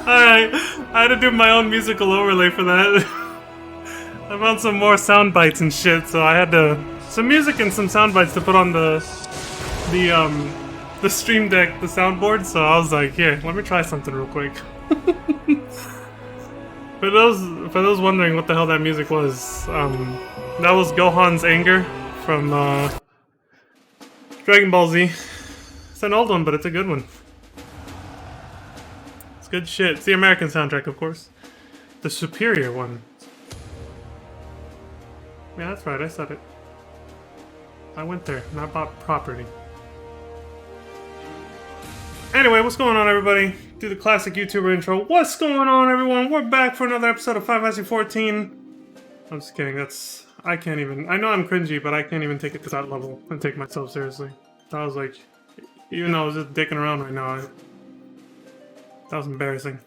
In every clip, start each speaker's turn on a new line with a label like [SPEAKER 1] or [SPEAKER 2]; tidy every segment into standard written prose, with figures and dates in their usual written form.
[SPEAKER 1] Alright, I had to do my own musical overlay for that. I found some more sound bites and shit, so I had to... Some music and some sound bites to put on the Stream Deck, the soundboard, so I was like, here, let me try something real quick. For those wondering what the hell that music was, that was Gohan's Anger from Dragon Ball Z. It's an old one, but it's a good one. It's good shit. It's the American soundtrack, of course. The superior one. Yeah, that's right, I said it. I went there, and I bought property. Anyway, what's going on, everybody? Do the classic YouTuber intro. What's going on, everyone? We're back for another episode of Final Fantasy 14. I'm just kidding, I can't even... I know I'm cringy, but I can't even take it to that level and take myself seriously. I was like... Even though I was just dicking around right now, that was embarrassing.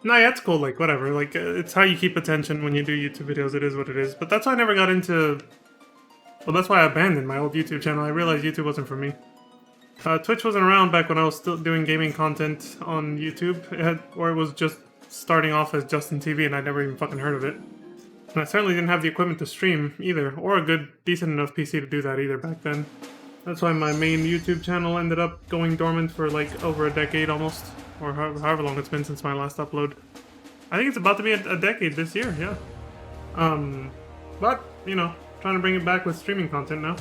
[SPEAKER 1] No, yeah, it's cool, like, whatever. Like, it's how you keep attention when you do YouTube videos, it is what it is. But that's why I never got into... Well, that's why I abandoned my old YouTube channel. I realized YouTube wasn't for me. Twitch wasn't around back when I was still doing gaming content on YouTube, or it was just starting off as Justin TV, and I'd never even fucking heard of it. And I certainly didn't have the equipment to stream, either, or a good, decent enough PC to do that either back then. That's why my main YouTube channel ended up going dormant for, like, over a decade almost. Or however long it's been since my last upload. I think it's about to be a decade this year, yeah. But, you know, trying to bring it back with streaming content now.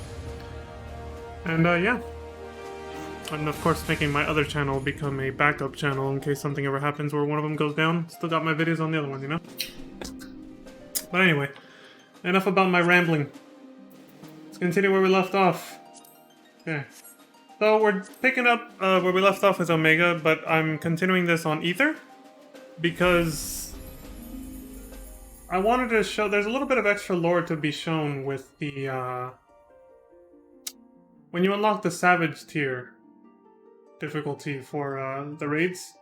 [SPEAKER 1] And, yeah. And, of course, making my other channel become a backup channel in case something ever happens where one of them goes down. Still got my videos on the other one, you know? But anyway, enough about my rambling. Let's continue where we left off. Okay. So we're picking up where we left off with Omega, but I'm continuing this on Ether because I wanted to show there's a little bit of extra lore to be shown with the when you unlock the Savage tier difficulty for the raids.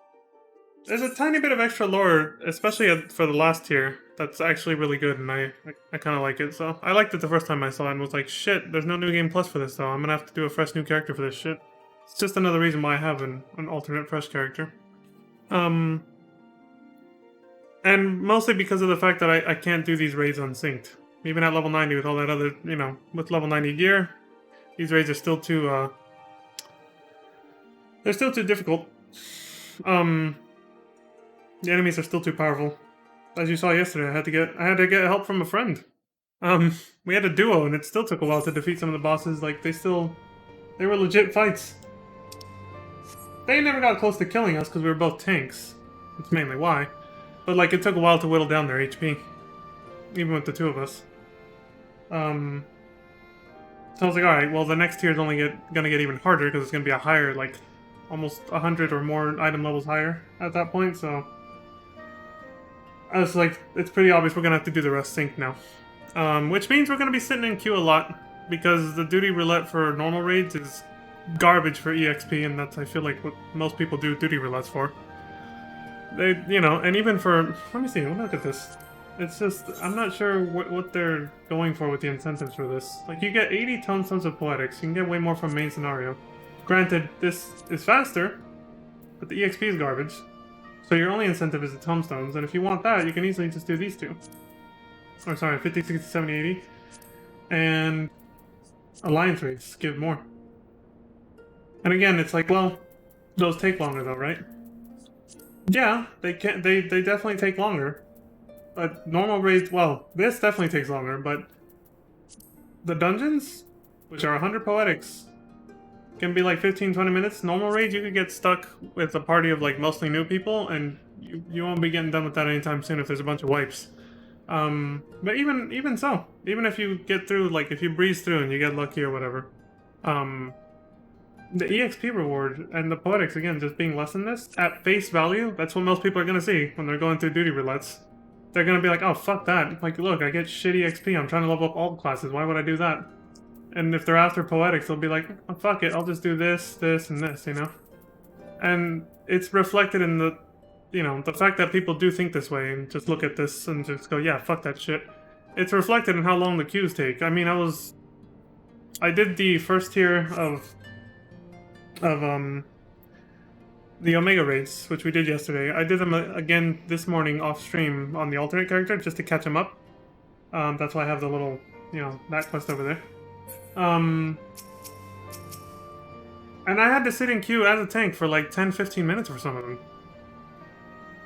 [SPEAKER 1] There's a tiny bit of extra lore, especially for the last tier, that's actually really good, and I kind of like it. So I liked it the first time I saw it and was like, shit, there's no New Game Plus for this though. I'm gonna have to do a fresh new character for this shit. It's just another reason why I have an alternate fresh character. And mostly because of the fact that I can't do these raids unsynced. Even at level 90 with all that other, you know, with level 90 gear, these raids are still too, they're still too difficult. The enemies are still too powerful. As you saw yesterday, I had to get help from a friend. We had a duo, and it still took a while to defeat some of the bosses. Like, they were legit fights. They never got close to killing us because we were both tanks. That's mainly why. But, like, it took a while to whittle down their HP. Even with the two of us. So I was like, alright, well, the next tier is only gonna get even harder because it's gonna be a higher, like, almost 100 or more item levels higher at that point, so... I was like, it's pretty obvious we're gonna have to do the rest sync now. Which means we're gonna be sitting in queue a lot, because the duty roulette for normal raids is garbage for EXP, and that's, I feel like, what most people do duty roulettes for. They, you know, and even for... Let me see, look at this. It's just, I'm not sure what they're going for with the incentives for this. Like, you get 80 tomestones of poetics, you can get way more from main scenario. Granted, this is faster, but the EXP is garbage. So your only incentive is the tomestones, and if you want that, you can easily just do these two. Or sorry, 50, 60, 70, 80. And alliance rates give more. And again, it's like, well, those take longer though, right? Yeah, they definitely take longer. But normal raids, well, this definitely takes longer, but the dungeons, which are 100 poetics, can be like 15-20 minutes. Normal raids, you could get stuck with a party of like mostly new people, and you won't be getting done with that anytime soon if there's a bunch of wipes. But even so, even if you get through, like if you breeze through and you get lucky or whatever, the EXP reward and the poetics, again, just being less than this, at face value, that's what most people are gonna see when they're going through duty roulettes. They're gonna be like, oh, fuck that. Like, look, I get shitty XP, I'm trying to level up all classes, why would I do that? And if they're after poetics, they'll be like, oh, fuck it, I'll just do this, this, and this, you know? And it's reflected in the, you know, the fact that people do think this way and just look at this and just go, yeah, fuck that shit. It's reflected in how long the queues take. I mean, I did the first tier of the Omega raids, which we did yesterday. I did them again this morning off stream on the alternate character just to catch them up. That's why I have the little, that quest over there. And I had to sit in queue as a tank for like 10-15 minutes for some of them.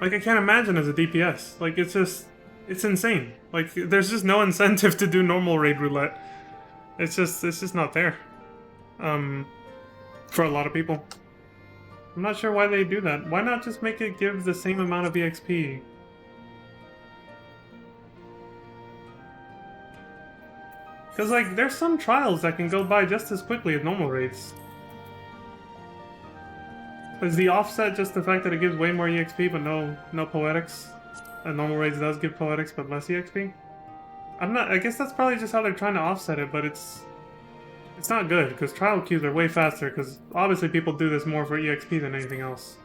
[SPEAKER 1] Like, I can't imagine as a DPS. Like, it's insane. Like, there's just no incentive to do normal raid roulette. It's just not there. For a lot of people. I'm not sure why they do that. Why not just make it give the same amount of EXP? Because, like, there's some trials that can go by just as quickly as normal raids. Is the offset just the fact that it gives way more EXP but no poetics? And normal raids does give poetics but less EXP? I guess that's probably just how they're trying to offset it, but it's not good, because trial queues are way faster, because obviously people do this more for EXP than anything else.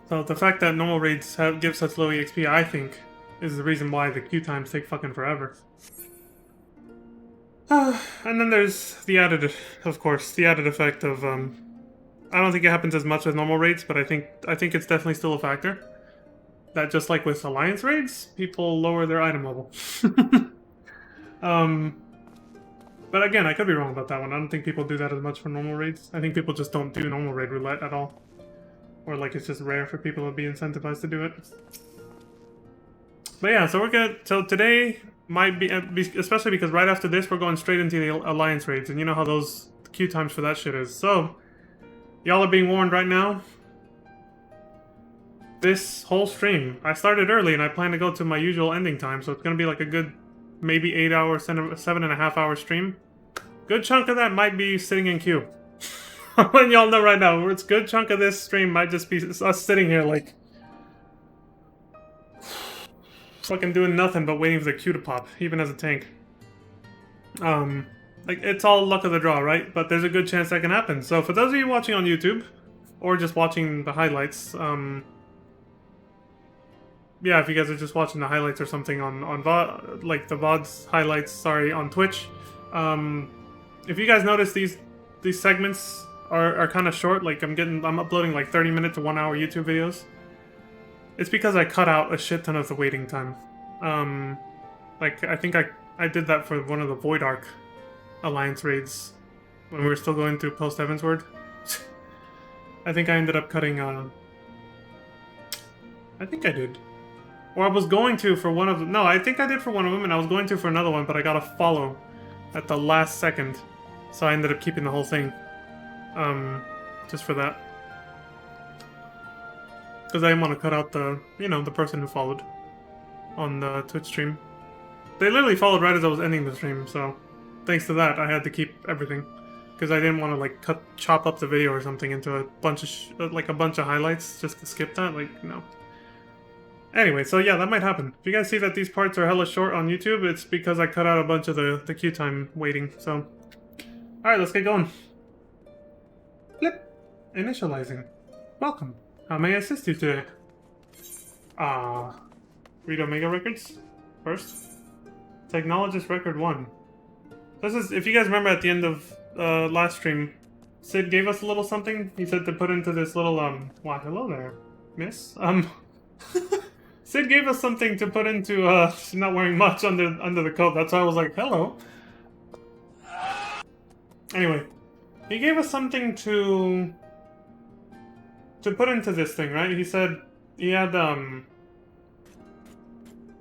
[SPEAKER 1] So the fact that normal raids give such low EXP, I think, is the reason why the queue times take fucking forever. And then there's the added, of course, the added effect of, I don't think it happens as much with normal raids, but I think it's definitely still a factor. That just like with Alliance raids, people lower their item level. But again, I could be wrong about that one. I don't think people do that as much for normal raids. I think people just don't do normal raid roulette at all. Or like it's just rare for people to be incentivized to do it. But yeah, so we're good. So today might be, especially because right after this we're going straight into the Alliance raids, and you know how those queue times for that shit is. So, y'all are being warned right now. This whole stream, I started early and I plan to go to my usual ending time, so it's gonna be like a good maybe 8 hour, 7.5 hour stream. Good chunk of that might be sitting in queue. I'm letting y'all know right now, it's a good chunk of this stream might just be us sitting here like fucking doing nothing but waiting for the queue to pop, even as a tank. Like, it's all luck of the draw, right? But there's a good chance that can happen. So for those of you watching on YouTube, or just watching the highlights, yeah, if you guys are just watching the highlights or something on VOD, like the VOD's highlights, sorry, on Twitch, if you guys notice these segments are kind of short, like I'm uploading like 30-minute to 1 hour YouTube videos, it's because I cut out a shit ton of the waiting time. Like, I think I did that for one of the Void Arc Alliance raids when we were still going through Post-Evansward. I think I ended up cutting, I think I did. Or I was going to for one of them. No, I think I did for one of them, and I was going to for another one, but I got a follow at the last second. So I ended up keeping the whole thing. Just for that. Because I didn't want to cut out the, the person who followed on the Twitch stream. They literally followed right as I was ending the stream, so thanks to that, I had to keep everything. Because I didn't want to, like, chop up the video or something into a bunch of highlights just to skip that, like, no. Anyway, so yeah, that might happen. If you guys see that these parts are hella short on YouTube, it's because I cut out a bunch of the queue time waiting, so. Alright, let's get going. Flip. Initializing. Welcome. How may I assist you today? Read Omega records? First. Technologist record 1. This is, if you guys remember at the end of last stream, Sid gave us a little something. He said to put into this little, why, hello there, miss. Sid gave us something to put into, she's not wearing much under the coat. That's why I was like, hello. Anyway, he gave us something to put into this thing, right? He said he had,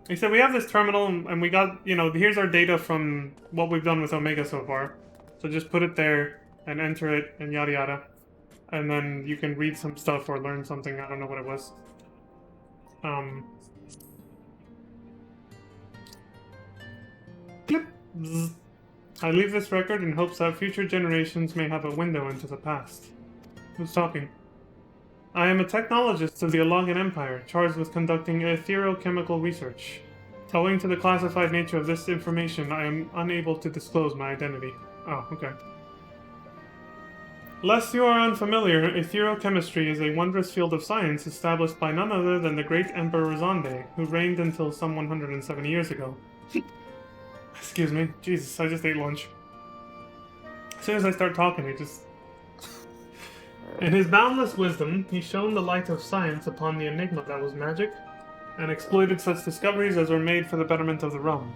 [SPEAKER 1] he said we have this terminal and we got, here's our data from what we've done with Omega so far. So just put it there and enter it and yada yada. And then you can read some stuff or learn something. I don't know what it was. Clip. Bzz. I leave this record in hopes that future generations may have a window into the past. Who's talking? I am a technologist of the Elagan Empire, charged with conducting etherochemical research. Owing to the classified nature of this information, I am unable to disclose my identity. Oh, okay. Lest you are unfamiliar, etherochemistry is a wondrous field of science established by none other than the great Emperor Zande, who reigned until some 170 years ago. Excuse me. Jesus, I just ate lunch. As soon as I start talking, it just... In his boundless wisdom, he shone the light of science upon the enigma that was magic, and exploited such discoveries as were made for the betterment of the realm.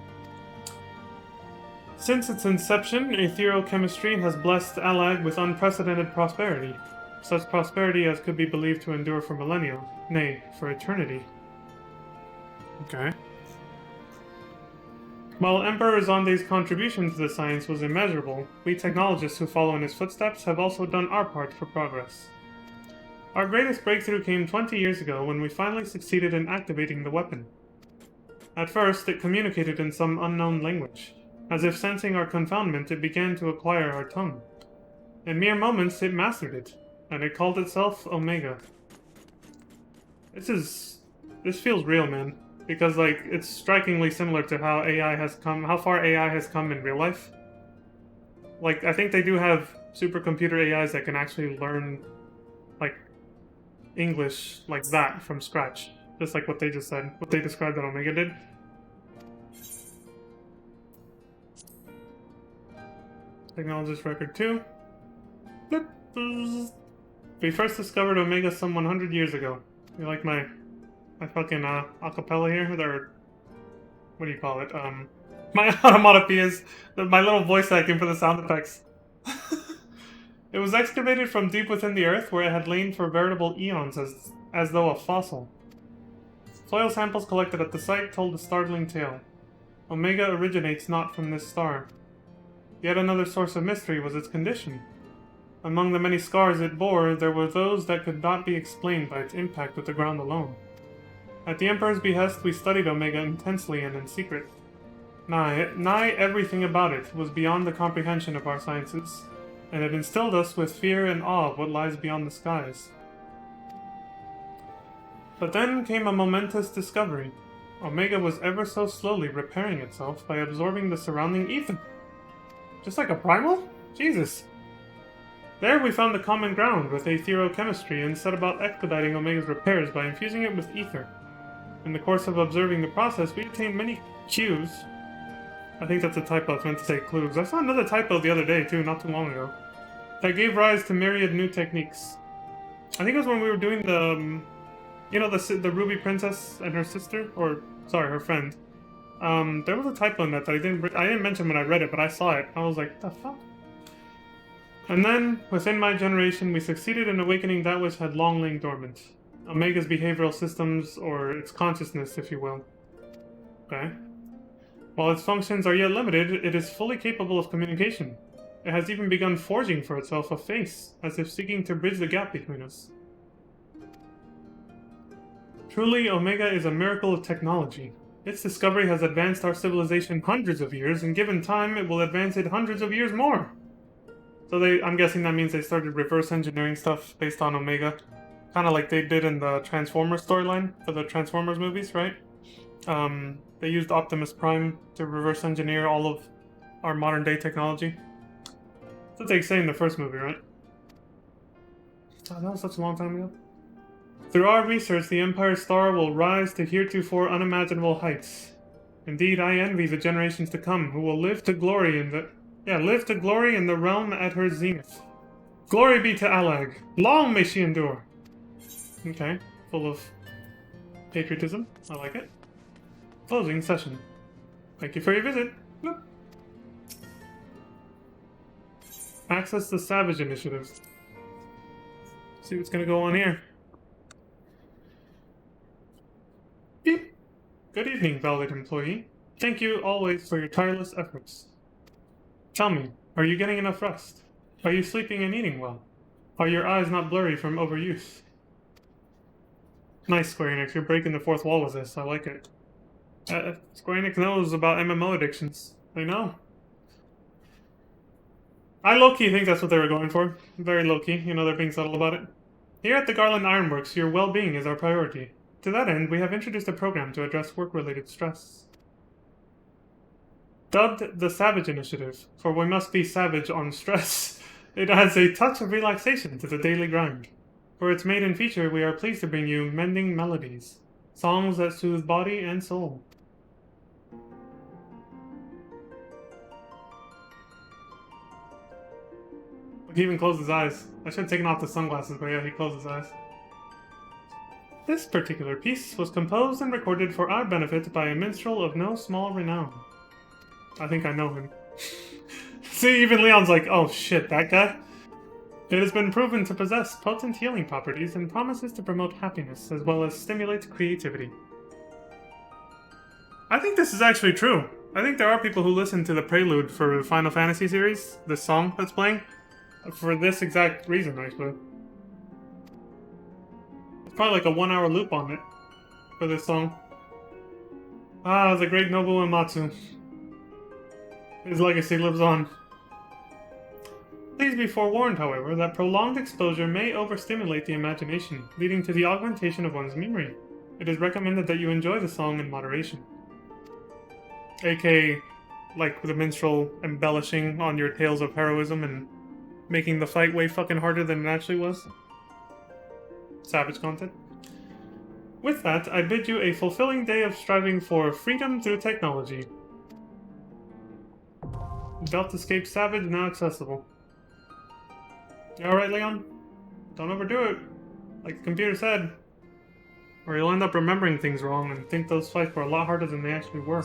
[SPEAKER 1] Since its inception, etherochemistry has blessed Alag with unprecedented prosperity, such prosperity as could be believed to endure for millennia, nay, for eternity. Okay. While Emperor Zonde's contribution to the science was immeasurable, we technologists who follow in his footsteps have also done our part for progress. Our greatest breakthrough came 20 years ago when we finally succeeded in activating the weapon. At first, it communicated in some unknown language. As if sensing our confoundment, it began to acquire our tongue. In mere moments, it mastered it, and it called itself Omega. This feels real, man. Because, like, it's strikingly similar to how how far AI has come in real life. Like, I think they do have supercomputer AIs that can actually learn, like, English like that from scratch. Just like what they just said, what they described that Omega did. Technologist record 2. We first discovered Omega some 100 years ago. You like my fucking acapella here? Or what do you call it? My onomatopoeias, my little voice acting for the sound effects. It was excavated from deep within the earth, where it had lain for veritable eons, as though a fossil. Soil samples collected at the site told a startling tale. Omega originates not from this star. Yet another source of mystery was its condition. Among the many scars it bore, there were those that could not be explained by its impact with the ground alone. At the Emperor's behest, we studied Omega intensely and in secret. Nigh everything about it was beyond the comprehension of our sciences, and it instilled us with fear and awe of what lies beyond the skies. But then came a momentous discovery. Omega was ever so slowly repairing itself by absorbing the surrounding ether. Just like a primal? Jesus. There we found the common ground with etherochemistry and set about expediting Omega's repairs by infusing it with ether. In the course of observing the process, we obtained many cues. I think that's a typo, it's meant to say clues. I saw another typo the other day, too, not too long ago. That gave rise to myriad new techniques. I think it was when we were doing the, you know, the Ruby Princess and her sister? Or, sorry, her friend. There was a typo in that I didn't mention when I read it, but I saw it. I was like, the fuck? And then, within my generation, we succeeded in awakening that which had long lain dormant. Omega's behavioral systems, or its consciousness, if you will. Okay. While its functions are yet limited, it is fully capable of communication. It has even begun forging for itself a face, as if seeking to bridge the gap between us. Truly, Omega is a miracle of technology. Its discovery has advanced our civilization hundreds of years, and given time, it will advance it hundreds of years more. So I'm guessing that means they started reverse engineering stuff based on Omega. Kind of like they did in the Transformers storyline for the Transformers movies, right? They used Optimus Prime to reverse engineer all of our modern day technology. That's what they say in the first movie, right? Oh, that was such a long time ago. Through our research, the Empire's star will rise to heretofore unimaginable heights. Indeed, I envy the generations to come who will live to glory in the realm at her zenith. Glory be to Alag. Long may she endure. Okay, full of patriotism. I like it. Closing session. Thank you for your visit. Bloop. Access the Savage Initiative. See what's gonna go on here. Beep. Good evening, valued employee. Thank you always for your tireless efforts. Tell me, are you getting enough rest? Are you sleeping and eating well? Are your eyes not blurry from overuse? Nice, Square Enix. You're breaking the fourth wall with this. I like it. Square Enix knows about MMO addictions. They know. I low-key think that's what they were going for. Very low-key. You know, they're being subtle about it. Here at the Garland Ironworks, your well-being is our priority. To that end, we have introduced a program to address work-related stress. Dubbed the Savage Initiative, for we must be savage on stress. It adds a touch of relaxation to the daily grind. For its maiden feature, we are pleased to bring you Mending Melodies, songs that soothe body and soul. He even closed his eyes. I should have taken off the sunglasses, but yeah, he closed his eyes. This particular piece was composed and recorded for our benefit by a minstrel of no small renown. I think I know him. See, even Leon's like, oh shit, that guy? It has been proven to possess potent healing properties and promises to promote happiness as well as stimulate creativity. I think this is actually true. I think there are people who listen to the prelude for the Final Fantasy series, this song that's playing, for this exact reason, actually. It's probably like a 1 hour loop on it for this song. Ah, the great Nobu Uematsu. His legacy lives on. Please be forewarned, however, that prolonged exposure may overstimulate the imagination, leading to the augmentation of one's memory. It is recommended that you enjoy the song in moderation. AKA, like the minstrel embellishing on your tales of heroism and making the fight way fucking harder than it actually was. Savage content. With that, I bid you a fulfilling day of striving for freedom through technology. Belt Escape Savage now accessible. You alright, Leon? Don't overdo it. Like the computer said. Or you'll end up remembering things wrong and think those fights were a lot harder than they actually were.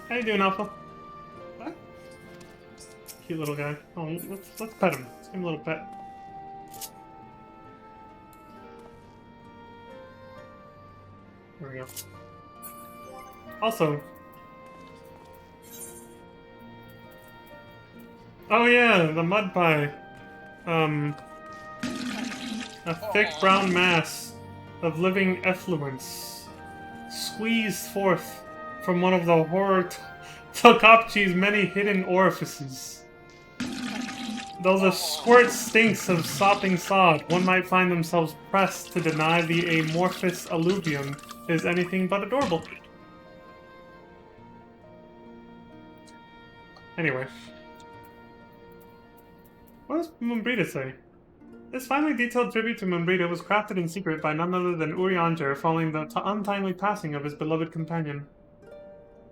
[SPEAKER 1] How you doing, Alpha? What? Cute little guy. Oh, let's pet him. Let's give him a little pet. There we go. Also, oh yeah, the mud pie. A thick brown mass of living effluence squeezed forth from one of the horror Tokapchi's many hidden orifices. Though the squirt stinks of sopping sod, one might find themselves pressed to deny the amorphous alluvium is anything but adorable. Anyway. What does Moonbrita say? This finely detailed tribute to Moonbrita was crafted in secret by none other than Urianger following the untimely passing of his beloved companion.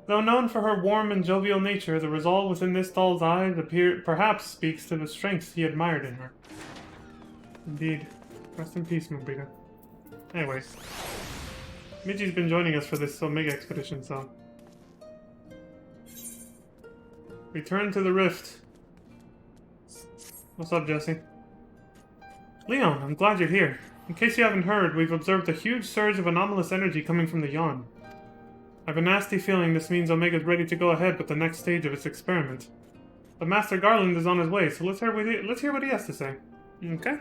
[SPEAKER 1] Though known for her warm and jovial nature, the resolve within this doll's eyes perhaps speaks to the strength he admired in her. Indeed. Rest in peace, Moonbrita. Anyways. Miji's been joining us for this Omega expedition, so... Return to the Rift. What's up, Jesse? Leon, I'm glad you're here. In case you haven't heard, we've observed a huge surge of anomalous energy coming from the Yawn. I have a nasty feeling this means Omega's ready to go ahead with the next stage of its experiment. But Master Garland is on his way, so let's hear what he has to say. Okay?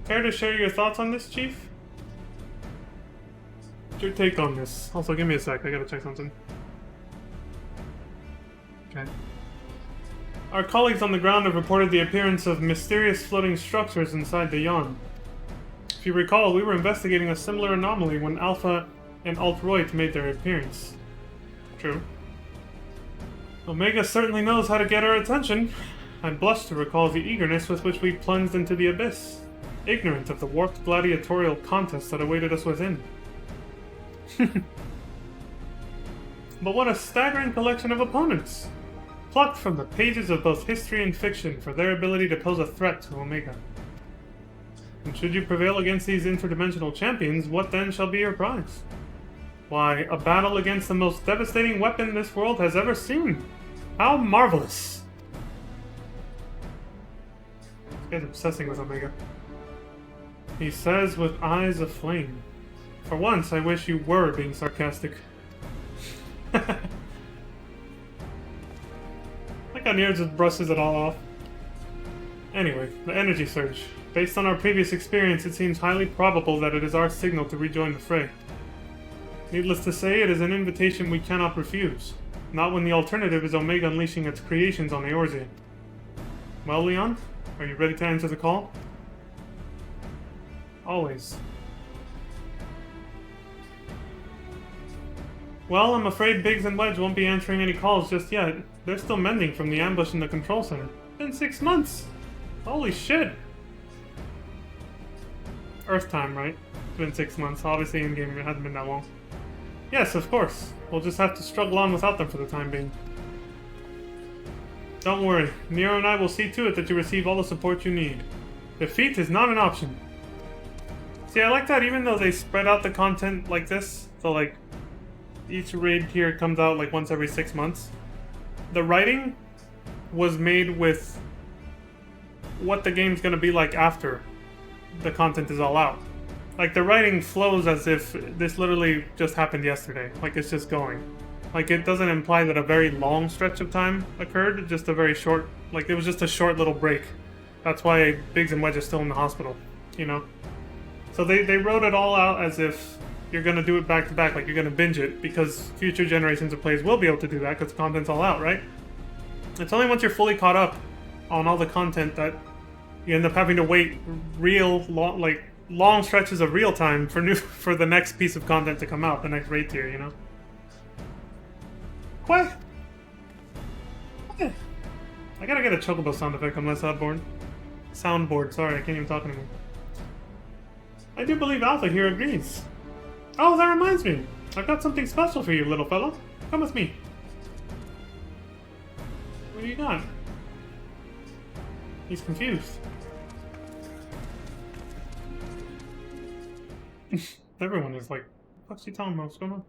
[SPEAKER 1] Care to share your thoughts on this, Chief? What's your take on this? Also, give me a sec, I gotta check something. Okay. Our colleagues on the ground have reported the appearance of mysterious floating structures inside the Yawn. If you recall, we were investigating a similar anomaly when Alpha and Alt-Royd made their appearance. True. Omega certainly knows how to get our attention. I blush to recall the eagerness with which we plunged into the abyss, ignorant of the warped gladiatorial contest that awaited us within. But what a staggering collection of opponents! Plucked from the pages of both history and fiction for their ability to pose a threat to Omega. And should you prevail against these interdimensional champions, what then shall be your prize? Why, a battle against the most devastating weapon this world has ever seen! How marvelous! This guy's obsessing with Omega. He says with eyes aflame. For once, I wish you were being sarcastic. Like how Nier just brushes it all off. Anyway, the energy surge. Based on our previous experience, it seems highly probable that it is our signal to rejoin the fray. Needless to say, it is an invitation we cannot refuse. Not when the alternative is Omega unleashing its creations on Eorzea. Well, Leon, are you ready to answer the call? Always. Well, I'm afraid Biggs and Wedge won't be answering any calls just yet. They're still mending from the ambush in the control center. Been 6 months! Holy shit! Earth time, right? It's been 6 months. Obviously, in game it hasn't been that long. Yes, of course. We'll just have to struggle on without them for the time being. Don't worry. Nero and I will see to it that you receive all the support you need. Defeat is not an option. See, I like that even though they spread out the content like this, so like each raid here comes out like once every 6 months. The writing was made with what the game's gonna be like after the content is all out. Like, the writing flows as if this literally just happened yesterday. Like, it's just going. Like, it doesn't imply that a very long stretch of time occurred, just a very short, like, it was just a short little break. That's why Biggs and Wedge are still in the hospital, you know? So they wrote it all out as if you're gonna do it back to back, like you're gonna binge it, because future generations of players will be able to do that, because the content's all out, right? It's only once you're fully caught up on all the content that you end up having to wait long stretches of real time for the next piece of content to come out, the next raid tier, you know? What? Okay. I gotta get a chocobo sound effect on my soundboard. Soundboard, sorry, I can't even talk anymore. I do believe Alpha here agrees. Oh, that reminds me. I've got something special for you, little fellow. Come with me. What do you got? He's confused. Everyone is like, what's he telling me? What's going on?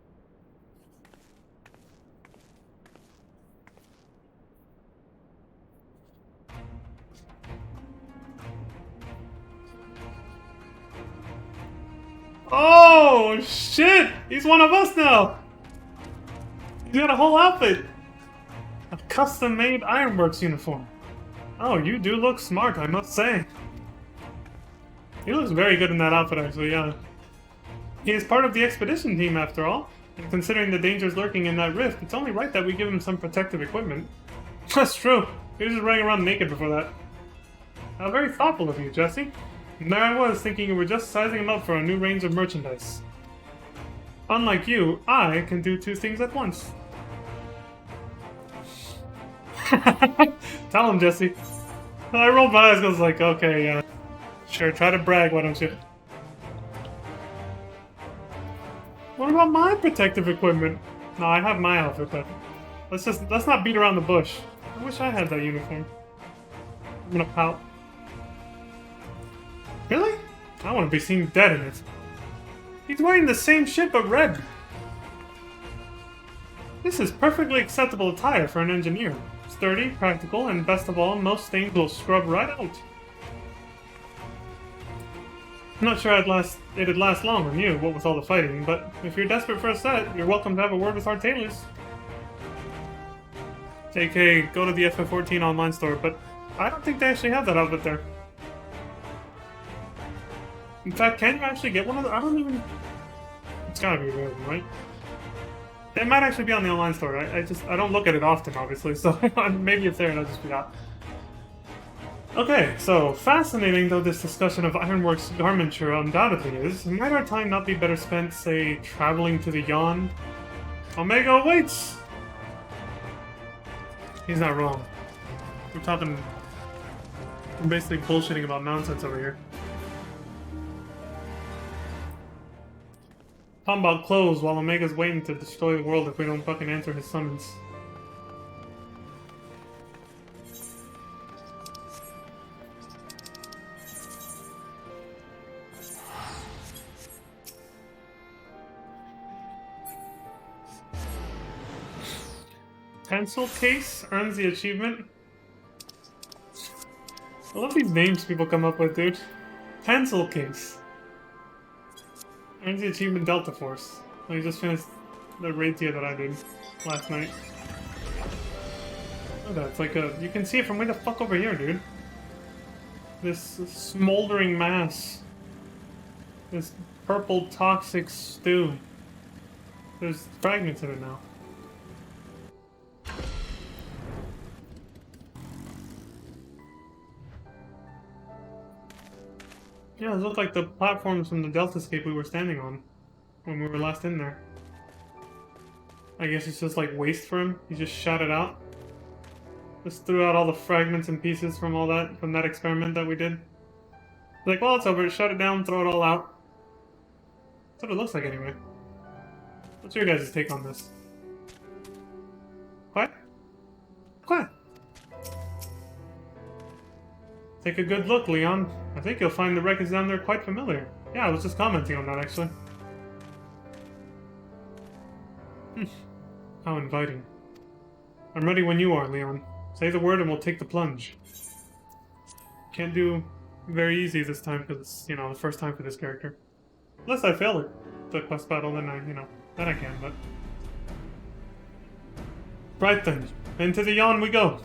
[SPEAKER 1] Oh, shit! He's one of us now! He's got a whole outfit! A custom-made Ironworks uniform. Oh, you do look smart, I must say. He looks very good in that outfit, actually, yeah. He is part of the expedition team, after all. And considering the dangers lurking in that rift, it's only right that we give him some protective equipment. That's true. He was just running around naked before that. How very thoughtful of you, Jesse. And there I was, thinking you were just sizing him up for a new range of merchandise. Unlike you, I can do two things at once. Tell him, Jesse. I rolled my eyes and was like, okay, yeah. Sure, try to brag, why don't you? What about my protective equipment? No, I have my outfit, but let's not beat around the bush. I wish I had that uniform. I'm gonna pout. Really? I want to be seen dead in it. He's wearing the same shit but red. This is perfectly acceptable attire for an engineer. Sturdy, practical, and best of all, most stains will scrub right out. I'm not sure it'd last long on you, what with all the fighting, but if you're desperate for a set, you're welcome to have a word with our tailors. JK, go to the FF14 online store, but I don't think they actually have that outfit there. In fact, can you actually get one of those? I don't even... It's gotta be available, right? It might actually be on the online store. I don't look at it often, obviously, so maybe it's there and I just forgot. Okay, so fascinating though this discussion of Ironworks garmenture undoubtedly is, might our time not be better spent, say, traveling to the Yawn? Omega awaits! He's not wrong. We're basically bullshitting about nonsense over here. Combat closed while Omega's waiting to destroy the world if we don't fucking answer his summons. Pencil case earns the achievement. I love these names people come up with, dude. Pencil case. Earns the achievement Delta Force. I just finished the raid tier that I did last night. Look at that, it's like a... You can see it from way the fuck over here, dude. This smoldering mass. This purple toxic stew. There's fragments of it now. Yeah, those look like the platforms from the Deltascape we were standing on when we were last in there. I guess it's just like waste for him. He just shot it out. Just threw out all the fragments and pieces from that experiment that we did. Like, well, it's over. Shut it down, throw it all out. That's what it looks like anyway. What's your guys' take on this? Quiet? Quiet! Take a good look, Leon. I think you'll find the wreckage down there quite familiar. Yeah, I was just commenting on that, actually. How inviting. I'm ready when you are, Leon. Say the word and we'll take the plunge. Can't do very easy this time because it's, you know, the first time for this character. Unless I fail it, the quest battle, then then I can, but... Right then, into the yawn we go!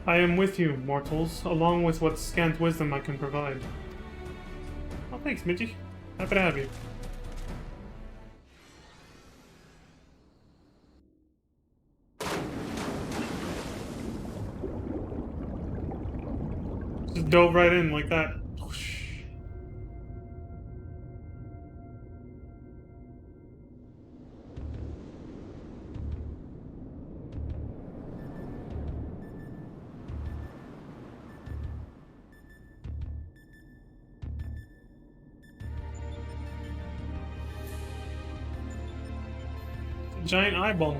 [SPEAKER 1] I am with you, mortals, along with what scant wisdom I can provide. Oh, thanks, Midgie. Happy to have you. Just dove right in like that. Giant eyeball.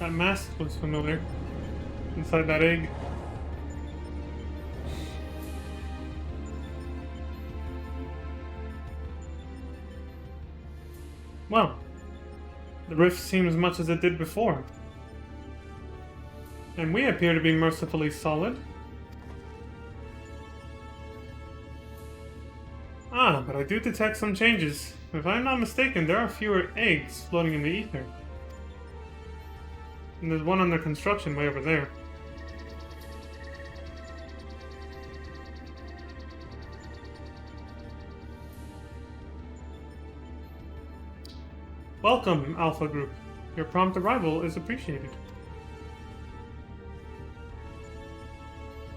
[SPEAKER 1] That mask was familiar. Inside that egg. Well, the rift seems as much as it did before. And we appear to be mercifully solid. Ah, but I do detect some changes. If I'm not mistaken, there are fewer eggs floating in the ether. And there's one under construction way over there. Welcome, Alpha Group. Your prompt arrival is appreciated.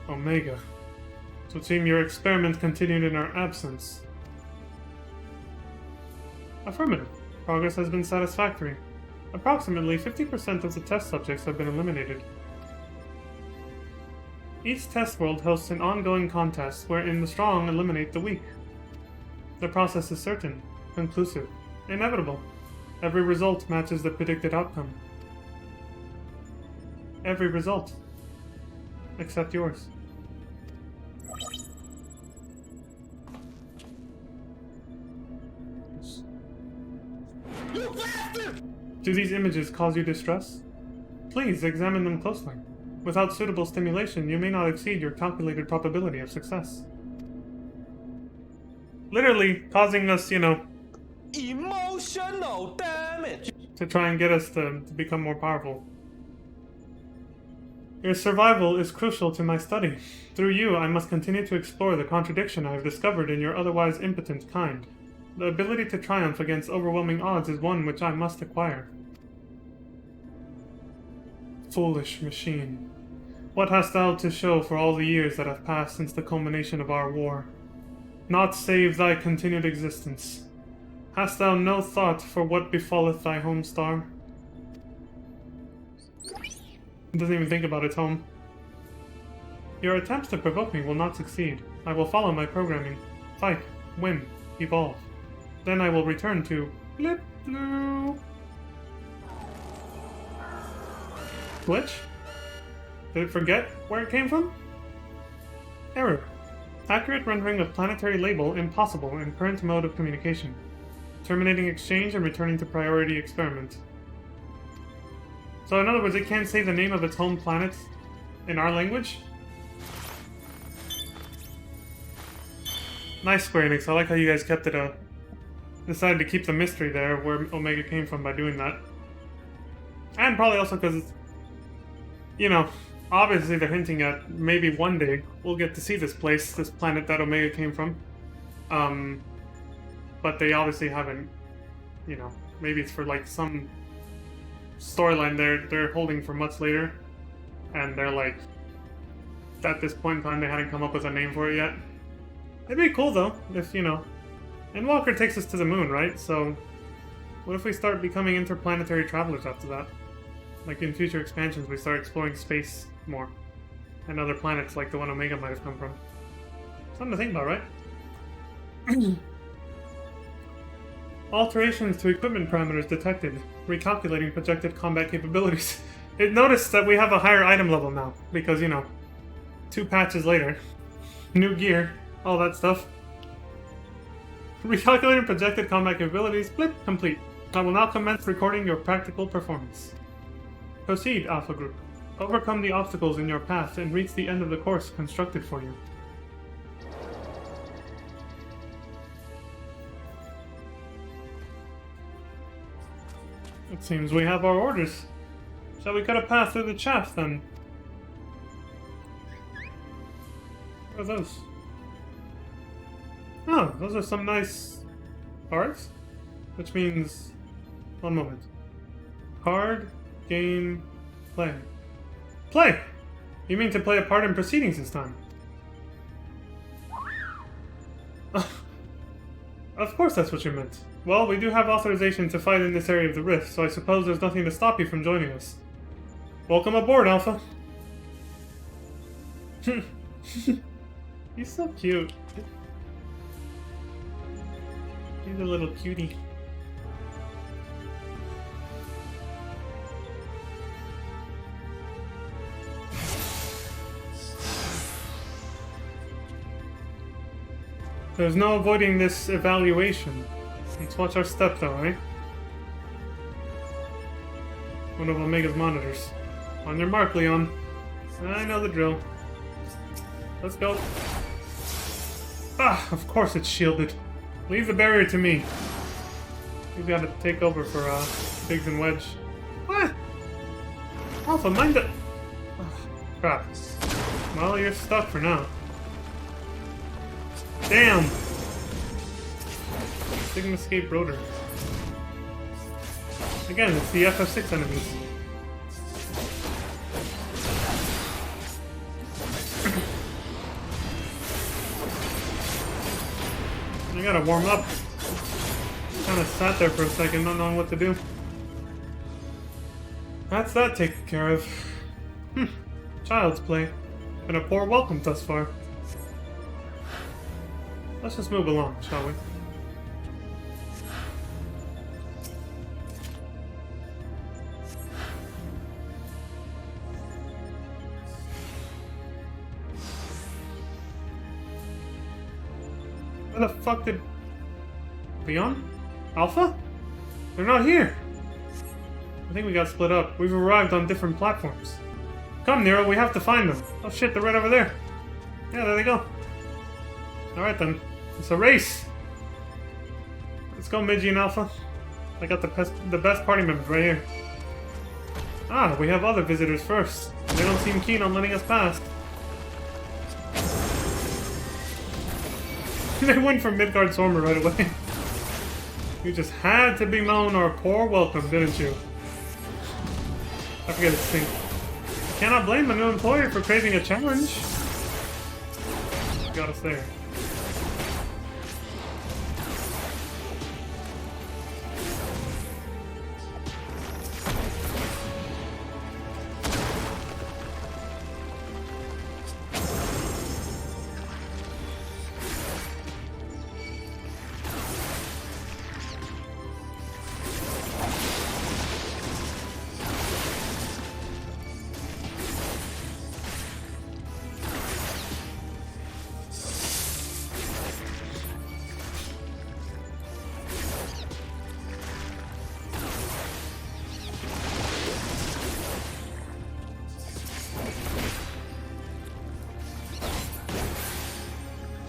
[SPEAKER 1] Omega. So it seems your experiment continued in our absence. Affirmative. Progress has been satisfactory. Approximately 50% of the test subjects have been eliminated. Each test world hosts an ongoing contest wherein the strong eliminate the weak. The process is certain, conclusive, inevitable. Every result matches the predicted outcome. Every result. Except yours. Do these images cause you distress? Please examine them closely. Without suitable stimulation, you may not exceed your calculated probability of success. Literally causing us, emotional damage to try and get us to become more powerful. Your survival is crucial to my study. Through you, I must continue to explore the contradiction I have discovered in your otherwise impotent kind. The ability to triumph against overwhelming odds is one which I must acquire. Foolish machine. What hast thou to show for all the years that have passed since the culmination of our war? Naught save thy continued existence. Hast thou no thought for what befalleth thy home star? It doesn't even think about its home. Your attempts to provoke me will not succeed. I will follow my programming. Fight, win, evolve. Then I will return to Blip Blue. Glitch? Did it forget where it came from? Error. Accurate rendering of planetary label impossible in current mode of communication. Terminating exchange and returning to priority experiment. So in other words, it can't say the name of its home planet in our language? Nice, Square Enix. I like how you guys kept it decided to keep the mystery there where Omega came from by doing that. And probably also because, obviously they're hinting at maybe one day we'll get to see this place, this planet that Omega came from. But they obviously haven't, maybe it's for like some storyline they're holding for much later. And they're like, at this point in time they hadn't come up with a name for it yet. It'd be cool though, if, And Walker takes us to the moon, right? So, what if we start becoming interplanetary travelers after that? Like in future expansions, we start exploring space more. And other planets like the one Omega might have come from. Something to think about, right? Alterations to equipment parameters detected. Recalculating projected combat capabilities. It noticed that we have a higher item level now, because, you know, 2 patches later. New gear, all that stuff. Recalculating projected combat capabilities. Blip, complete. I will now commence recording your practical performance. Proceed, Alpha Group. Overcome the obstacles in your path and reach the end of the course constructed for you. It seems we have our orders. Shall we cut a path through the chaff, then? What are those? Oh, those are some nice cards. Which means... one moment. Card, game, play. Play! You mean to play a part in proceedings this time? Of course that's what you meant. Well, we do have authorization to fight in this area of the rift, so I suppose there's nothing to stop you from joining us. Welcome aboard, Alpha. He's so cute. He's a little cutie. There's no avoiding this evaluation. Let's watch our step, though, right? One of Omega's monitors. On your mark, Leon. I know the drill. Let's go. Ah, of course it's shielded. Leave the barrier to me. He's got to take over for Biggs and Wedge. What? Alpha, mind the... Oh, crap. Well, you're stuck for now. Damn! Sigma Escape Rotor. Again, it's the FF6 enemies. I gotta warm up. Kinda sat there for a second, not knowing what to do. That's that taken care of. Child's play. Been a poor welcome thus far. Let's just move along, shall we? Where the fuck did... Leon? Alpha? They're not here! I think we got split up. We've arrived on different platforms. Come, Nero, we have to find them. Oh shit, they're right over there. Yeah, there they go. Alright then. It's a race! Let's go, Midgie and Alpha. I got the best party members right here. Ah, we have other visitors first. They don't seem keen on letting us pass. They went for Midgard Stormer right away. You just had to be known our poor welcome, didn't you? I forget his thing. Cannot blame a new employer for craving a challenge. Got us there.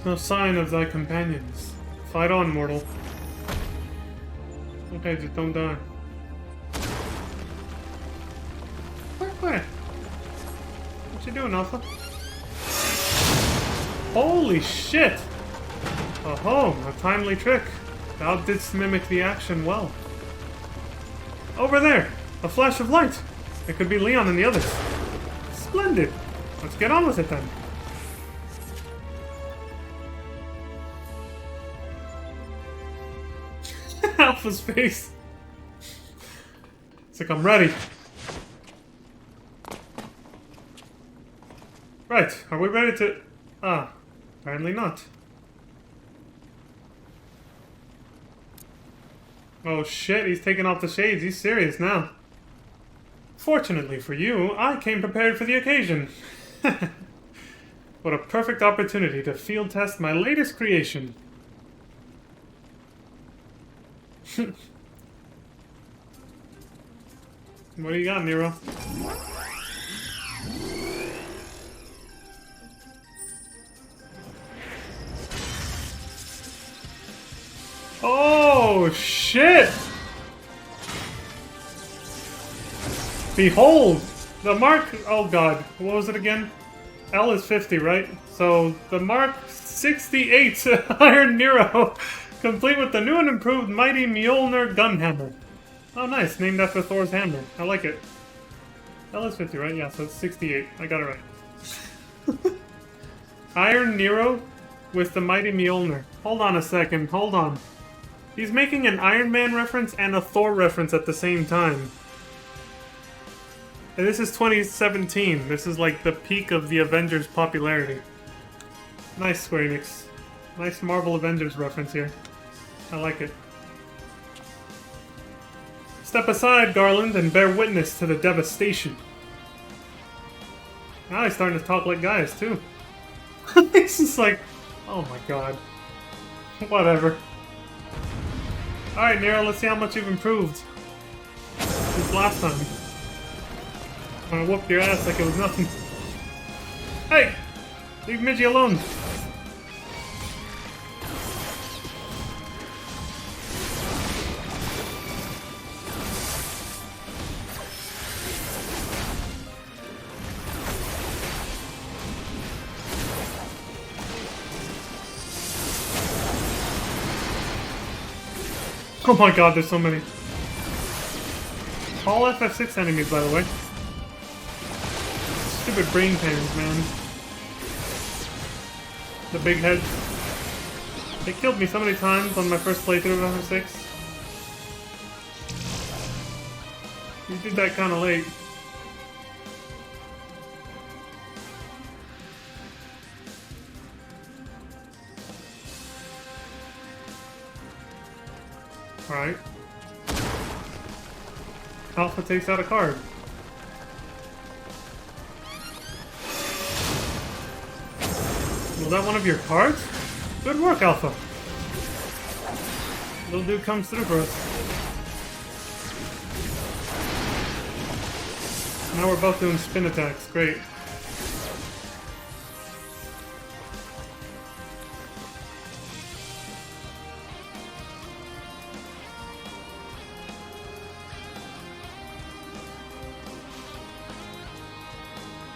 [SPEAKER 1] No sign of thy companions. Fight on, mortal. Okay, just don't die. Where? What you doing, Alpha? Holy shit! Oh, a timely trick. Thou didst mimic the action well. Over there! A flash of light! It could be Leon and the others. Splendid! Let's get on with it then. Alpha's face. It's like, I'm ready. Right, are we ready to... Ah. Apparently not. Oh shit, he's taking off the shades. He's serious now. Fortunately for you, I came prepared for the occasion. What a perfect opportunity to field test my latest creation. What do you got, Nero? Oh, shit! Behold! The mark... Oh god, what was it again? L is 50, right? So, the mark 68 Iron Nero, complete with the new and improved Mighty Mjolnir Gunhammer. Oh nice, named after Thor's hammer. I like it. L is 50, right? Yeah, so it's 68. I got it right. Iron Nero with the Mighty Mjolnir. Hold on a second, hold on. He's making an Iron Man reference and a Thor reference at the same time. And this is 2017. This is like the peak of the Avengers popularity. Nice, Square Enix. Nice Marvel Avengers reference here. I like it. Step aside, Garland, and bear witness to the devastation. Now he's starting to talk like guys, too. It's just like, oh my god. Whatever. Alright, Nero, let's see how much you've improved since last time. I'm gonna whoop your ass like it was nothing. Hey! Leave Midgie alone! Oh my god, there's so many. All FF6 enemies, by the way. Stupid brain pans, man. The big heads. They killed me so many times on my first playthrough of FF6. You did that kinda late. Alright. Alpha takes out a card. Was that one of your cards? Good work, Alpha. Little dude comes through for us. Now we're both doing spin attacks. Great.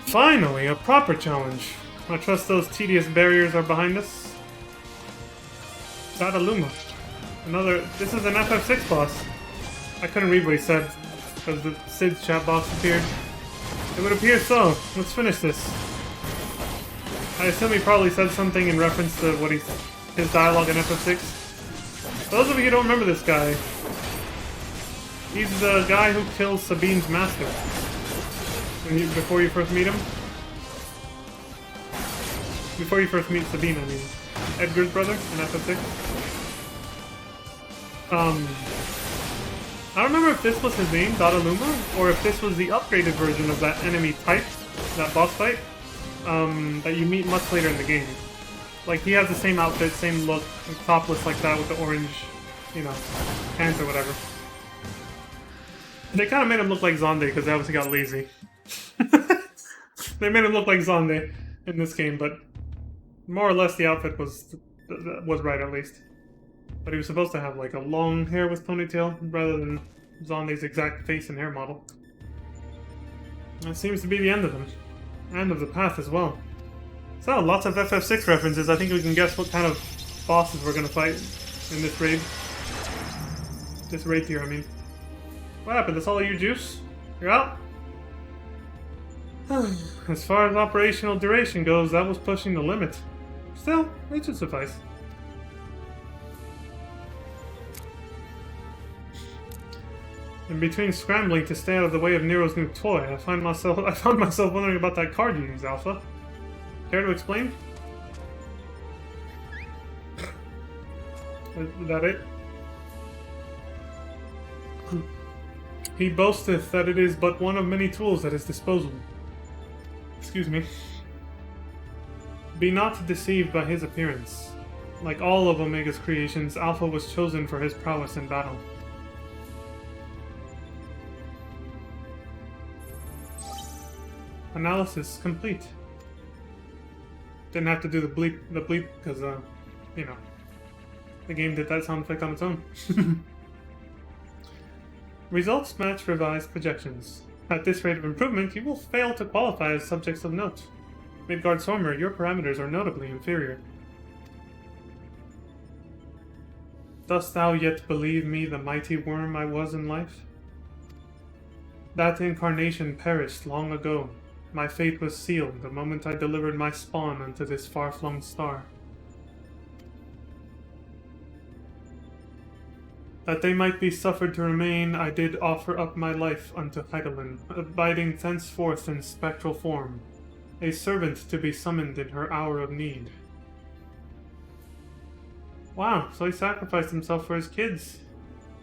[SPEAKER 1] Finally, a proper challenge. I trust those tedious barriers are behind us. Badaluma. This is an FF6 boss. I couldn't read what he said, because the Sid's chat box appeared. It would appear so. Let's finish this. I assume he probably said something in reference to what his dialogue in FF6. For those of you who don't remember this guy, he's the guy who kills Sabine's master. Before you first meet him? Before you first meet Sabine, I mean. Edgar's brother in FF6. I don't remember if this was his name, Dadaluma, or if this was the upgraded version of that enemy type, that boss fight, that you meet much later in the game. Like, he has the same outfit, same look, topless like that with the orange, you know, pants or whatever. They kind of made him look like Zonde because they obviously got lazy. They made him look like Zonde in this game, but more or less the outfit was right at least. But he was supposed to have like a long hair with ponytail rather than Zonde's exact face and hair model. That seems to be the end of them. End of the path as well. So, lots of FF6 references. I think we can guess what kind of bosses we're gonna fight in this raid. This raid tier, I mean. What happened? That's all of you, Juice? You're out? As far as operational duration goes, that was pushing the limit. Still, it should suffice. In between scrambling to stay out of the way of Nero's new toy, I found myself wondering about that card you used, Alpha. Care to explain? Is that it? He boasteth that it is but one of many tools at his disposal. Excuse me. Be not deceived by his appearance. Like all of Omega's creations, Alpha was chosen for his prowess in battle. Analysis complete. Didn't have to do the bleep because, you know, the game did that sound effect on its own. Results match revised projections. At this rate of improvement, you will fail to qualify as subjects of note. Midgard-Stormer, your parameters are notably inferior. Dost thou yet believe me the mighty worm I was in life? That incarnation perished long ago. My fate was sealed the moment I delivered my spawn unto this far-flung star. That they might be suffered to remain, I did offer up my life unto Heidelin, abiding thenceforth in spectral form, a servant to be summoned in her hour of need. Wow, so he sacrificed himself for his kids,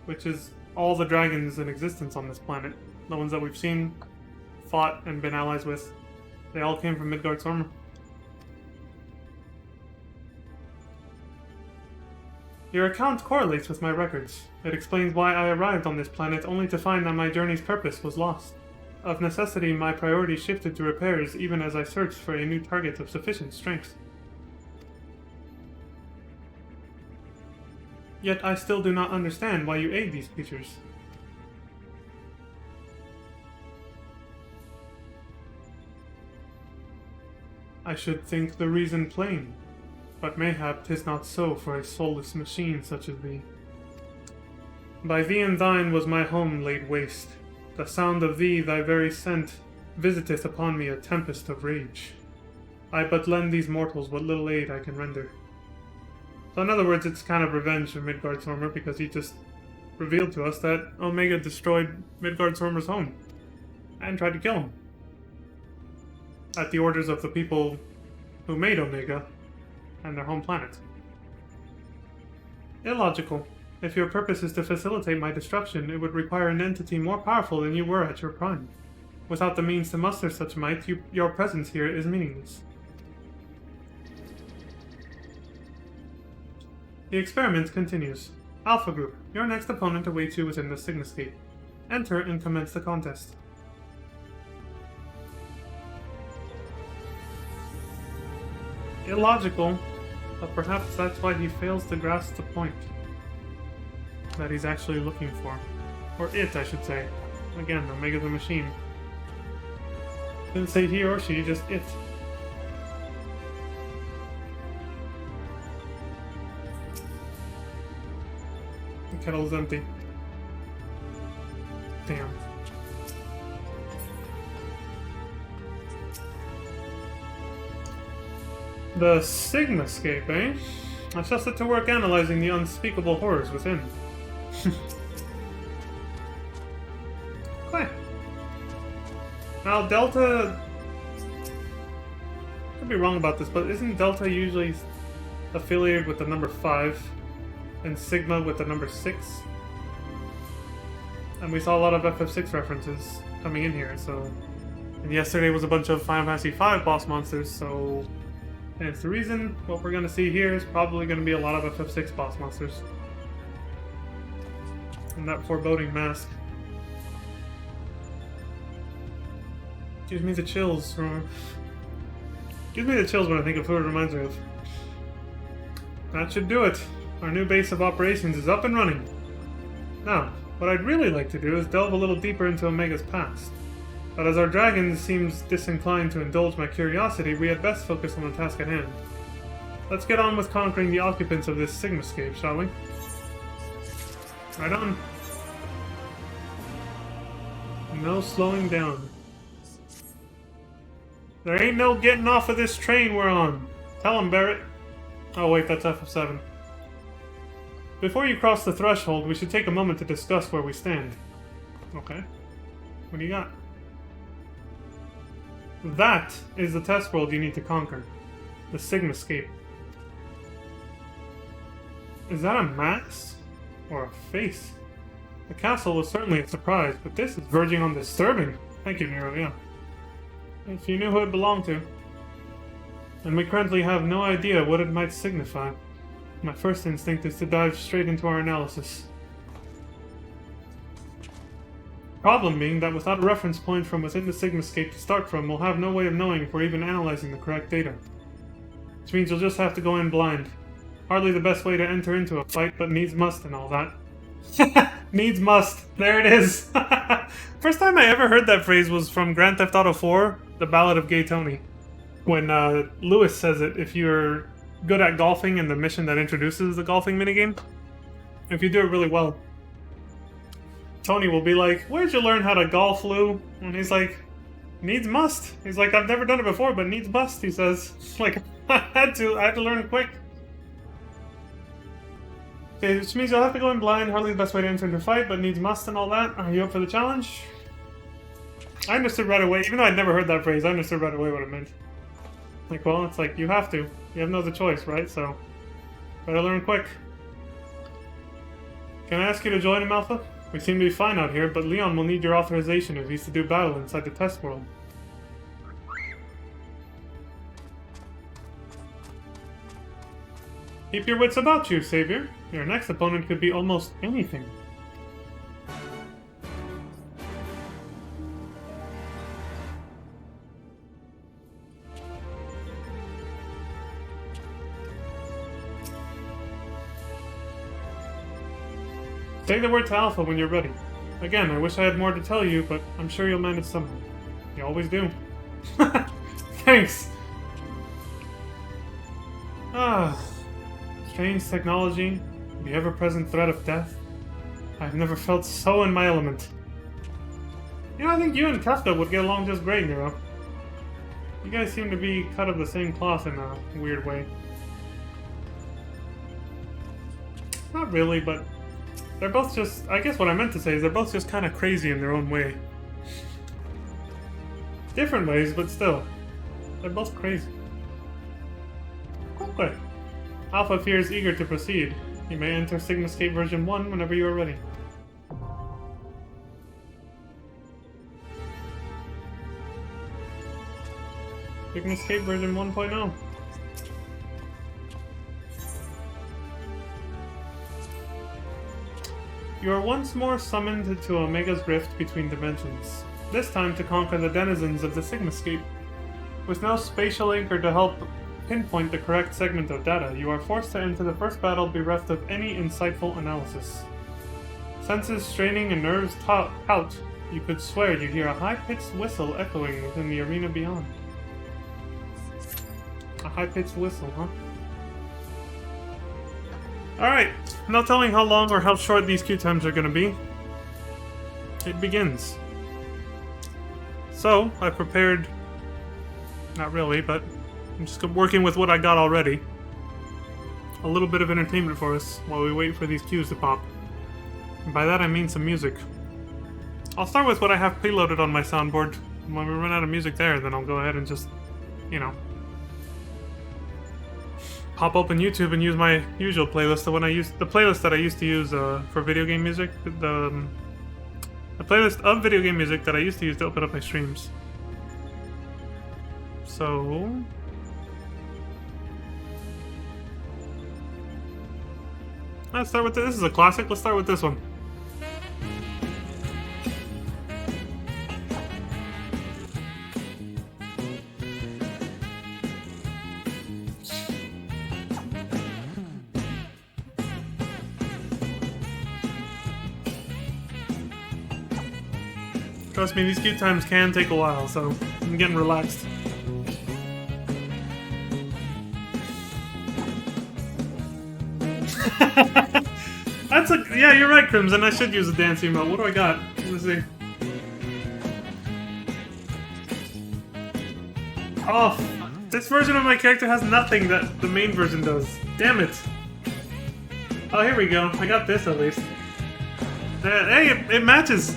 [SPEAKER 1] which is all the dragons in existence on this planet. The ones that we've seen, fought, and been allies with. They all came from Midgard-Stormer. Your account correlates with my records. It explains why I arrived on this planet only to find that my journey's purpose was lost. Of necessity, my priority shifted to repairs even as I searched for a new target of sufficient strength. Yet I still do not understand why you aid these creatures. I should think the reason plain, but mayhap 'tis not so for a soulless machine such as thee. By thee and thine was my home laid waste. The sound of thee, thy very scent, visiteth upon me a tempest of rage. I but lend these mortals what little aid I can render. So in other words, it's kind of revenge for Midgard-Stormer because he just revealed to us that Omega destroyed Midgard-Stormer's home and tried to kill him. At the orders of the people who made Omega and their home planet. Illogical. If your purpose is to facilitate my destruction, it would require an entity more powerful than you were at your prime. Without the means to muster such might, your presence here is meaningless. The experiment continues. Alpha Group, your next opponent awaits you within the Sigmascape. Enter and commence the contest. Illogical, but perhaps that's why he fails to grasp the point that he's actually looking for. Or it, I should say. Again, Omega the Machine. Didn't say he or she, just it. The kettle's empty. Damn. The Sigmascape, eh? I shall set to work analyzing the unspeakable horrors within. Okay. Now, Delta... I could be wrong about this, but isn't Delta usually affiliated with the number 5 and Sigma with the number 6? And we saw a lot of FF6 references coming in here, so... And yesterday was a bunch of Final Fantasy V boss monsters, so... And it's the reason what we're going to see here is probably going to be a lot of FF6 boss monsters. And that foreboding mask. Gives me the chills from... Gives me the chills when I think of who it reminds me of. That should do it. Our new base of operations is up and running. Now, what I'd really like to do is delve a little deeper into Omega's past. But as our dragon seems disinclined to indulge my curiosity, we had best focus on the task at hand. Let's get on with conquering the occupants of this Sigmascape, shall we? Right on. No slowing down. There ain't no getting off of this train we're on. Tell him, Barrett. Oh wait, that's FF7. Before you cross the threshold, we should take a moment to discuss where we stand. Okay. What do you got? That is the test world you need to conquer. The Sigmascape. Is that a mask? Or a face? The castle was certainly a surprise, but this is verging on disturbing. Thank you, Nero, yeah. If you knew who it belonged to. And we currently have no idea what it might signify. My first instinct is to dive straight into our analysis. Problem being that without a reference point from within the Sigmascape to start from, we'll have no way of knowing if we're even analyzing the correct data. Which means you'll just have to go in blind. Hardly the best way to enter into a fight, but needs must and all that. Needs must. There it is. First time I ever heard that phrase was from Grand Theft Auto 4, The Ballad of Gay Tony. When Lewis says it, if you're good at golfing in the mission that introduces the golfing minigame, if you do it really well, Tony will be like, "Where'd you learn how to golf, Lou?" And he's like, "Needs must." He's like, "I've never done it before, but needs must," he says. Like, I had to learn quick. Okay, which means you'll have to go in blind, hardly the best way to enter into a fight, but needs must and all that. Are you up for the challenge? I understood right away, even though I'd never heard that phrase, I understood right away what it meant. Like, well, it's like, you have to. You have no other choice, right? So, better learn quick. Can I ask you to join him, Alpha? We seem to be fine out here, but Leon will need your authorization if he's to do battle inside the test world. Keep your wits about you, Savior. Your next opponent could be almost anything. Say the word to Alpha when you're ready. Again, I wish I had more to tell you, but I'm sure you'll manage somehow. You always do. Thanks! Strange technology, the ever-present threat of death. I've never felt so in my element. You know, I think you and Kafka would get along just great, Nero. You guys seem to be cut of the same cloth in a weird way. Not really, but they're both just... I guess what I meant to say is they're both just kind of crazy in their own way. Different ways, but still. They're both crazy. Okay. Alpha appears eager to proceed. You may enter Sigmascape version 1 whenever you are ready. Sigmascape version 1.0. You are once more summoned to Omega's rift between dimensions, this time to conquer the denizens of the Sigmascape. With no spatial anchor to help pinpoint the correct segment of data, you are forced to enter the first battle bereft of any insightful analysis. Senses straining and nerves taut, you could swear you hear a high-pitched whistle echoing within the arena beyond. A high-pitched whistle, huh? Alright, no telling how long or how short these queue times are gonna be. It begins. So, I prepared... not really, but I'm just working with what I got already. A little bit of entertainment for us while we wait for these queues to pop. And by that I mean some music. I'll start with what I have preloaded on my soundboard. When we run out of music there, then I'll go ahead and just, you know, pop open YouTube and use my usual playlist. The playlist that I used to use for video game music. The playlist of video game music that I used to use to open up my streams. So... let's start with this. This is a classic. Let's start with this one. Trust me, these queue times can take a while, so I'm getting relaxed. That's a... yeah, you're right, Crimson. I should use a dance emote. What do I got? Let's see. Oh, this version of my character has nothing that the main version does. Damn it. Oh, here we go. I got this, at least. Hey, it matches.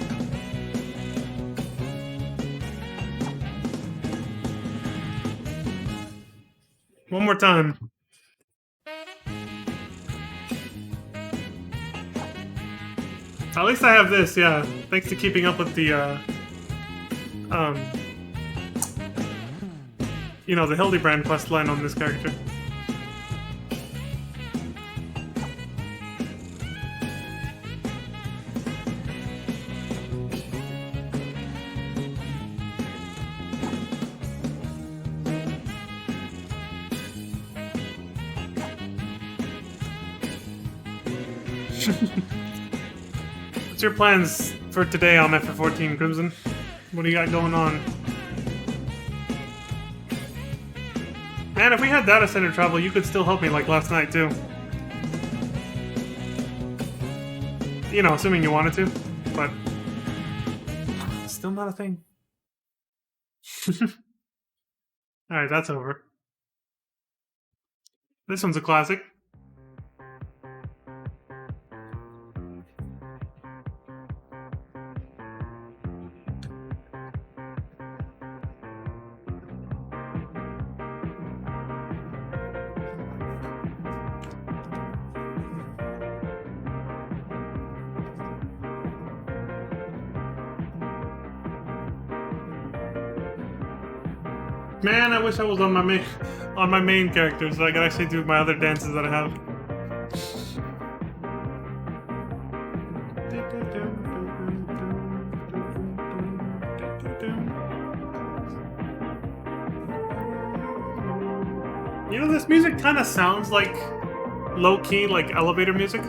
[SPEAKER 1] One more time. At least I have this, yeah. Thanks to keeping up with the, you know, the Hildebrand quest line on this character. What's your plans for today on FF14, Crimson? What do you got going on? Man, if we had data center travel, you could still help me like last night, too. You know, assuming you wanted to, but... still not a thing. Alright, that's over. This one's a classic. Man, I wish I was on my main character so I could actually do my other dances that I have. You know, this music kind of sounds like low-key, like elevator music.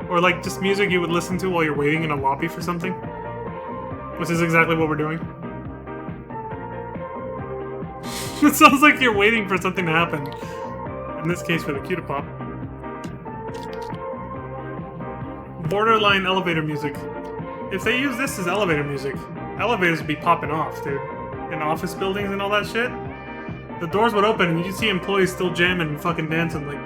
[SPEAKER 1] Or like just music you would listen to while you're waiting in a lobby for something. Which is exactly what we're doing. It sounds like you're waiting for something to happen. In this case, for the cue to pop. Borderline elevator music. If they use this as elevator music, elevators would be popping off, dude. In office buildings and all that shit. The doors would open and you'd see employees still jamming and fucking dancing like...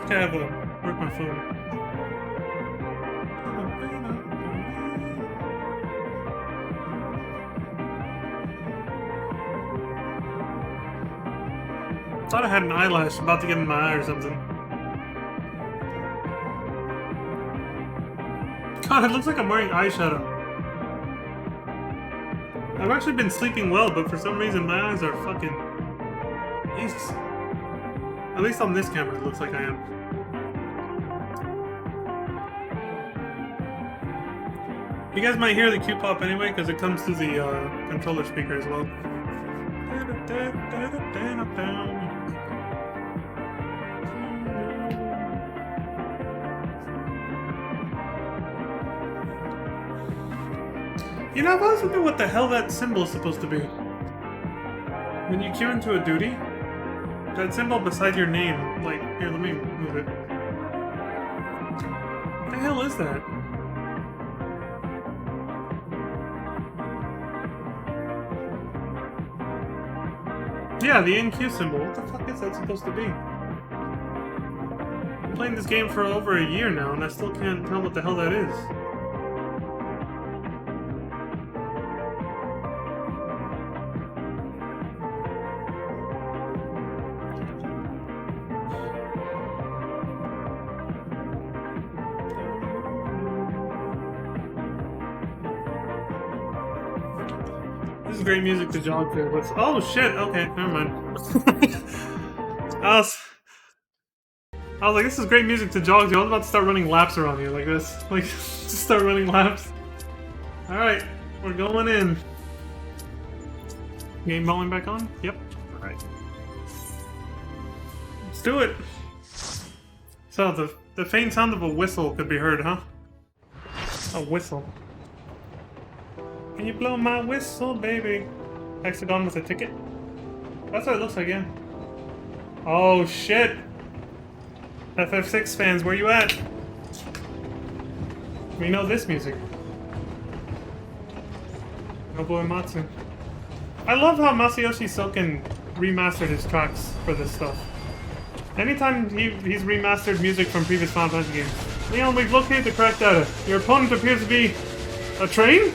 [SPEAKER 1] Okay, I have to work my phone. Thought I had an eyelash about to get in my eye or something. God, it looks like I'm wearing eyeshadow. I've actually been sleeping well, but for some reason my eyes are fucking... Jesus. At least on this camera it looks like I am. You guys might hear the cue pop anyway, because it comes through the controller speaker as well. You know, I've always wondered what the hell that symbol is supposed to be. When you queue into a duty, that symbol beside your name, like, here, let me move it. What the hell is that? Yeah, the NQ symbol. What the fuck is that supposed to be? I'm playing this game for over a year now, and I still can't tell what the hell that is. This is great music to jog to. But oh shit! Okay, never mind. I was like, this is great music to jog to. I was about to start running laps around you like this, like just start running laps. All right, we're going in. Game volume back on? Yep. All right. Let's do it. So the faint sound of a whistle could be heard, huh? A whistle. Can you blow my whistle, baby? Hexagon with a ticket? That's what it looks like, yeah. Oh, shit! FF6 fans, where you at? We know this music. Nobuo Uematsu. I love how Masayoshi Soken remastered his tracks for this stuff. Anytime he's remastered music from previous Final Fantasy games. Leon, we've located the correct data. Your opponent appears to be a train?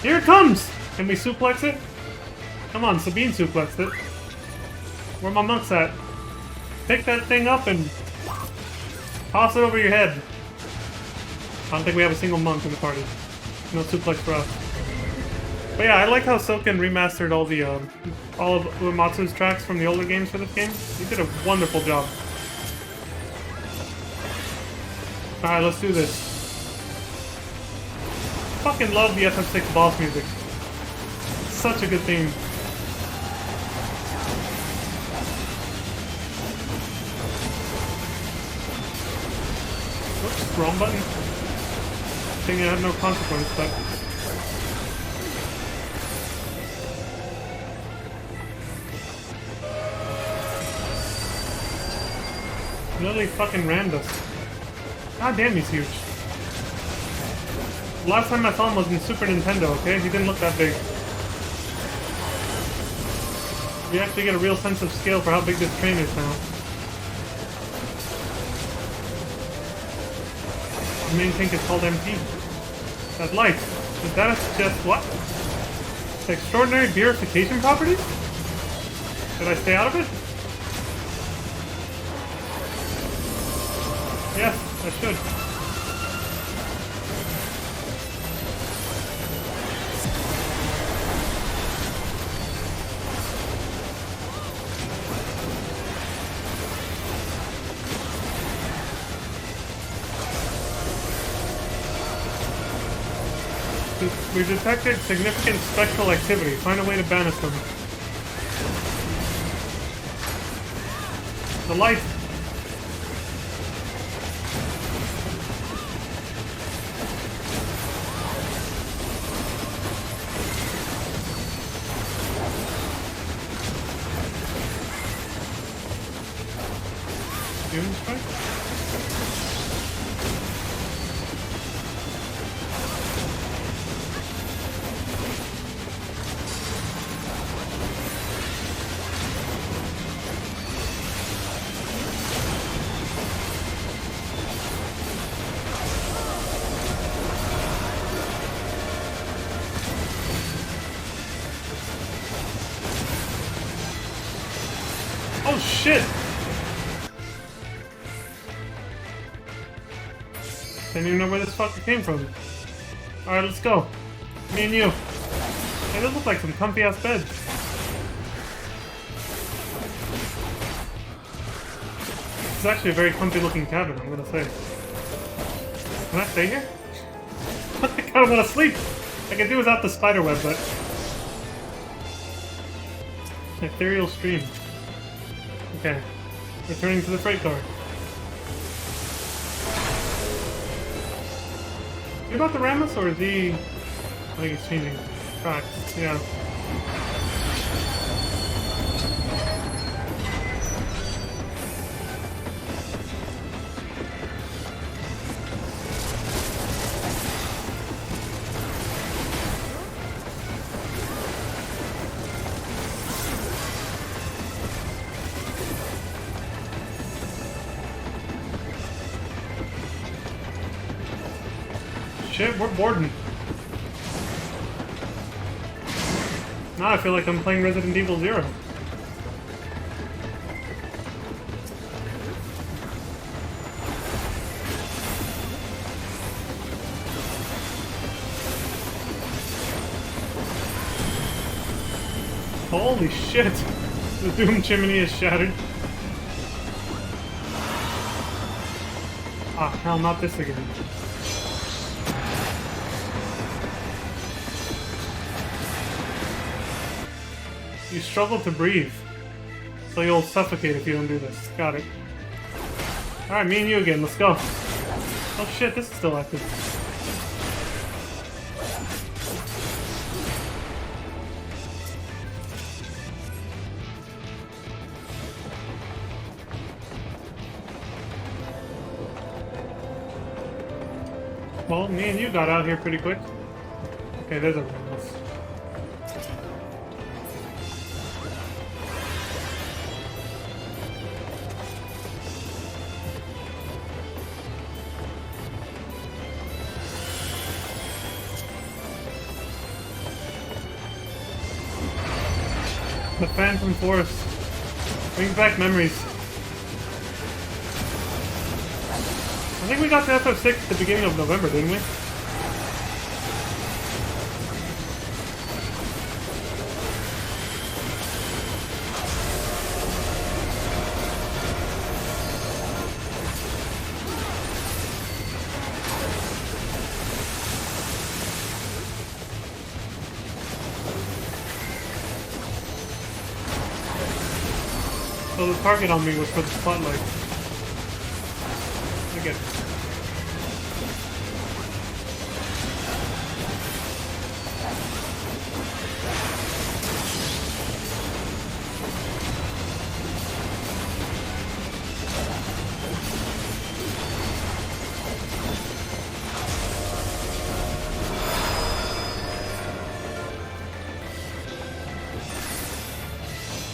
[SPEAKER 1] Here it comes! Can we suplex it? Come on, Sabine suplexed it. Where my monks at? Pick that thing up and toss it over your head. I don't think we have a single monk in the party. No suplex for us. But yeah, I like how Soken remastered all of Uematsu's tracks from the older games for this game. He did a wonderful job. Alright, let's do this. Fucking love the FF6 boss music. Such a good theme. Oops, wrong button. Thing that had no consequence, but... Literally fucking rammed us. God damn, he's huge. Last time I saw him was in Super Nintendo, okay? He didn't look that big. We actually get a real sense of scale for how big this train is now. The main tank is called MT. That light. Is that just what? Extraordinary beerification properties? Should I stay out of it? Yes, I should. We've detected significant spectral activity. Find a way to banish them. The light. Doom strike? Oh shit! Didn't even know where this fucker came from. Alright, let's go. Me and you. Hey, those look like some comfy ass beds. It's actually a very comfy looking cabin, I'm gonna say. Can I stay here? I kinda wanna sleep! I can do without the spider web, but... Ethereal stream. Okay. Returning to the freight car. You about to ram us, or is he... I think he's changing tracks. Yeah. Shit, we're boarding. Now I feel like I'm playing Resident Evil 0. Holy shit! The Doom chimney is shattered. Ah, hell, not this again. You struggle to breathe, so you'll suffocate if you don't do this. Got it. Alright, me and you again, let's go. Oh shit, this is still active. Well, me and you got out here pretty quick. Okay, there's everyone else. The Phantom Forest brings back memories. I think we got to FF6 at the beginning of November, didn't we? So the target on me was for the spotlight. I get it.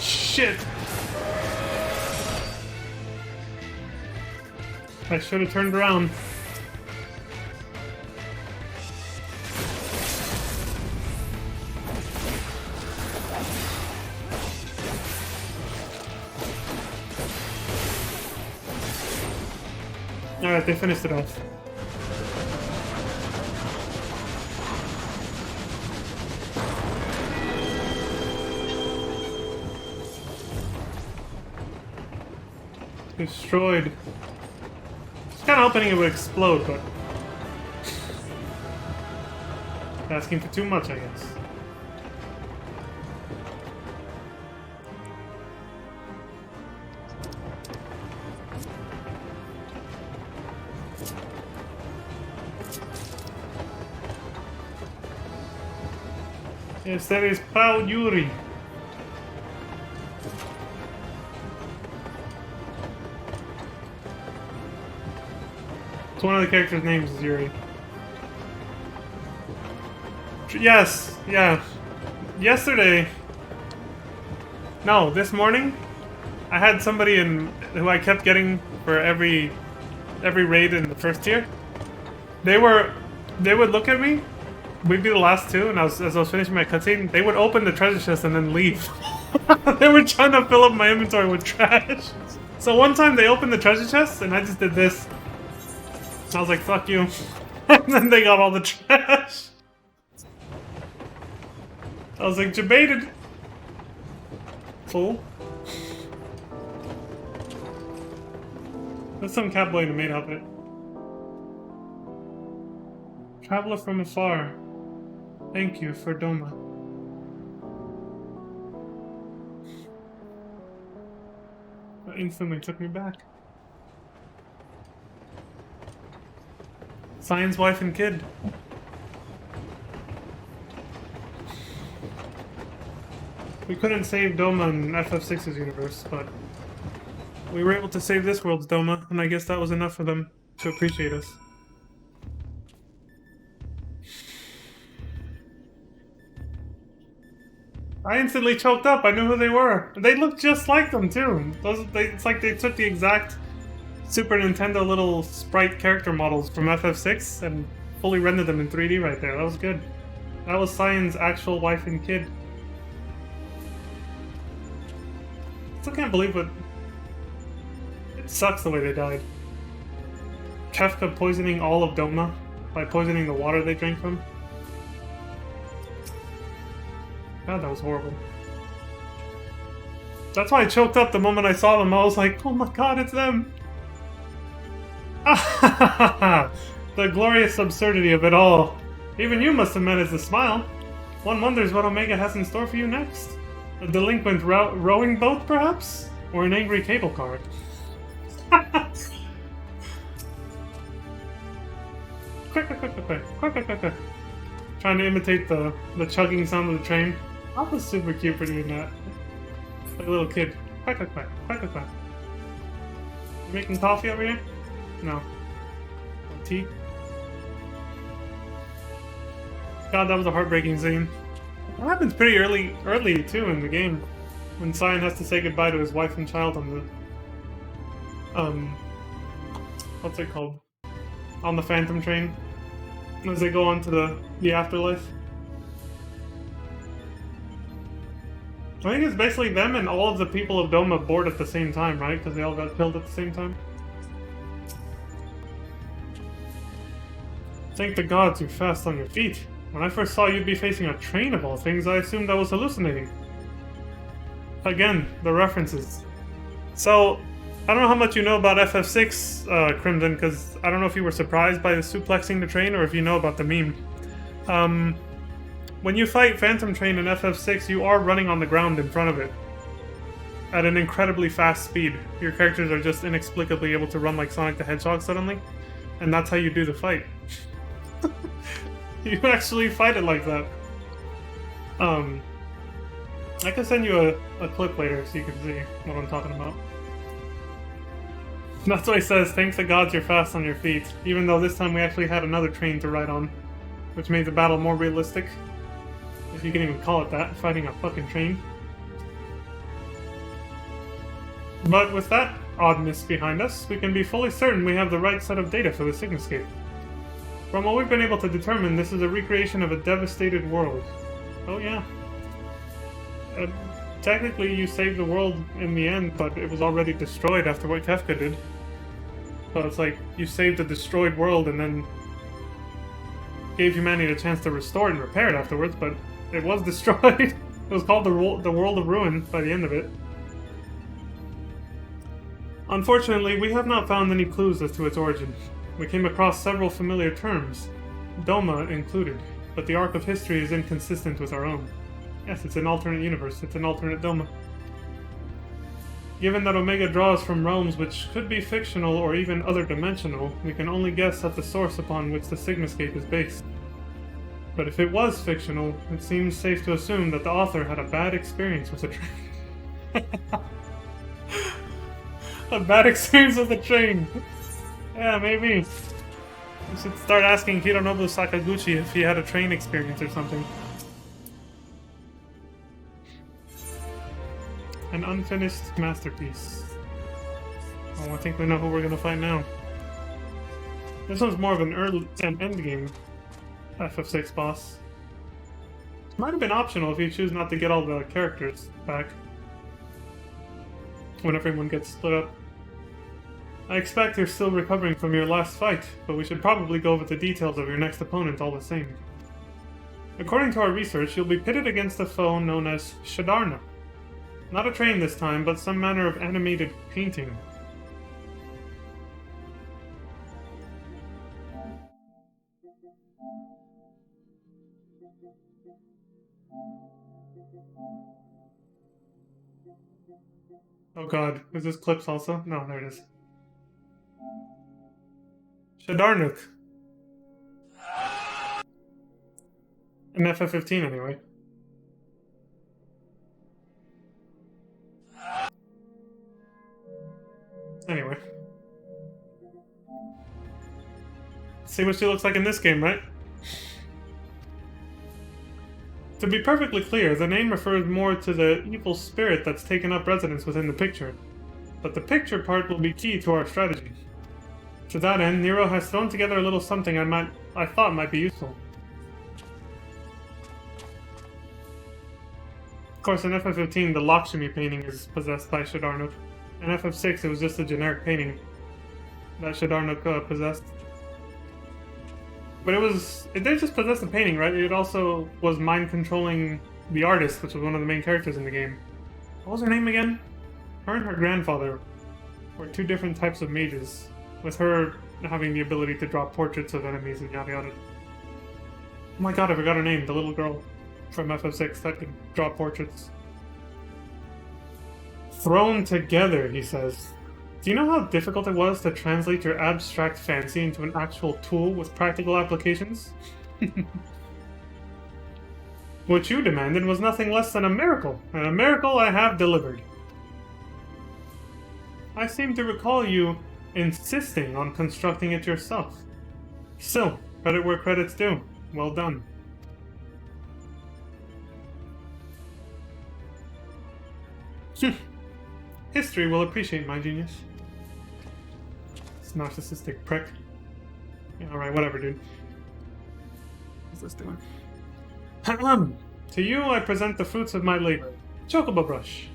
[SPEAKER 1] Shit! I should have turned around. Alright, they finished it off. Destroyed. Kind of hoping it would explode, but asking for too much, I guess. Yes, that is Pao Yuri. One of the characters' names is Yuri. Yes, yeah. Yesterday, no, this morning, I had somebody who I kept getting for every raid in the first tier. They would look at me. We'd be the last two, and as I was finishing my cutscene, they would open the treasure chest and then leave. They were trying to fill up my inventory with trash. So one time they opened the treasure chest, and I just did this. I was like, fuck you. And then they got all the trash. I was like, debated. Fool. There's some catboy in the maid outfit. Traveler from afar. Thank you for Doma. That instantly took me back. Cyan's wife and kid. We couldn't save Doma in FF6's universe, but we were able to save this world's Doma, and I guess that was enough for them to appreciate us. I instantly choked up. I knew who they were. They looked just like them too. It's like they took the exact Super Nintendo little sprite character models from FF6 and fully rendered them in 3D right there. That was good. That was Cyan's actual wife and kid. Still can't believe it. It sucks the way they died. Kefka poisoning all of Doma by poisoning the water they drank from. God, that was horrible. That's why I choked up the moment I saw them. I was like, oh my god, it's them! The glorious absurdity of it all. Even you must have managed to smile. One wonders what Omega has in store for you next. A delinquent rowing boat, perhaps? Or an angry cable car? Quick. Trying to imitate the chugging sound of the train. That was super cute for doing that. Like a little kid. Quack. You making coffee over here? No. Tea? God, that was a heartbreaking scene. That happens pretty early too in the game, when Cyan has to say goodbye to his wife and child on the what's it called? On the Phantom train, as they go on to the afterlife. I think it's basically them and all of the people of Doma board at the same time, right? Because they all got killed at the same time. Thank the gods you're fast on your feet. When I first saw you'd be facing a train of all things, I assumed I was hallucinating. Again, the references. So, I don't know how much you know about FF6, Crimson, because I don't know if you were surprised by the suplexing the train or if you know about the meme. When you fight Phantom Train in FF6, you are running on the ground in front of it at an incredibly fast speed. Your characters are just inexplicably able to run like Sonic the Hedgehog suddenly, and that's how you do the fight. You actually fight it like that. I can send you a clip later so you can see what I'm talking about. That's why he says, thanks the gods you're fast on your feet, even though this time we actually had another train to ride on, which made the battle more realistic. If you can even call it that, fighting a fucking train. But with that oddness behind us, we can be fully certain we have the right set of data for the Sigmascape. From what we've been able to determine, this is a recreation of a devastated world. Oh yeah. Technically you saved the world in the end, but it was already destroyed after what Kefka did. So it's like, you saved a destroyed world and then gave humanity a chance to restore it and repair it afterwards, but it was destroyed. It was called the World of Ruin by the end of it. Unfortunately, we have not found any clues as to its origin. We came across several familiar terms, Doma included, but the arc of history is inconsistent with our own. Yes, it's an alternate universe, it's an alternate Doma. Given that Omega draws from realms which could be fictional or even other-dimensional, we can only guess at the source upon which the Sigmascape is based. But if it was fictional, it seems safe to assume that the author had a bad experience with the train. A bad experience with the train. Yeah, maybe. We should start asking Hironobu Sakaguchi if he had a train experience or something. An unfinished masterpiece. Oh, I think we know who we're gonna find now. This one's more of an endgame FF6 boss. Might have been optional if you choose not to get all the characters back when everyone gets split up. I expect you're still recovering from your last fight, but we should probably go over the details of your next opponent all the same. According to our research, you'll be pitted against a foe known as Shadarna. Not a train this time, but some manner of animated painting. Oh god, is this clips also? No, there it is. Shadarnuk. In FF15 anyway. Anyway. See what she looks like in this game, right? To be perfectly clear, the name refers more to the evil spirit that's taken up residence within the picture. But the picture part will be key to our strategy. To that end, Nero has thrown together a little something I thought might be useful. Of course, in FF15, the Lakshmi painting is possessed by Shadarnuk. In FF6, it was just a generic painting that Shadarnuk possessed. But it didn't just possess the painting, right? It also was mind-controlling the artist, which was one of the main characters in the game. What was her name again? Her and her grandfather were two different types of mages, with her having the ability to draw portraits of enemies and yada yada. Oh my god, I forgot her name, the little girl from FF6 that could draw portraits. Thrown together, he says. Do you know how difficult it was to translate your abstract fancy into an actual tool with practical applications? What you demanded was nothing less than a miracle, and a miracle I have delivered. I seem to recall you insisting on constructing it yourself. Still, credit where credit's due. Well done. History will appreciate my genius. This narcissistic prick. Yeah, alright, whatever, dude. What's this doing? To you, I present the fruits of my labor. Chocobo brush.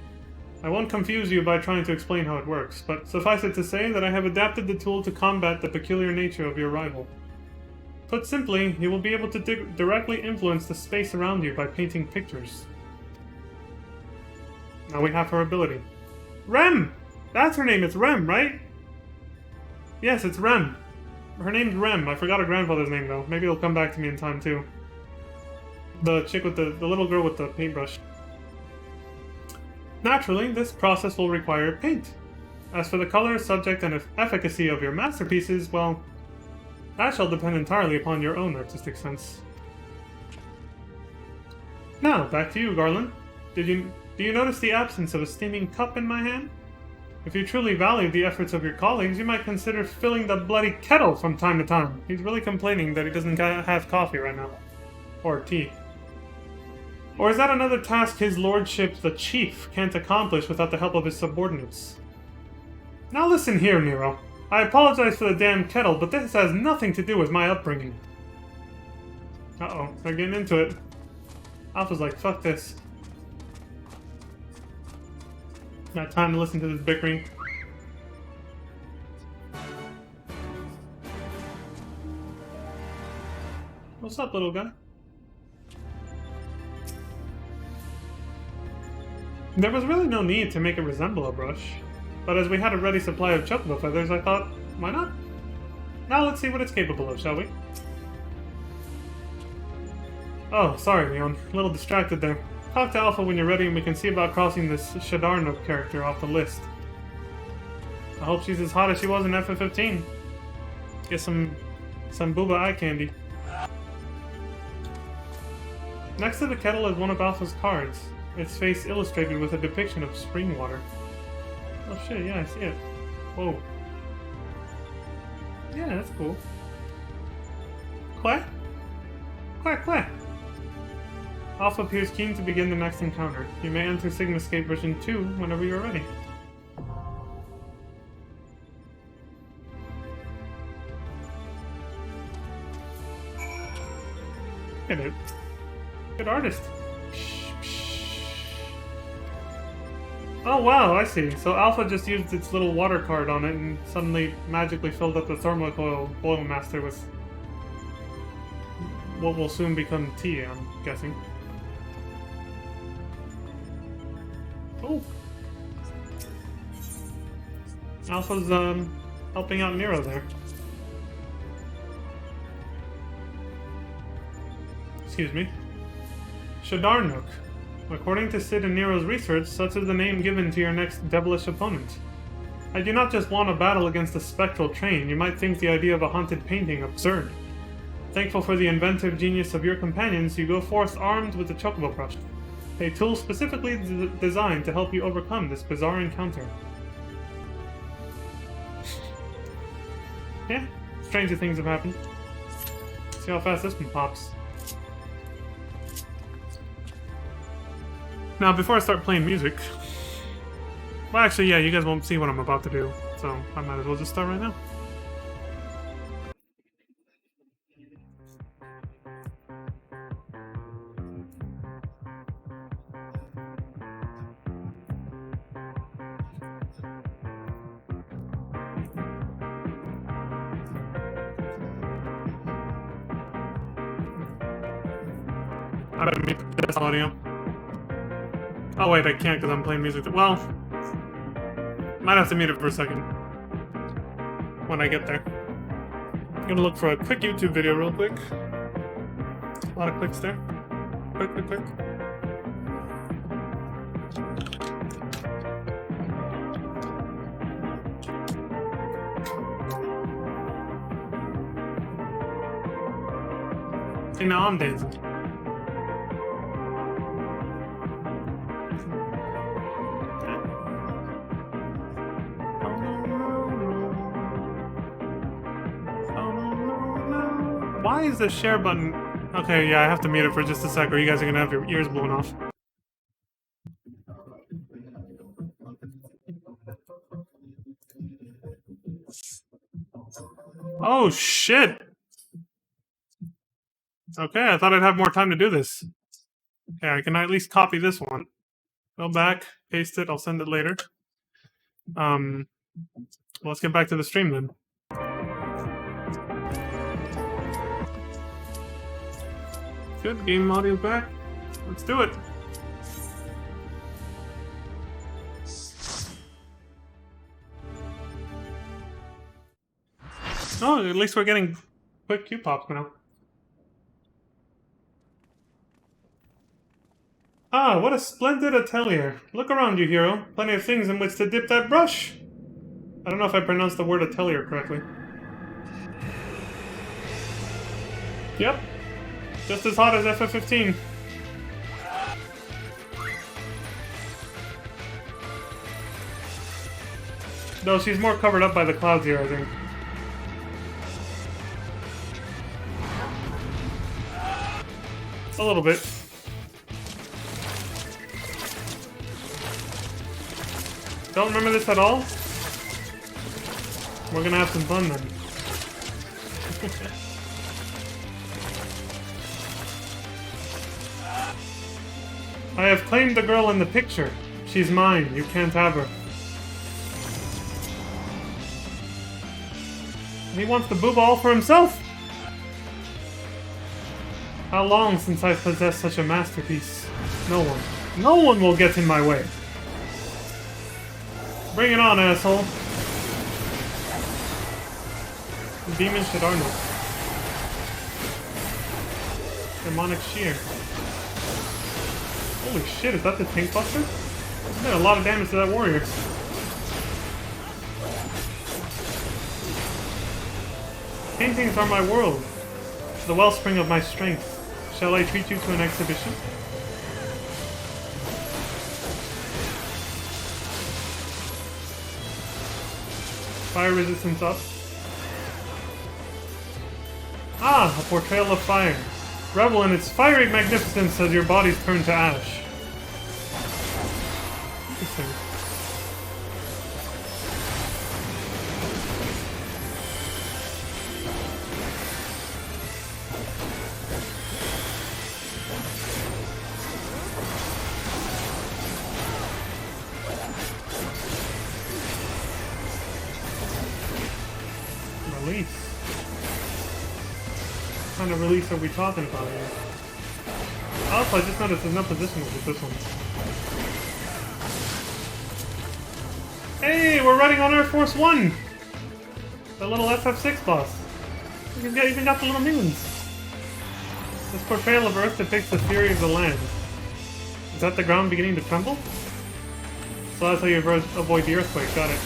[SPEAKER 1] I won't confuse you by trying to explain how it works, but suffice it to say that I have adapted the tool to combat the peculiar nature of your rival. Put simply, you will be able to directly influence the space around you by painting pictures. Now we have her ability. Rem! That's her name, it's Rem, right? Yes, it's Rem. Her name's Rem. I forgot her grandfather's name, though. Maybe it'll come back to me in time, too. The chick with the little girl with the paintbrush. Naturally, this process will require paint. As for the color, subject, and efficacy of your masterpieces, well, that shall depend entirely upon your own artistic sense. Now, back to you, Garland. Do you notice the absence of a steaming cup in my hand? If you truly value the efforts of your colleagues, you might consider filling the bloody kettle from time to time. He's really complaining that he doesn't have coffee right now. Or tea. Or is that another task his lordship, the chief, can't accomplish without the help of his subordinates? Now listen here, Nero. I apologize for the damn kettle, but this has nothing to do with my upbringing. Uh-oh, they're getting into it. Alpha's like, fuck this. Got time to listen to this bickering. What's up, little guy? There was really no need to make it resemble a brush, but as we had a ready supply of chocobo feathers, I thought, why not? Now let's see what it's capable of, shall we? Oh, sorry, Leon. A little distracted there. Talk to Alpha when you're ready and we can see about crossing this Shadarnook character off the list. I hope she's as hot as she was in FF15. Get some booba eye candy. Next to the kettle is one of Alpha's cards. Its face illustrated with a depiction of spring water. Oh shit, yeah, I see it. Whoa. Yeah, that's cool. Quack? Quack, quack. Alpha appears keen to begin the next encounter. You may enter Sigmascape version 2 whenever you are ready. Get it. Good artist. Oh wow, I see. So Alpha just used its little water card on it and suddenly magically filled up the Thermocoil Boil Master with what will soon become tea, I'm guessing. Oh. Alpha's helping out Nero there. Excuse me. Shadarnook. According to Sid and Nero's research, such is the name given to your next devilish opponent. I do not just want a battle against a spectral train. You might think the idea of a haunted painting absurd. Thankful for the inventive genius of your companions, you go forth armed with the chocobo brush, a tool specifically designed to help you overcome this bizarre encounter. Yeah, stranger things have happened. See how fast this one pops. Now, before I start playing music... Well, actually, yeah, you guys won't see what I'm about to do, so I might as well just start right now. I better mute this audio. Oh wait, I can't because I'm playing music. Well, might have to mute it for a second when I get there. I'm gonna look for a quick YouTube video real quick. A lot of clicks there. Quick, quick, quick. See, now I'm dancing. Why is the share button... Okay, yeah, I have to mute it for just a sec or you guys are gonna have your ears blown off. Oh, shit! Okay, I thought I'd have more time to do this. Okay, I can at least copy this one. Go back, paste it, I'll send it later. Let's get back to the stream then. Good, game audio back. Let's do it. Oh, at least we're getting quick Q-pops now. Ah, what a splendid atelier. Look around you, hero. Plenty of things in which to dip that brush. I don't know if I pronounced the word atelier correctly. Yep. Just as hot as FF15. Though she's more covered up by the clouds here, I think. A little bit. Don't remember this at all? We're gonna have some fun then. I have claimed the girl in the picture. She's mine. You can't have her. He wants the boob all for himself. How long since I've possessed such a masterpiece? No one. No one will get in my way. Bring it on, asshole. The demon should arm it. Demonic shear. Holy shit, is that the Tank Buster? That did a lot of damage to that warrior. Paintings are my world, the wellspring of my strength. Shall I treat you to an exhibition? Fire resistance up. Ah, a portrayal of fire. Revel in its fiery magnificence as your bodies turn to ash. Interesting. Release. What kind of release are we talking about here? Also, I just noticed there's no positionals with this one. Hey, we're riding on Air Force One! The little FF6 boss. We even got the little minions. This portrayal of Earth depicts the fury of the land. Is that the ground beginning to tremble? So that's how you avoid the earthquake, got it.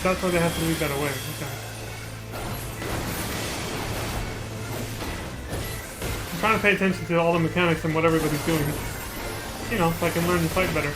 [SPEAKER 1] That's why they have to leave that away. Okay. I'm trying to pay attention to all the mechanics and what everybody's doing. You know, so I can learn to fight better.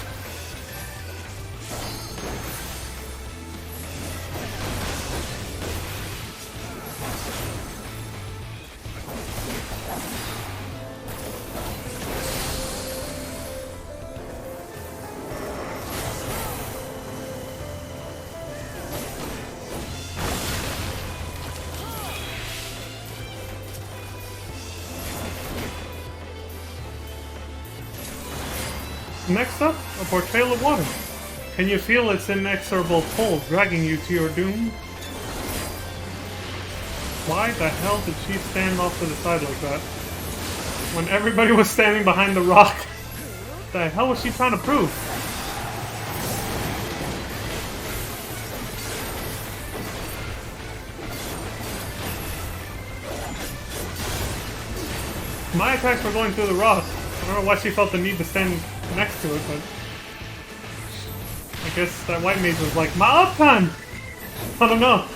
[SPEAKER 1] Next up, a portrayal of water. Can you feel its inexorable pull dragging you to your doom? Why the hell did she stand off to the side like that? When everybody was standing behind the rock? What the hell was she trying to prove? My attacks were going through the rock. I don't know why she felt the need to stand next to it, but I guess that white mage was like, my up time! I don't know.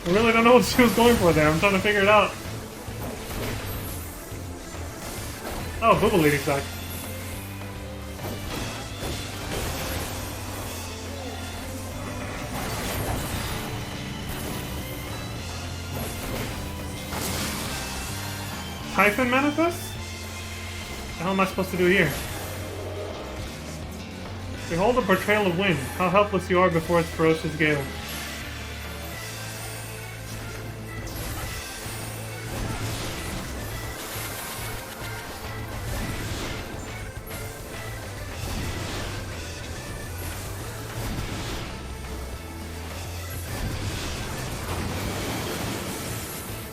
[SPEAKER 1] I really don't know what she was going for there. I'm trying to figure it out. Oh, Booba Lady's back. Typhon manifest? What the hell am I supposed to do here? Behold a portrayal of wind. How helpless you are before its ferocious gale.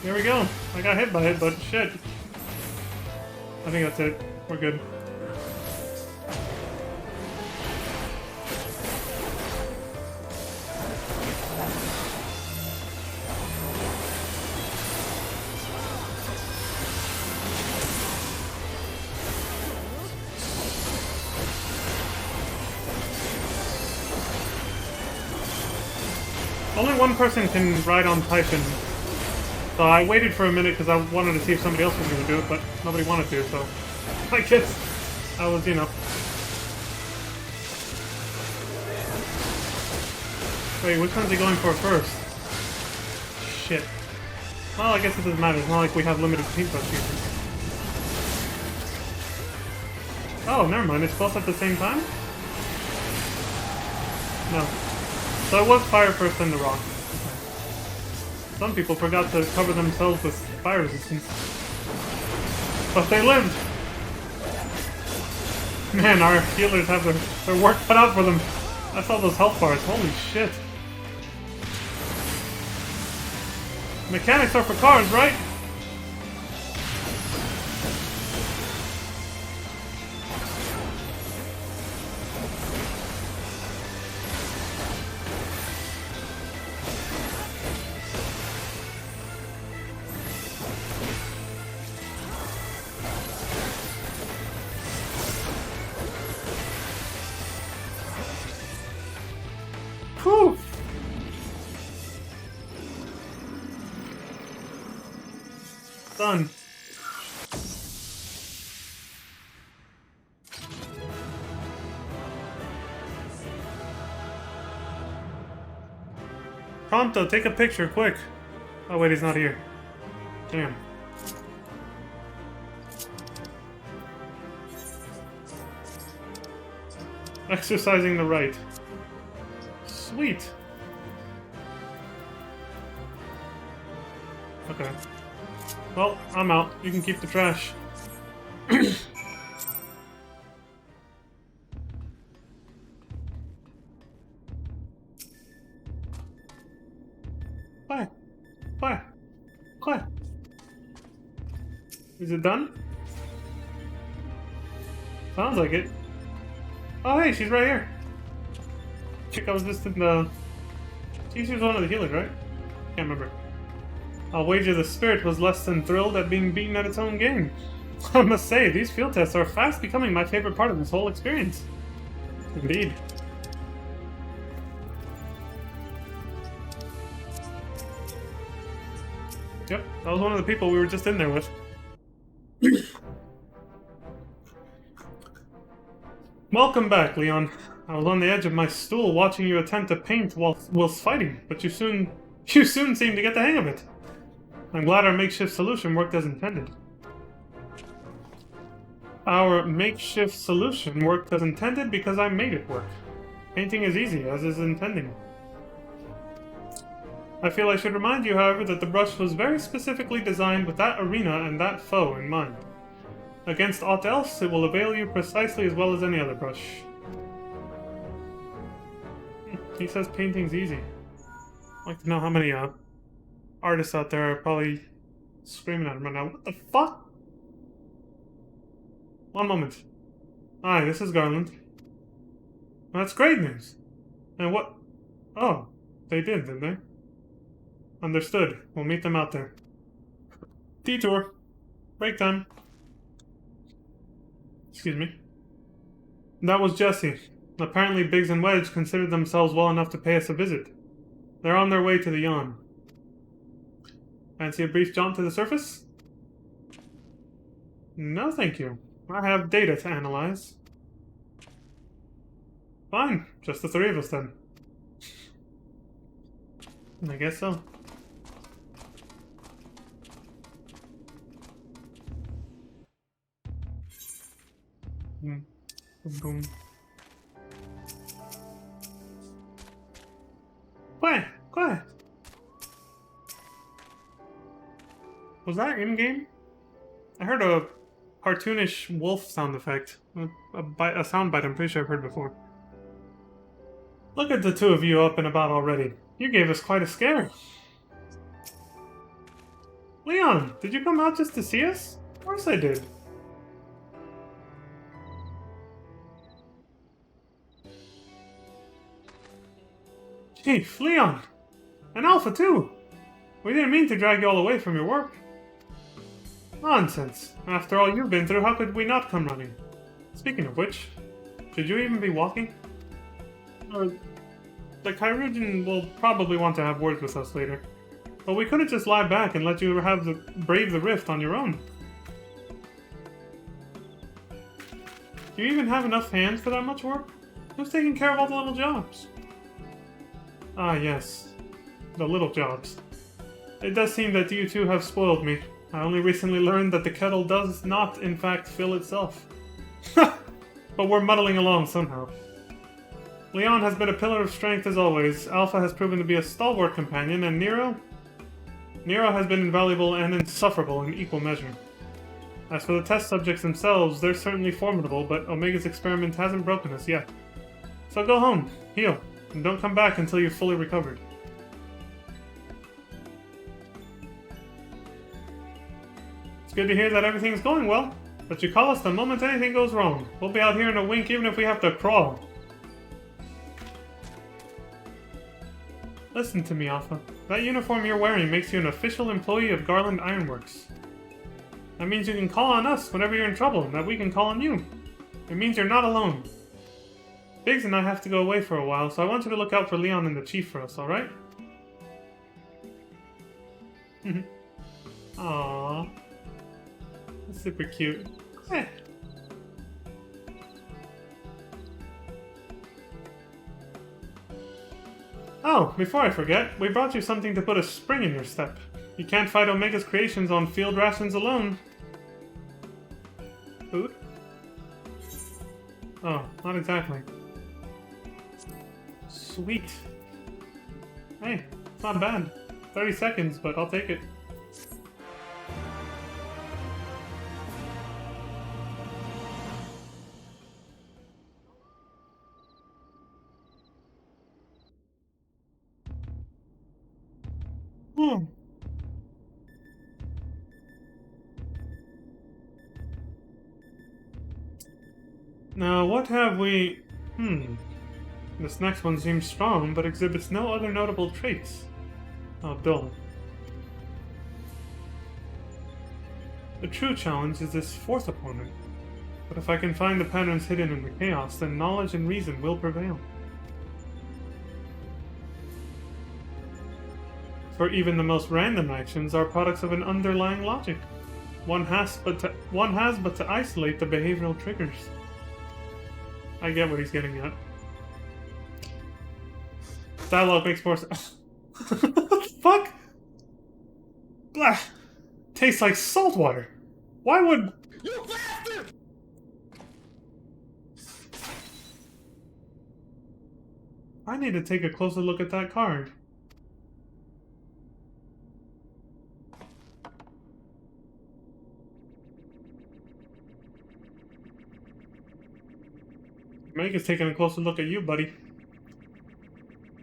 [SPEAKER 1] Here we go. I got hit by it, but shit. I think that's it. We're good. Only one person can ride on Typhon. So I waited for a minute because I wanted to see if somebody else was going to do it, but nobody wanted to, so I guess I was, you know. Wait, which one's he going for first? Shit. Well, I guess it doesn't matter. It's not like we have limited paintbrush users. Oh, never mind. It's both at the same time? No. So it was fire first, then the rock. Some people forgot to cover themselves with fire resistance. But they lived! Man, our healers have their work cut out for them. I saw those health bars. Holy shit. Mechanics are for cars, right? Whew! Done. Pronto, take a picture, quick. Oh wait, he's not here. Damn. Exercising the right. Sweet. Okay. Well, I'm out. You can keep the trash. Bye. Bye. Bye. Is it done? Sounds like it. Oh, hey, she's right here. Chick I was just in the... She was one of the healers, right? Can't remember. I'll wager the spirit was less than thrilled at being beaten at its own game. I must say, these field tests are fast becoming my favorite part of this whole experience. Indeed. Yep, that was one of the people we were just in there with. Welcome back, Leon. I was on the edge of my stool watching you attempt to paint whilst fighting, but you soon seemed to get the hang of it. I'm glad our makeshift solution worked as intended. Our makeshift solution worked as intended because I made it work. Painting is easy, as is intending. I feel I should remind you, however, that the brush was very specifically designed with that arena and that foe in mind. Against aught else, it will avail you precisely as well as any other brush. He says painting's easy. I'd like to know how many artists out there are probably screaming at him right now. What the fuck? One moment. Hi, this is Garland. That's great news. And what? Oh, they didn't they? Understood. We'll meet them out there. Detour. Break time. Excuse me. That was Jesse. Apparently Biggs and Wedge considered themselves well enough to pay us a visit. They're on their way to the yawn. Fancy a brief jaunt to the surface? No, thank you. I have data to analyze. Fine. Just the three of us, then. I guess so. Boom. Boom, boom. Quiet! Quiet! Was that in-game? I heard a cartoonish wolf sound effect. A sound bite I'm pretty sure I've heard before. Look at the two of you up and about already. You gave us quite a scare. Leon, did you come out just to see us? Of course I did. Chief, Leon! And Alpha, too! We didn't mean to drag you all away from your work. Nonsense. After all you've been through, how could we not come running? Speaking of which, should you even be walking? The Kyrujan will probably want to have words with us later. But we couldn't just lie back and let you brave the rift on your own. Do you even have enough hands for that much work? Who's taking care of all the little jobs? Ah, yes. The little jobs. It does seem that you two have spoiled me. I only recently learned that the kettle does not, in fact, fill itself. But we're muddling along somehow. Leon has been a pillar of strength as always, Alpha has proven to be a stalwart companion, and Nero? Nero has been invaluable and insufferable in equal measure. As for the test subjects themselves, they're certainly formidable, but Omega's experiment hasn't broken us yet. So go home, heal, and don't come back until you've fully recovered. It's good to hear that everything's going well, but you call us the moment anything goes wrong. We'll be out here in a wink even if we have to crawl. Listen to me, Alpha. That uniform you're wearing makes you an official employee of Garland Ironworks. That means you can call on us whenever you're in trouble, and that we can call on you. It means you're not alone. Biggs and I have to go away for a while, so I want you to look out for Leon and the Chief for us, alright? Aww. That's super cute. Eh. Oh, before I forget, we brought you something to put a spring in your step. You can't fight Omega's creations on field rations alone. Food? Oh, not exactly. Sweet. Hey, it's not bad. 30 seconds, but I'll take it. Now, what have we... This next one seems strong, but exhibits no other notable traits. Oh, dull. The true challenge is this fourth opponent. But if I can find the patterns hidden in the chaos, then knowledge and reason will prevail. For even the most random actions are products of an underlying logic. One has but to isolate the behavioral triggers. I get what he's getting at. Dialogue makes more sense. What the fuck? Blah. Tastes like salt water. Why would... You bastard! I need to take a closer look at that card. Meg is taking a closer look at you, buddy.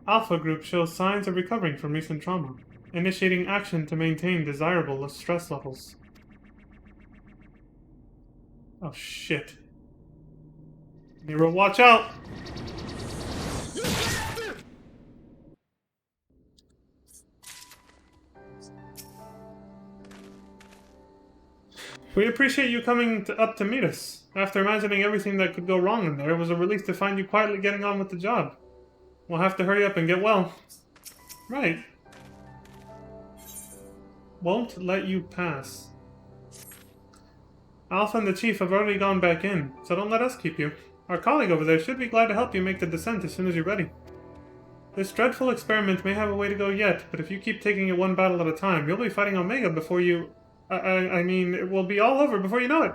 [SPEAKER 1] Alpha Group shows signs of recovering from recent trauma, initiating action to maintain desirable stress levels. Oh shit. Nero, watch out! We appreciate you coming up to meet us. After imagining everything that could go wrong in there, it was a relief to find you quietly getting on with the job. We'll have to hurry up and get well. Right. Won't let you pass. Alpha and the Chief have already gone back in, so don't let us keep you. Our colleague over there should be glad to help you make the descent as soon as you're ready. This dreadful experiment may have a way to go yet, but if you keep taking it one battle at a time, you'll be fighting Omega before you... I mean, it will be all over before you know it.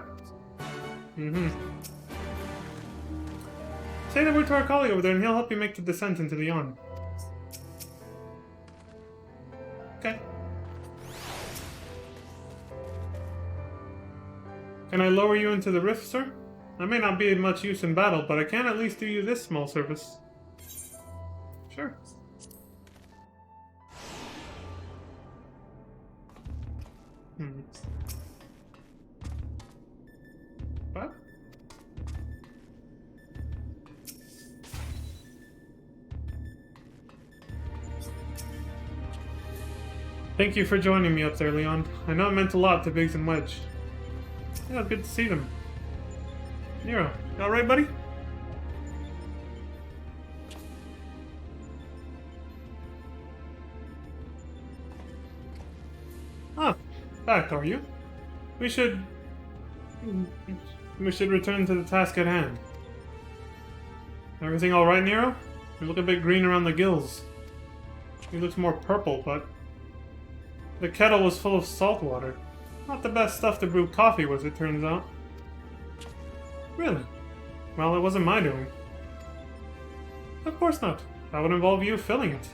[SPEAKER 1] Say the word to our colleague over there and he'll help you make the descent into the yawn. Okay. Can I lower you into the rift, sir? I may not be of much use in battle, but I can at least do you this small service. Sure. What? Thank you for joining me up there, Leon. I know it meant a lot to Biggs and Wedge. Yeah, good to see them. Nero, you alright, buddy? Ah, back, are you? We should return to the task at hand. Everything alright, Nero? You look a bit green around the gills. He looks more purple, but... The kettle was full of salt water. Not the best stuff to brew coffee with, it turns out. Really? Well, it wasn't my doing. Of course not. That would involve you filling it.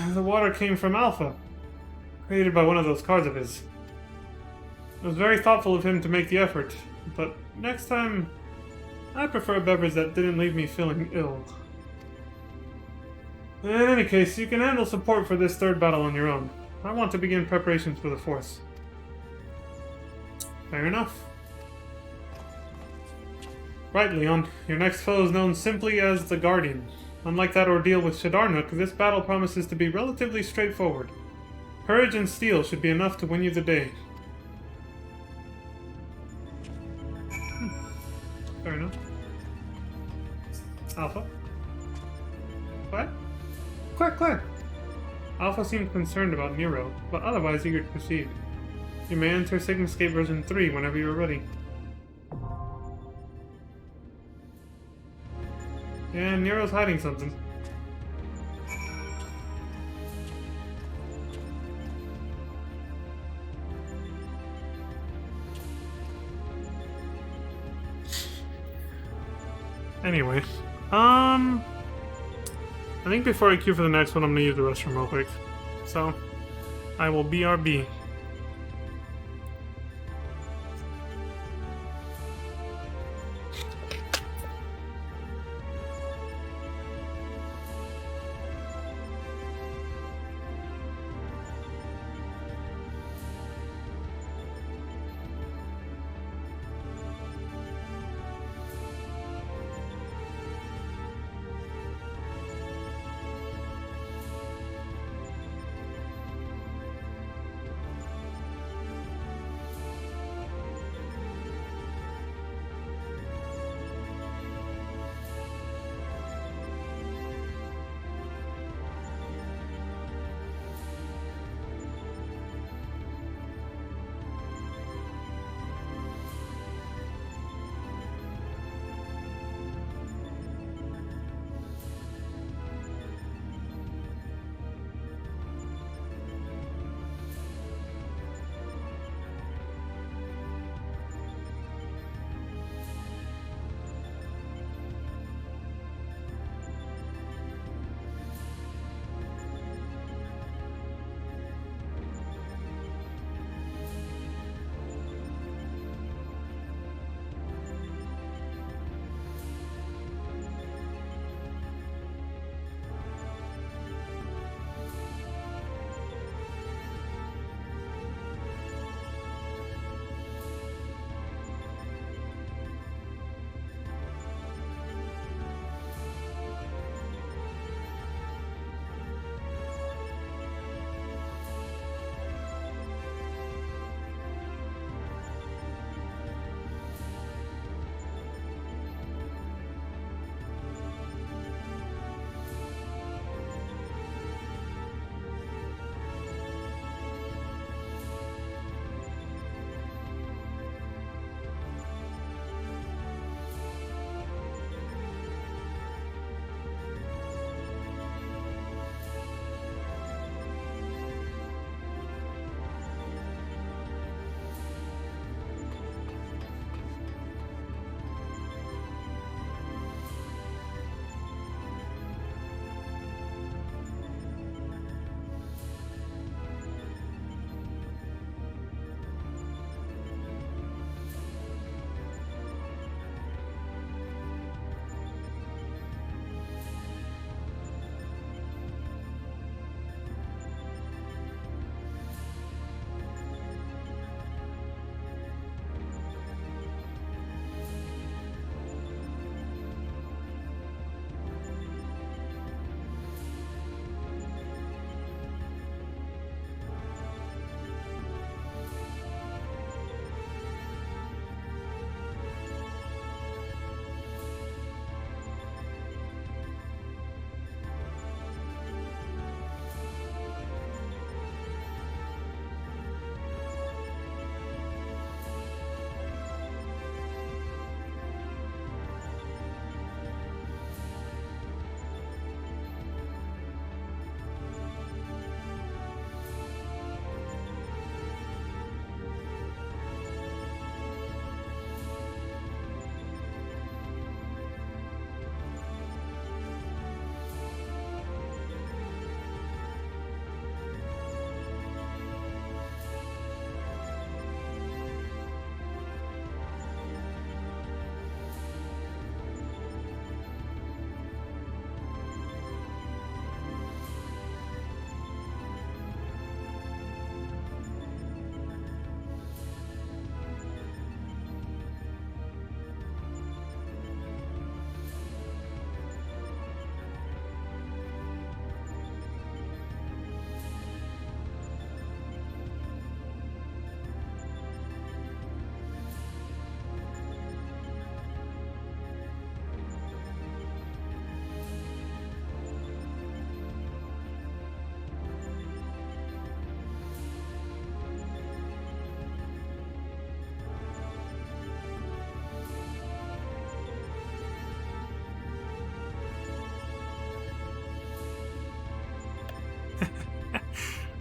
[SPEAKER 1] The water came from Alpha, created by one of those cards of his. It was very thoughtful of him to make the effort, but next time, I prefer a beverage that didn't leave me feeling ill. In any case, you can handle support for this third battle on your own. I want to begin preparations for the fourth. Fair enough. Right, Leon. Your next foe is known simply as the Guardian. Unlike that ordeal with Shadarnuk, this battle promises to be relatively straightforward. Courage and steel should be enough to win you the day. Fair enough. Alpha? What? Quick! Alpha seemed concerned about Nero, but otherwise eager to proceed. You may enter Sigmascape version 3 whenever you are ready. Yeah, Nero's hiding something. Anyway, I think before I queue for the next one, I'm gonna use the restroom real quick. So, I will BRB.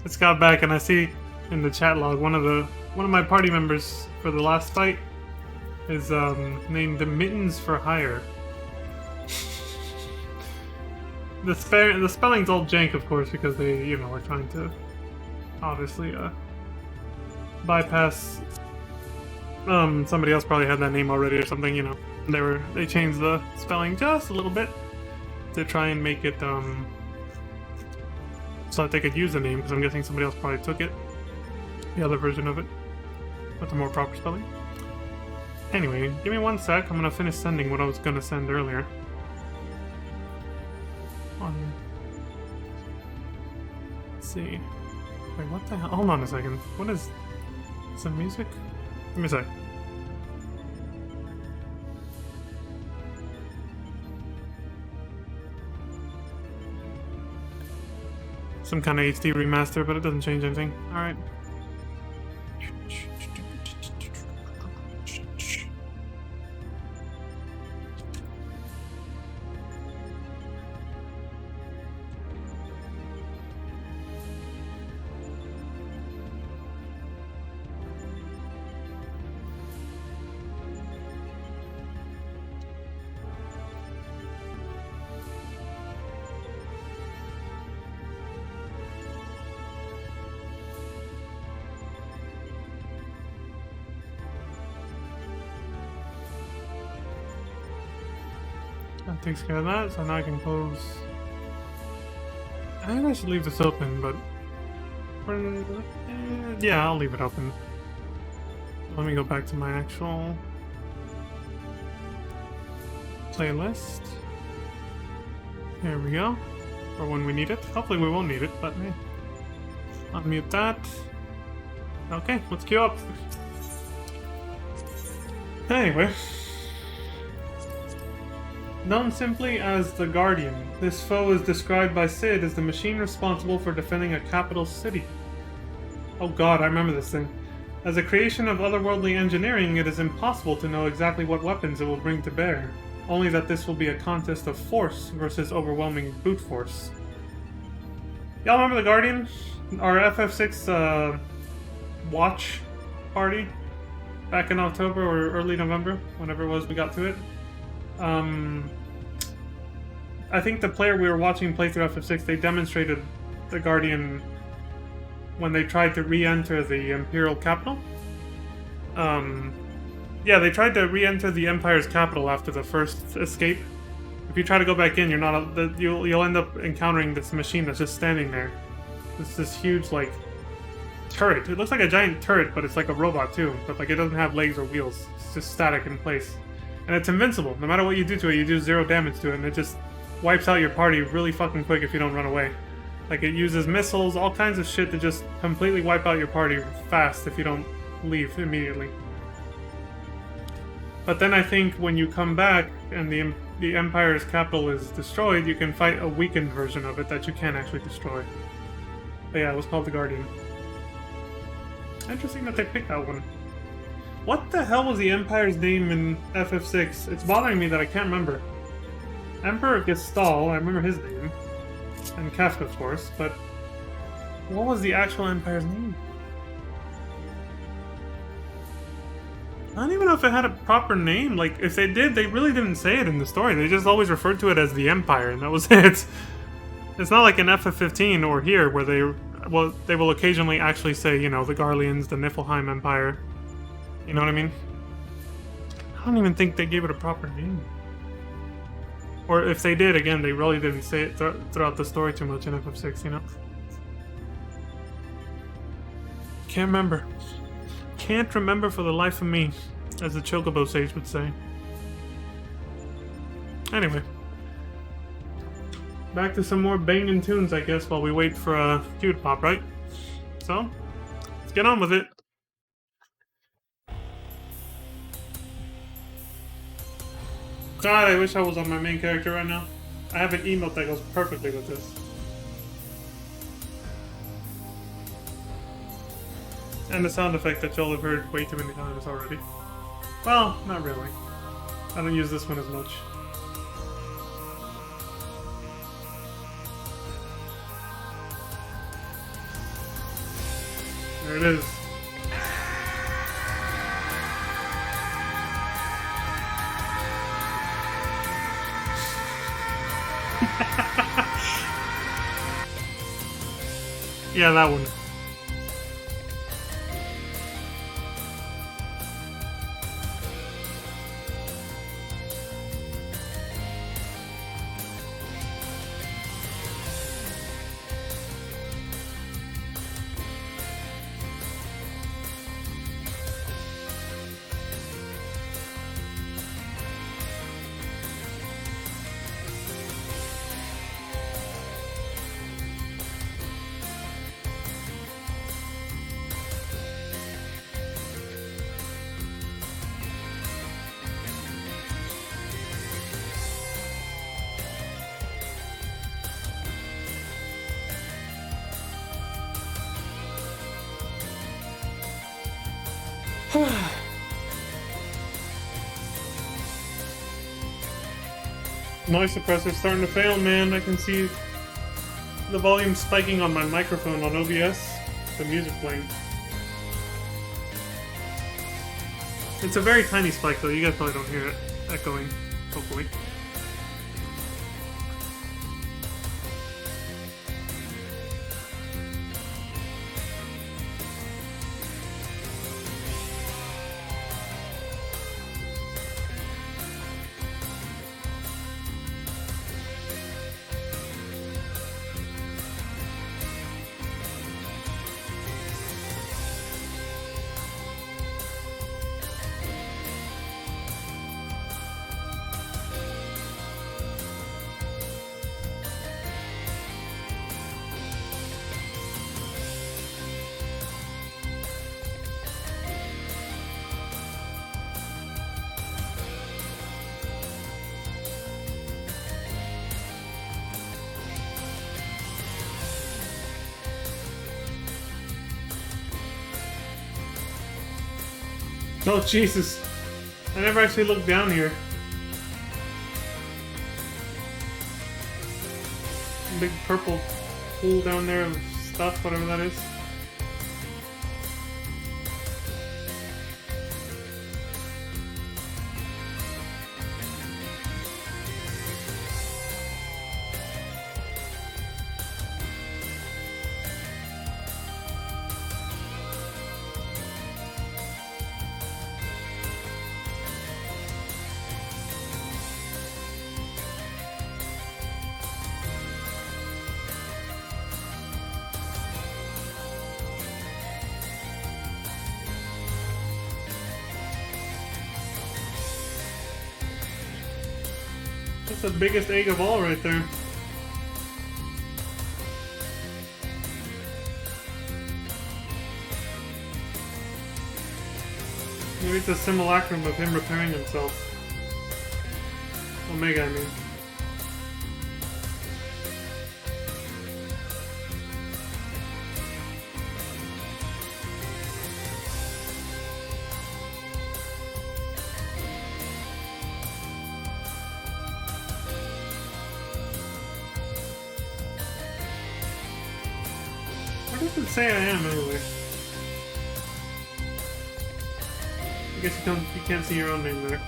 [SPEAKER 1] Just got back and I see in the chat log one of my party members for the last fight is named the Mittens for Hire. The spelling's all jank, of course, because they, you know, are trying to obviously bypass. Somebody else probably had that name already or something, you know. They changed the spelling just a little bit to try and make it so that they could use the name, because I'm guessing somebody else probably took it, the other version of it, with the more proper spelling. Anyway, give me 1 sec. I'm gonna finish sending what I was gonna send earlier. Let's see. Wait, what the hell? Hold on a second. What is some music? Give me a sec. Some kind of HD remaster, but it doesn't change anything. Alright. That takes care of that, so now I can close. I think I should leave this open, but yeah, I'll leave it open. Let me go back to my actual playlist. Here we go. For when we need it. Hopefully we won't need it, but hey. Unmute that. Okay, let's queue up. Anyway. Known simply as the Guardian, this foe is described by Sid as the machine responsible for defending a capital city. Oh god, I remember this thing. As a creation of otherworldly engineering, it is impossible to know exactly what weapons it will bring to bear. Only that this will be a contest of force versus overwhelming brute force. Y'all remember the Guardian? Our FF6 watch party? Back in October or early November, whenever it was we got to it. I think the player we were watching play through FF6, they demonstrated the Guardian when they tried to re-enter the Imperial capital. Yeah, they tried to re-enter the Empire's capital after the first escape. If you try to go back in, you'll end up encountering this machine that's just standing there. It's this huge, like, turret. It looks like a giant turret, but it's like a robot too. But like, it doesn't have legs or wheels. It's just static in place. And it's invincible. No matter what you do to it, you do 0 damage to it, and it just wipes out your party really fucking quick if you don't run away. Like, it uses missiles, all kinds of shit to just completely wipe out your party fast if you don't leave immediately. But then I think when you come back and the Empire's capital is destroyed, you can fight a weakened version of it that you can actually destroy. But yeah, it was called the Guardian. Interesting that they picked that one. What the hell was the Empire's name in FF6? It's bothering me that I can't remember. Emperor Gestal, I remember his name. And Kafka, of course, but what was the actual Empire's name? I don't even know if it had a proper name. Like, if they did, they really didn't say it in the story. They just always referred to it as the Empire, and that was it. It's not like in FF15 or here, where they will occasionally actually say, you know, the Garleans, the Niflheim Empire. You know what I mean? I don't even think they gave it a proper name. Or if they did, again, they really didn't say it throughout the story too much in FF6, you know? Can't remember. Can't remember for the life of me, as the Chocobo Sage would say. Anyway. Back to some more banging tunes, I guess, while we wait for a queue to pop, right? So, let's get on with it. God, I wish I was on my main character right now. I have an emote that goes perfectly with this. And the sound effect that y'all have heard way too many times already. Well, not really. I don't use this one as much. There it is. Yeah, that one. Noise suppressor's starting to fail, man. I can see the volume spiking on my microphone on OBS. The music playing. It's a very tiny spike though, you guys probably don't hear it echoing, hopefully. Oh, Jesus. I never actually looked down here. Big purple pool down there of stuff, whatever that is. That's the biggest egg of all right there. Maybe it's a simulacrum of him repairing himself. Omega, I mean. What does it say I am, anyway? I guess you can't see your own name there.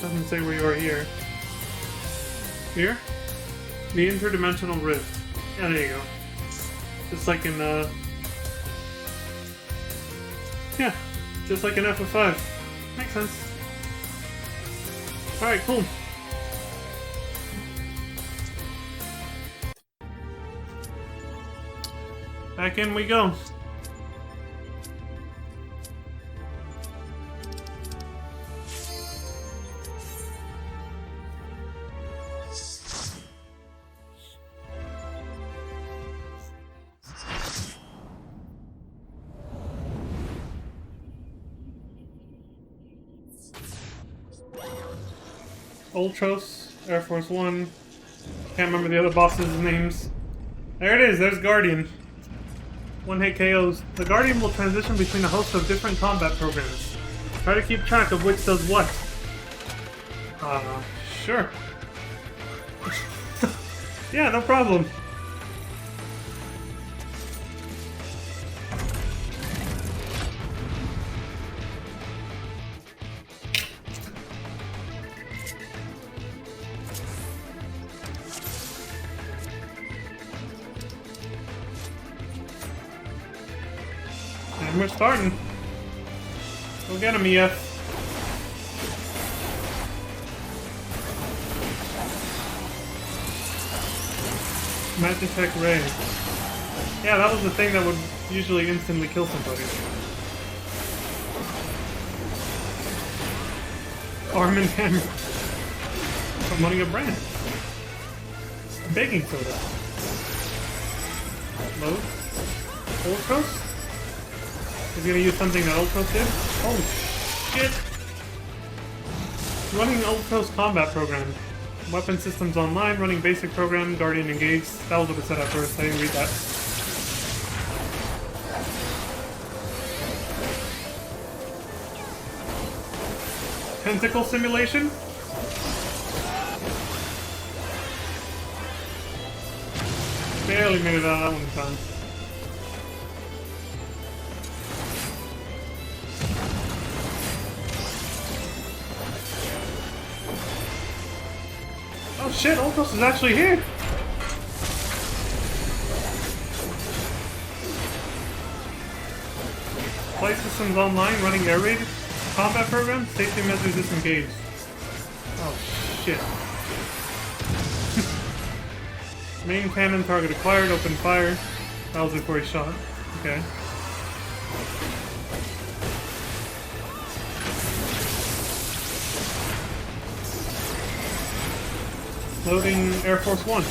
[SPEAKER 1] Doesn't say where you are here. Here? The interdimensional rift. Yeah, there you go. Just like in, yeah, just like in FF5. Makes sense. Alright, cool. Back in we go. Ultros, Air Force One. Can't remember the other bosses' names. There it is, there's Guardian. One-hit KOs. The Guardian will transition between a host of different combat programs. Try to keep track of which does what. Sure. Yeah, no problem. And we're starting. Go get him, EF. Magitech Ray. Yeah, that was the thing that would usually instantly kill somebody. Arm and Hammer. Promoting a brand. Baking soda. Load. Ultros? He's gonna use something that Ultros did? Oh shit! Running Ultros combat program. Weapon systems online, running basic program, Guardian engaged. That was what it said at first, I didn't read that. Tentacle simulation? Barely made it out of that one time. Oh shit, Ultros is actually here! Flight systems online, running air raid combat program, safety measures disengaged. Oh shit. Main cannon target acquired, open fire. That was before he shot. Okay. Loading Air Force One.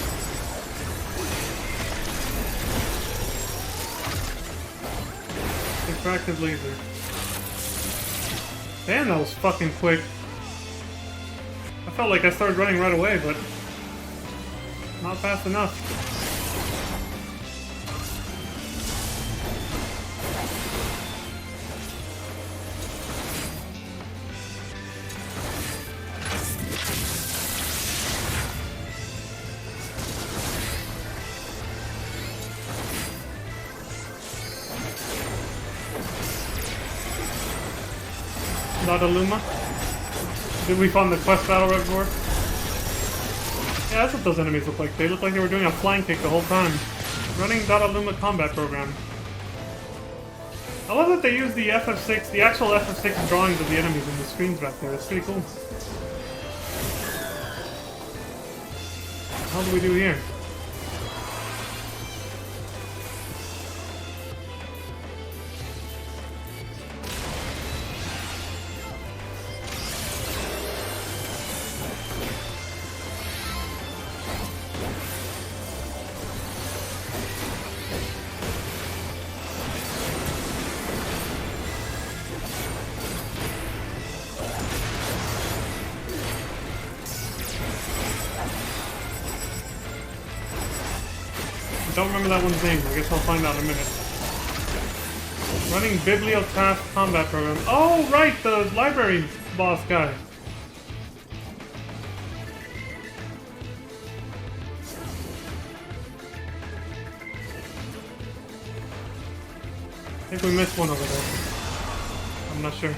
[SPEAKER 1] Refractive laser. Damn, that was fucking quick. I felt like I started running right away, but not fast enough. Luma? Did we find the quest battle right before? Yeah, that's what those enemies look like. They look like they were doing a flying kick the whole time. Running Luma combat program. I love that they use the FF6, the actual FF6 drawings of the enemies in the screens back there. That's pretty cool. How do we do here? I don't remember that one's name. I guess I'll find out in a minute. Running Bibliotask combat program. Oh, right! The library boss guy. I think we missed one over there. I'm not sure.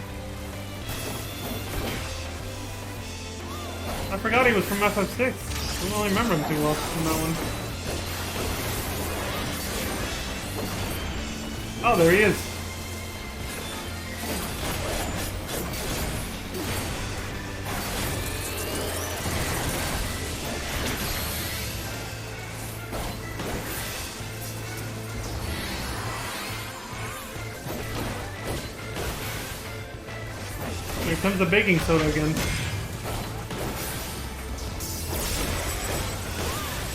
[SPEAKER 1] I forgot he was from FF6. I don't really remember him too well from that one. Oh, there he is. Here comes the baking soda again.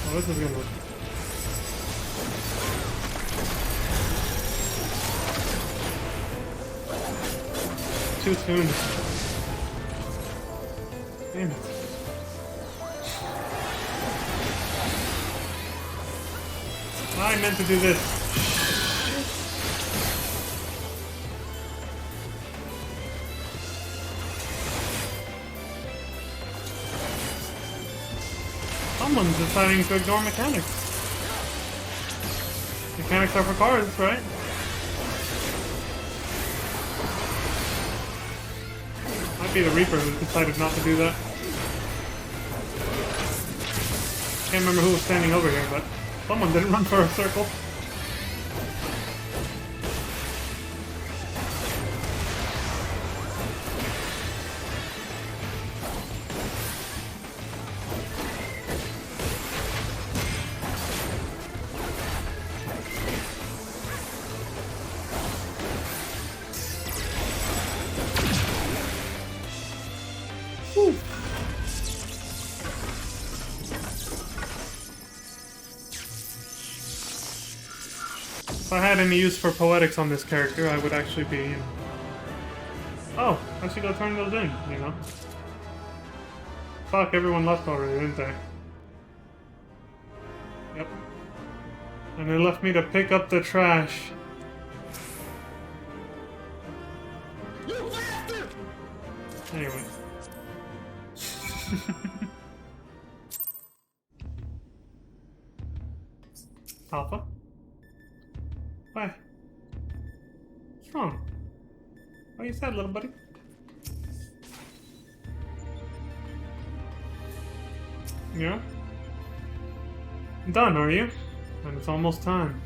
[SPEAKER 1] Oh, this is gonna look. Too soon. Damn it. I meant to do this. Come someone's deciding to ignore mechanics. Mechanics are for cards, right? Might be the Reaper who decided not to do that. Can't remember who was standing over here, but someone didn't run for a circle. If I had any use for poetics on this character, I would actually be, you know... Oh, I should go turn those in, you know? Fuck, everyone left already, didn't they? Yep. And they left me to pick up the trash. Anyway. Alpha? Why? What's wrong? Why are you sad, little buddy? Yeah? Done, are you? And it's almost time.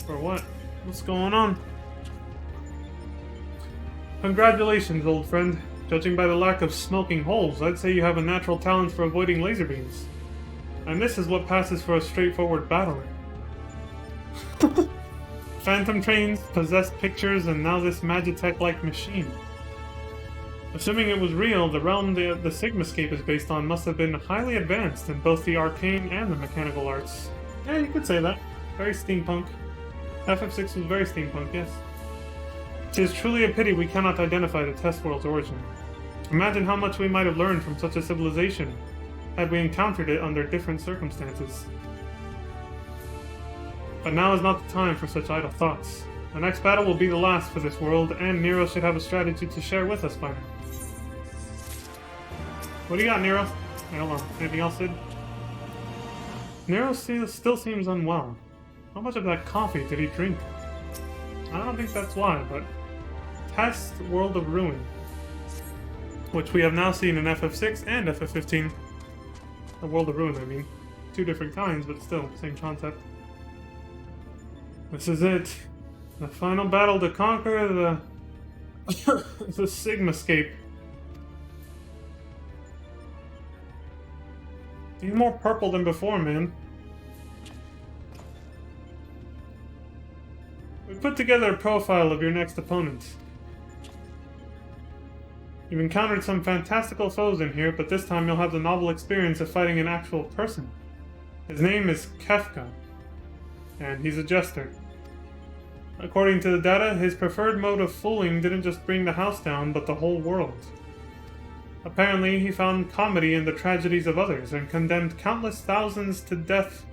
[SPEAKER 1] For what? What's going on? Congratulations, old friend. Judging by the lack of smoking holes, I'd say you have a natural talent for avoiding laser beams. And this is what passes for a straightforward battler. Phantom trains, possessed pictures, and now this Magitech-like machine. Assuming it was real, the realm the Sigmascape is based on must have been highly advanced in both the arcane and the mechanical arts. Yeah, you could say that. Very steampunk. FF6 was very steampunk, yes. It is truly a pity we cannot identify the test world's origin. Imagine how much we might have learned from such a civilization had we encountered it under different circumstances. But now is not the time for such idle thoughts. The next battle will be the last for this world, and Nero should have a strategy to share with us by now. What do you got, Nero? Hold on. Anything else, Sid? Nero still seems unwell. How much of that coffee did he drink? I don't think that's why, but... Test World of Ruin. Which we have now seen in FF6 and FF15. The World of Ruin, I mean. Two different kinds, but still, same concept. This is it. The final battle to conquer the... the Sigmascape. He's more purple than before, man. We put together a profile of your next opponent. You've encountered some fantastical foes in here, but this time you'll have the novel experience of fighting an actual person. His name is Kefka, and he's a jester. According to the data, his preferred mode of fooling didn't just bring the house down, but the whole world. Apparently, he found comedy in the tragedies of others and condemned countless thousands to death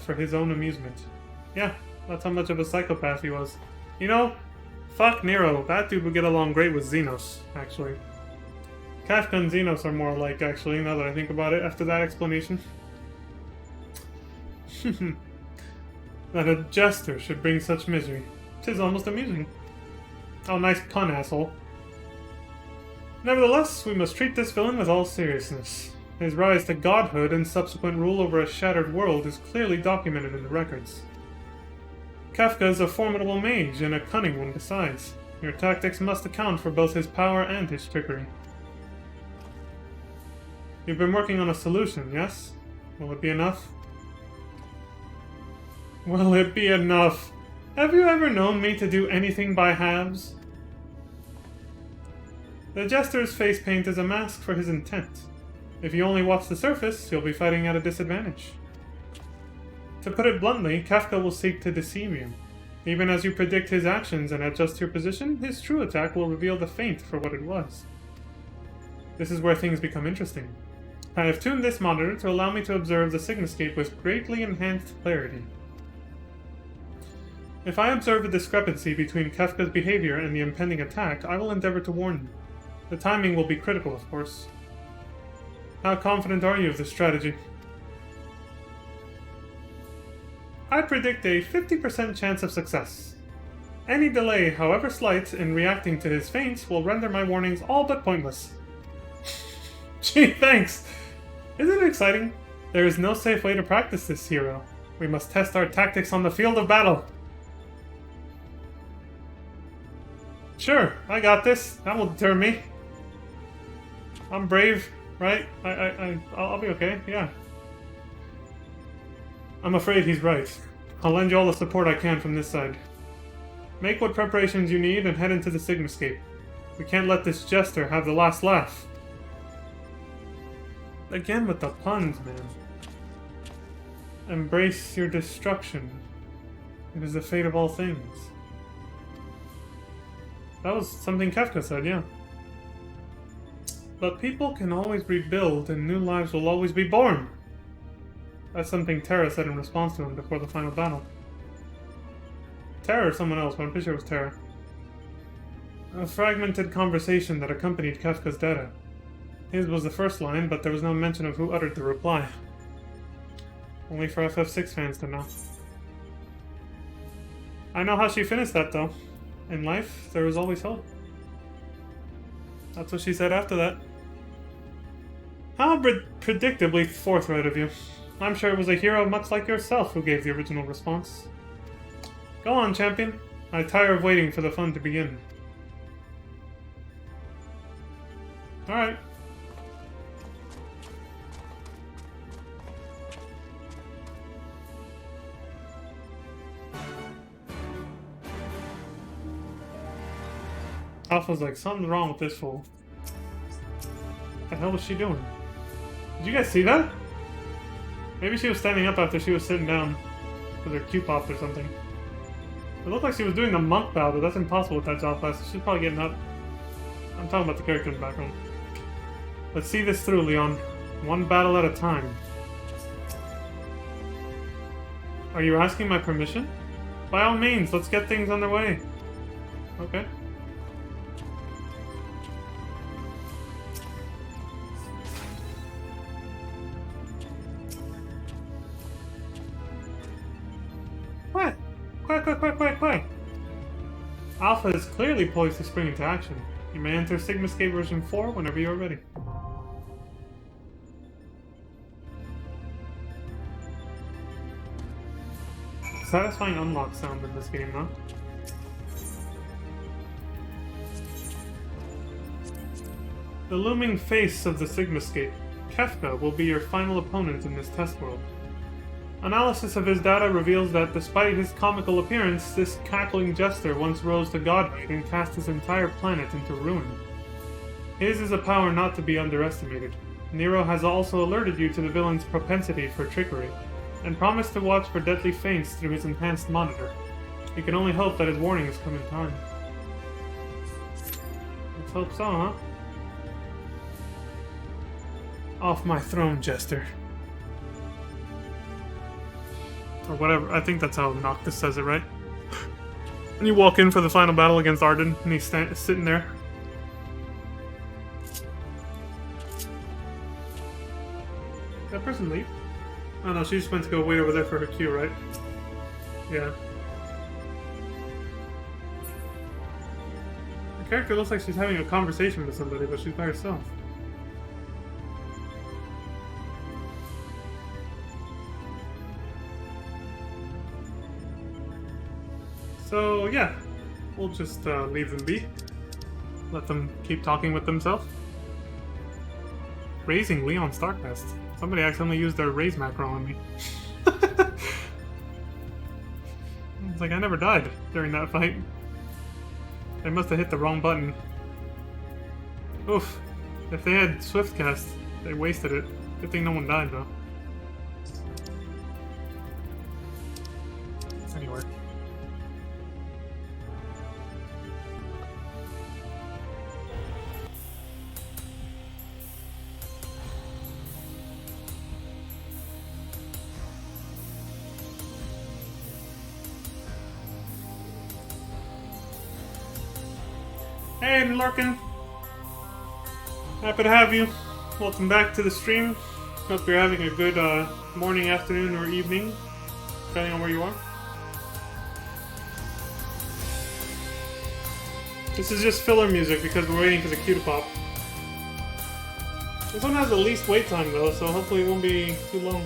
[SPEAKER 1] for his own amusement. Yeah, that's how much of a psychopath he was. You know, fuck Nero. That dude would get along great with Xenos, actually. Kafka and Xenos are more alike, actually, now that I think about it, after that explanation. That a jester should bring such misery. 'Tis almost amusing. Oh, nice pun, asshole. Nevertheless, we must treat this villain with all seriousness. His rise to godhood and subsequent rule over a shattered world is clearly documented in the records. Kefka is a formidable mage, and a cunning one besides. Your tactics must account for both his power and his trickery. You've been working on a solution, yes? Will it be enough? Will it be enough? Have you ever known me to do anything by halves? The Jester's face paint is a mask for his intent. If you only watch the surface, you'll be fighting at a disadvantage. To put it bluntly, Kefka will seek to deceive you. Even as you predict his actions and adjust your position, his true attack will reveal the feint for what it was. This is where things become interesting. I have tuned this monitor to allow me to observe the Sigmascape with greatly enhanced clarity. If I observe a discrepancy between Kefka's behavior and the impending attack, I will endeavor to warn you. The timing will be critical, of course. How confident are you of this strategy? I predict a 50% chance of success. Any delay, however slight, in reacting to his feints will render my warnings all but pointless. Gee, thanks! Isn't it exciting? There is no safe way to practice this, hero. We must test our tactics on the field of battle. Sure, I got this. That won't deter me. I'm brave, right? I'll be okay, yeah. I'm afraid he's right. I'll lend you all the support I can from this side. Make what preparations you need and head into the Sigmascape. We can't let this jester have the last laugh. Again with the puns, man. Embrace your destruction. It is the fate of all things. That was something Kefka said, yeah. But people can always rebuild and new lives will always be born. That's something Terra said in response to him before the final battle. Terra or someone else, but I'm pretty sure it was Terra. A fragmented conversation that accompanied Kefka's data. His was the first line, but there was no mention of who uttered the reply. Only for FF6 fans to know. I know how she finished that, though. In life, there is always hope. That's what she said after that. How predictably forthright of you. I'm sure it was a hero much like yourself who gave the original response. Go on, champion. I tire of waiting for the fun to begin. Alright. Alpha's like, something's wrong with this fool. What the hell was she doing? Did you guys see that? Maybe she was standing up after she was sitting down with her Q popped or something. It looked like she was doing the monk bow, but that's impossible with that job class. She's probably getting up. I'm talking about the character in the background. Let's see this through, Leon. One battle at a time. Are you asking my permission? By all means, let's get things underway. Okay. What? Quick. Alpha is clearly poised to spring into action. You may enter Sigmascape version 4 whenever you are ready. Satisfying unlock sound in this game, huh? The looming face of the Sigmascape, Kefka, will be your final opponent in this test world. Analysis of his data reveals that despite his comical appearance, this cackling jester once rose to godhood and cast his entire planet into ruin. His is a power not to be underestimated. Nero has also alerted you to the villain's propensity for trickery, and promised to watch for deadly feints through his enhanced monitor. You can only hope that his warnings come in time. Let's hope so, huh? Off my throne, jester. Or whatever. I think that's how Noctis says it, right? And you walk in for the final battle against Arden, and he's sitting there. Did that person leave? Oh no, she just went to go wait over there for her cue, right? Yeah. The character looks like she's having a conversation with somebody, but she's by herself. So, yeah. We'll just leave them be. Let them keep talking with themselves. Raising Leon Starknest. Somebody accidentally used their raise macro on me. It's like I never died during that fight. They must have hit the wrong button. Oof. If they had Swift Cast, they wasted it. Good thing no one died, though. Anyway. Hey, Lurkin. Happy to have you. welcome back to the stream. Hope you're having a good morning, afternoon, or evening, depending on where you are. This is just filler music because we're waiting for the queue to pop. This one has the least wait time though, so hopefully it won't be too long.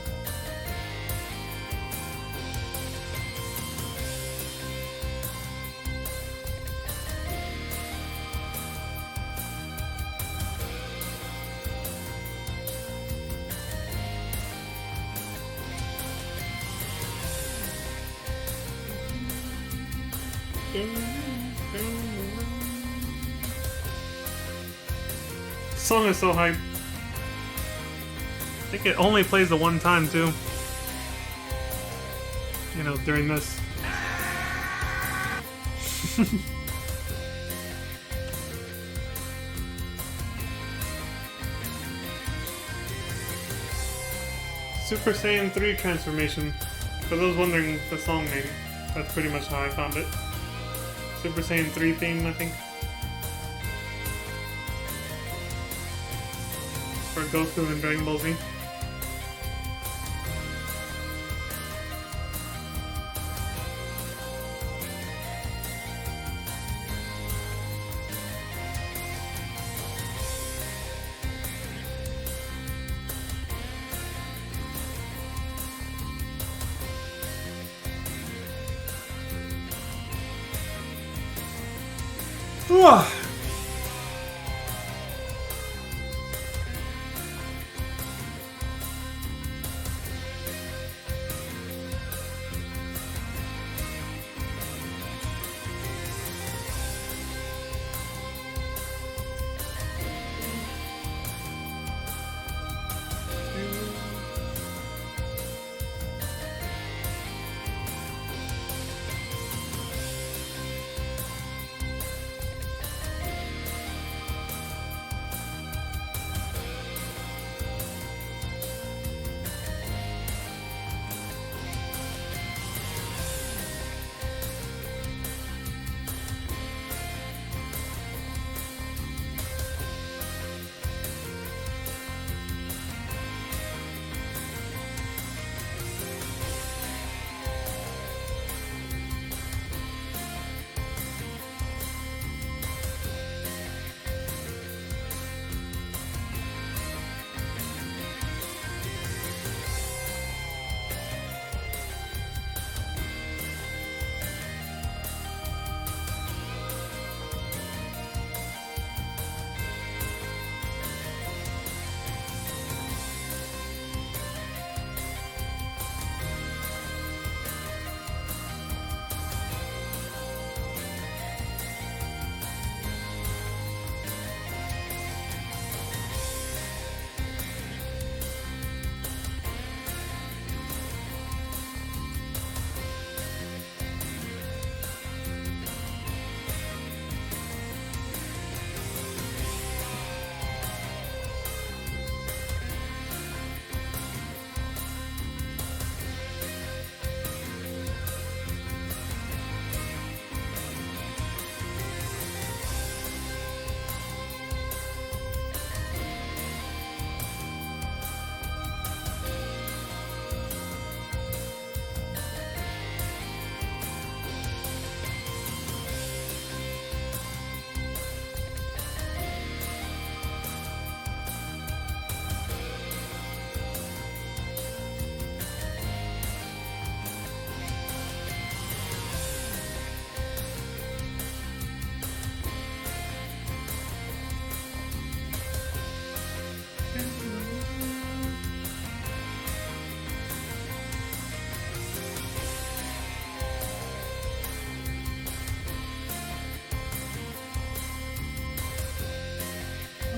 [SPEAKER 1] The song is so hype. I think it only plays the one time too. You know, during this. Super Saiyan 3 transformation. For those wondering the song name, that's pretty much how I found it. Super Saiyan 3 theme, I think. For Goku and Dragon Ball Z. Ugh.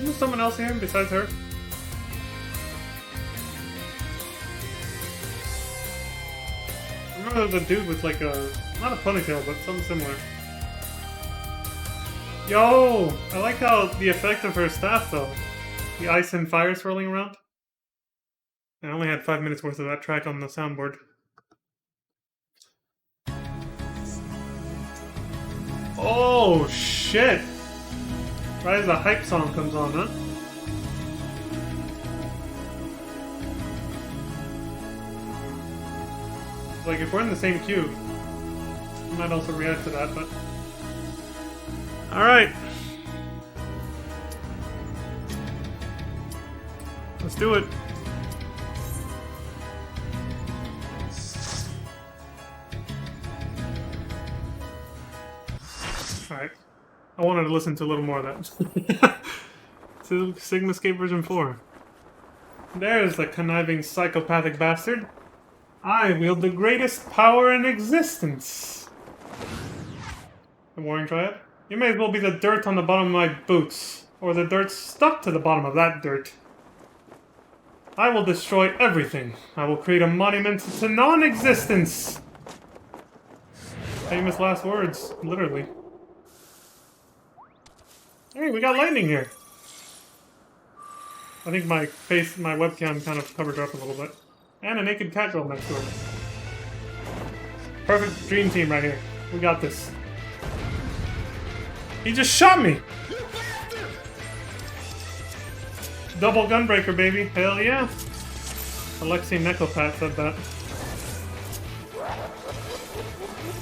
[SPEAKER 1] Isn't there someone else here besides her? I remember there was a dude with like a... not a ponytail, but something similar. Yo! I like how the effect of her staff though. The ice and fire swirling around. I only had 5 minutes worth of that track on the soundboard. Oh shit! Right as the hype song comes on, huh? Like, if we're in the same queue, I might also react to that, but... Alright. Let's do it. Alright. I wanted to listen to a little more of that. To Sigma Escape version 4. There's the conniving psychopathic bastard. I wield the greatest power in existence. The Warring Triad? You may as well be the dirt on the bottom of my boots, or the dirt stuck to the bottom of that dirt. I will destroy everything. I will create a monument to non-existence. Famous last words, literally. Hey, we got lightning here. I think my face, my webcam kind of covered her up a little bit. And a naked cat girl next to her. Perfect dream team right here. We got this. He just shot me! Double gunbreaker, baby. Hell yeah. Alexei Nekopat said that.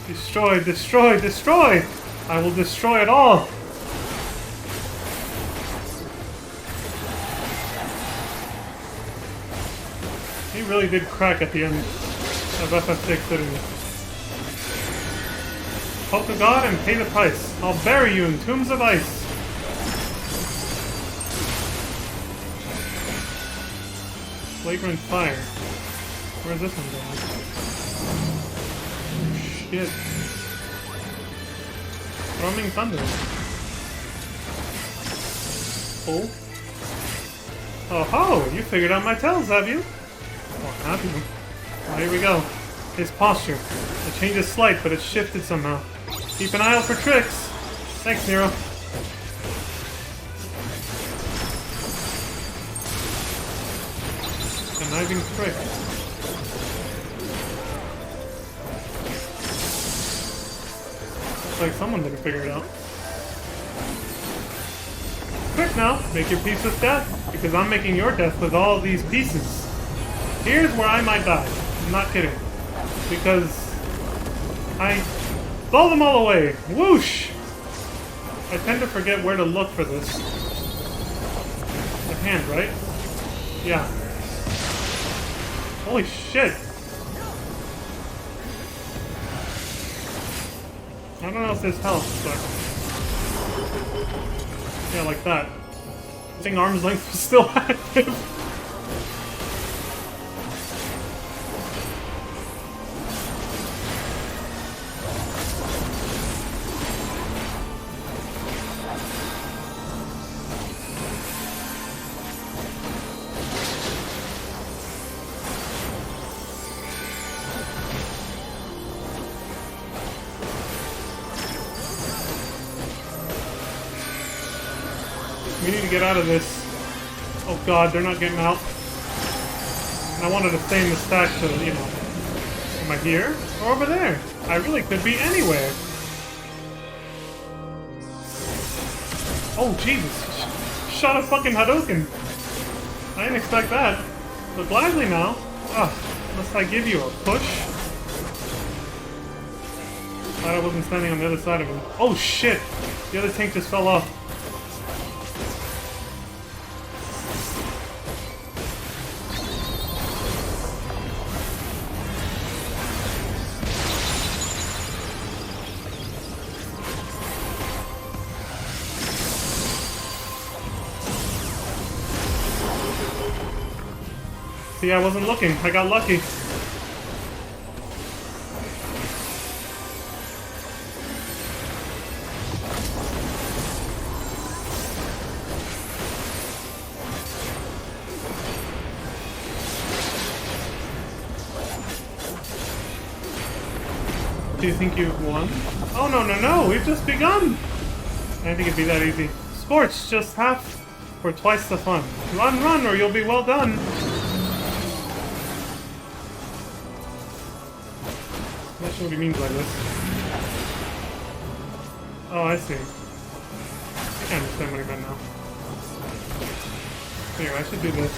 [SPEAKER 1] Destroy, destroy, destroy! I will destroy it all! He really did crack at the end of FF6, didn't he? Hope to God and pay the price. I'll bury you in tombs of ice. Flagrant fire. Where's this one going? Shit. Thrumming thunder. Oh. Oh ho! You figured out my tells, have you? Well, have you? Well, here we go. His posture. The change is slight, but it's shifted somehow. Keep an eye out for tricks. Thanks, Nero. Conniving trick. Looks like someone didn't figure it out. Quick now, make your peace with death, because I'm making your death with all these pieces. Here's where I might die. I'm not kidding. Because I blow them all away. Whoosh! I tend to forget where to look for this. The hand, right? Yeah. Holy shit! I don't know if this helps, but... Yeah, like that. I think arm's length was still active. We need to get out of this. Oh god, they're not getting out. And I wanted to stay in the stack so, you know. Am I here? Or over there? I really could be anywhere. Oh, Jesus. Shot a fucking Hadouken. I didn't expect that. But gladly now. Must I give you a push? Glad I wasn't standing on the other side of him. Oh shit! The other tank just fell off. See, I wasn't looking. I got lucky. Do you think you've won? Oh, no, no, no! We've just begun! I didn't think it'd be that easy. Scorch, just half for twice the fun. Run, run, or you'll be well done! I'm not sure what he means by this. Oh, I see. I can't understand what he meant now. Here, I should do this.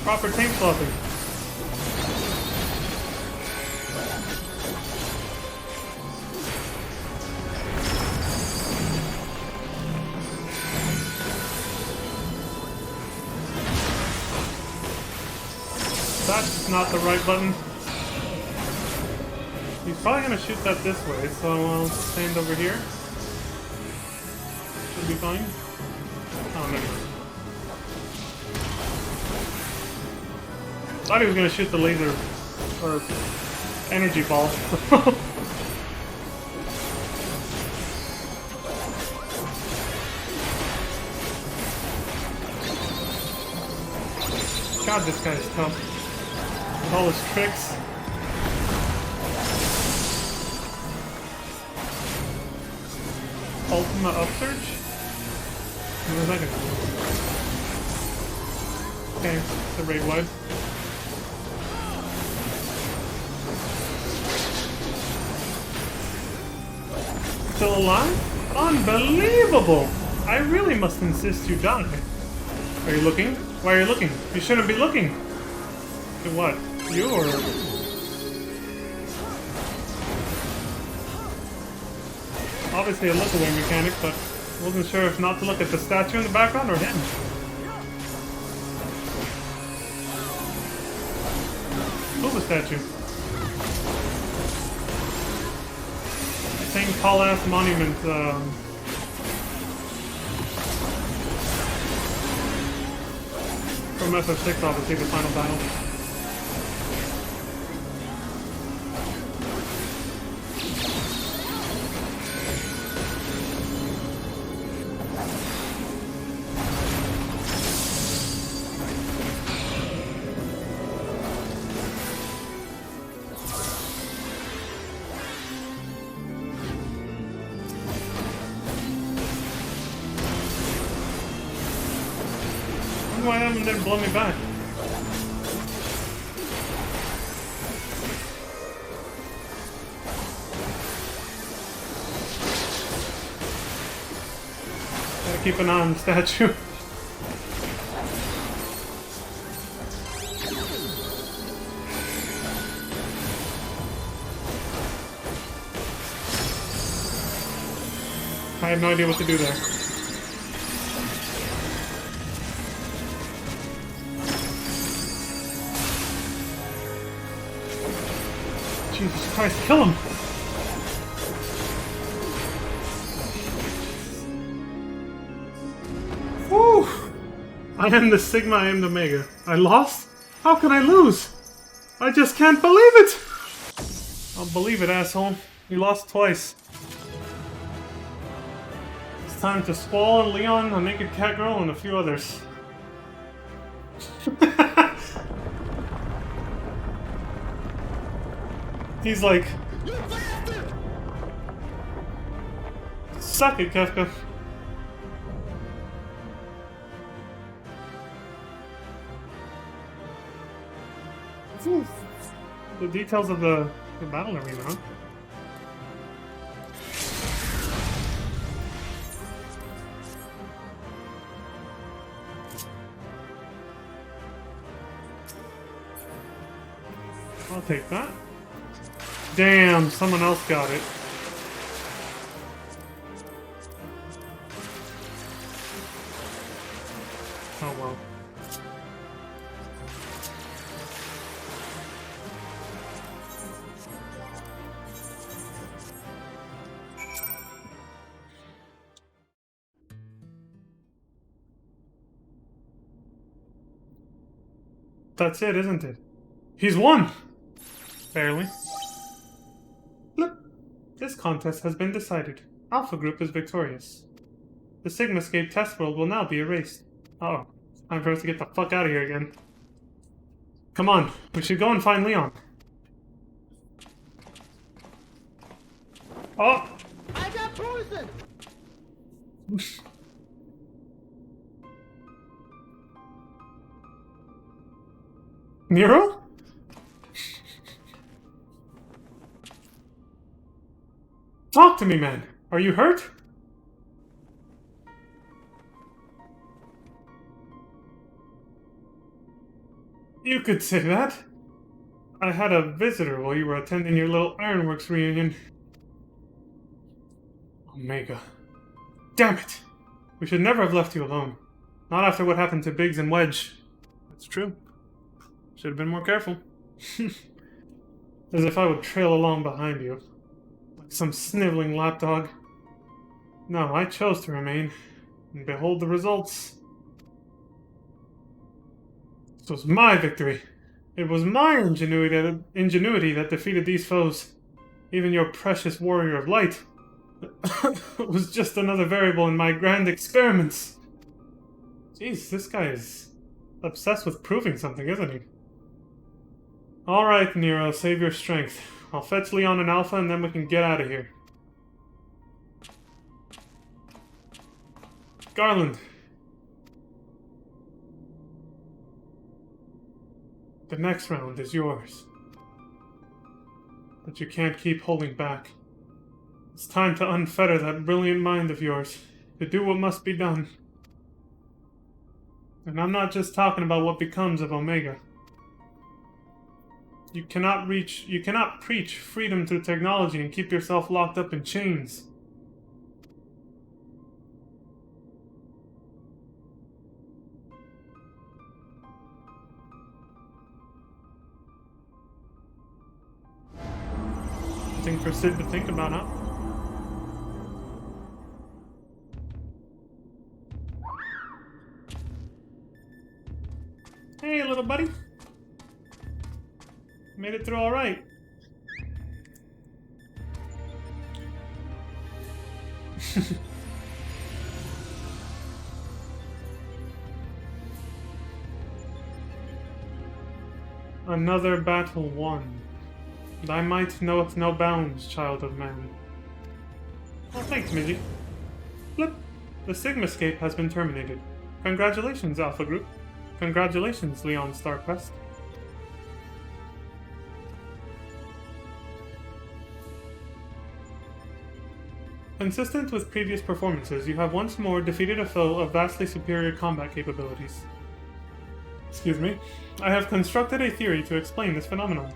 [SPEAKER 1] Proper tank slopping. That's not the right button. He's probably gonna shoot that this way, so I'll stand over here. Should be fine. Oh, never mind. Thought he was gonna shoot the laser or energy ball. God, this guy's tough. With all his tricks. Ultima upsurge? Where's that gonna go? Okay, the raid wide. Still alive? Unbelievable! I really must insist you die. Are you looking? Why are you looking? You shouldn't be looking! To what? You or... Obviously a look-away mechanic, but wasn't sure if not to look at the statue in the background or him. Who's the statue? Same tall-ass monument, from SF6, obviously, the final battle. Why haven't they blown me back? Gotta keep an eye on the statue. I have no idea what to do there. Jesus Christ, kill him! Whew! I am the Sigma, I am the Omega. I lost? How can I lose? I just can't believe it! I'll believe it, asshole. You lost twice. It's time to Squall and Leon, a naked cat girl, and a few others. He's like... Suck it, Kefka. The details of the battle arena, huh? I'll take that. Damn, someone else got it. Oh well. That's it, isn't it? He's won! Barely. Look, this contest has been decided. Alpha Group is victorious. The Sigmascape test world will now be erased. Uh-oh. Time for us to get the fuck out of here again. Come on, we should go and find Leon. Oh!
[SPEAKER 2] I got poison!
[SPEAKER 1] Nero? Talk to me, man. Are you hurt? You could say that. I had a visitor while you were attending your little Ironworks reunion. Omega. Damn it! We should never have left you alone. Not after what happened to Biggs and Wedge. That's true. Should have been more careful. As if I would trail along behind you. Like some sniveling lapdog. No, I chose to remain. And behold the results. This was my victory. It was my ingenuity that defeated these foes. Even your precious warrior of light was just another variable in my grand experiments. Jeez, this guy is obsessed with proving something, isn't he? Alright, Nero, save your strength. I'll fetch Leon and Alpha and then we can get out of here. Garland. The next round is yours. But you can't keep holding back. It's time to unfetter that brilliant mind of yours, to do what must be done. And I'm not just talking about what becomes of Omega. You cannot preach freedom through technology and keep yourself locked up in chains. Something for Sid to think about, huh? Hey, little buddy. Made it through all right. Another battle won. Thy might knoweth no bounds, child of man. Oh, thanks, Midgie. Flip. The Sigmascape has been terminated. Congratulations, Alpha Group. Congratulations, Leon Starquest. Consistent with previous performances, you have once more defeated a foe of vastly superior combat capabilities. Excuse me. I have constructed a theory to explain this phenomenon.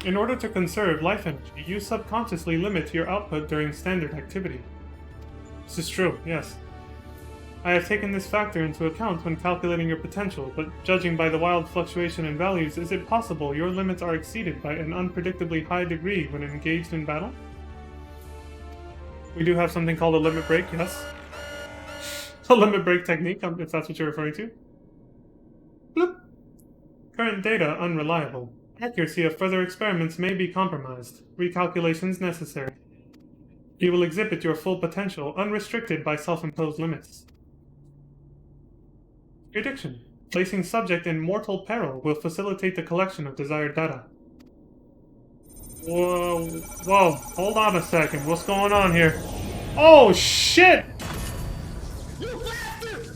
[SPEAKER 1] In order to conserve life energy, you subconsciously limit your output during standard activity. This is true, yes. I have taken this factor into account when calculating your potential, but judging by the wild fluctuation in values, is it possible your limits are exceeded by an unpredictably high degree when engaged in battle? We do have something called a limit break, yes. A limit break technique, if that's what you're referring to. Bloop. Current data unreliable. Accuracy of further experiments may be compromised. Recalculations necessary. You will exhibit your full potential, unrestricted by self-imposed limits. Prediction. Placing subject in mortal peril will facilitate the collection of desired data. Whoa, hold on a second. What's going on here? Oh, shit!
[SPEAKER 2] You bastard!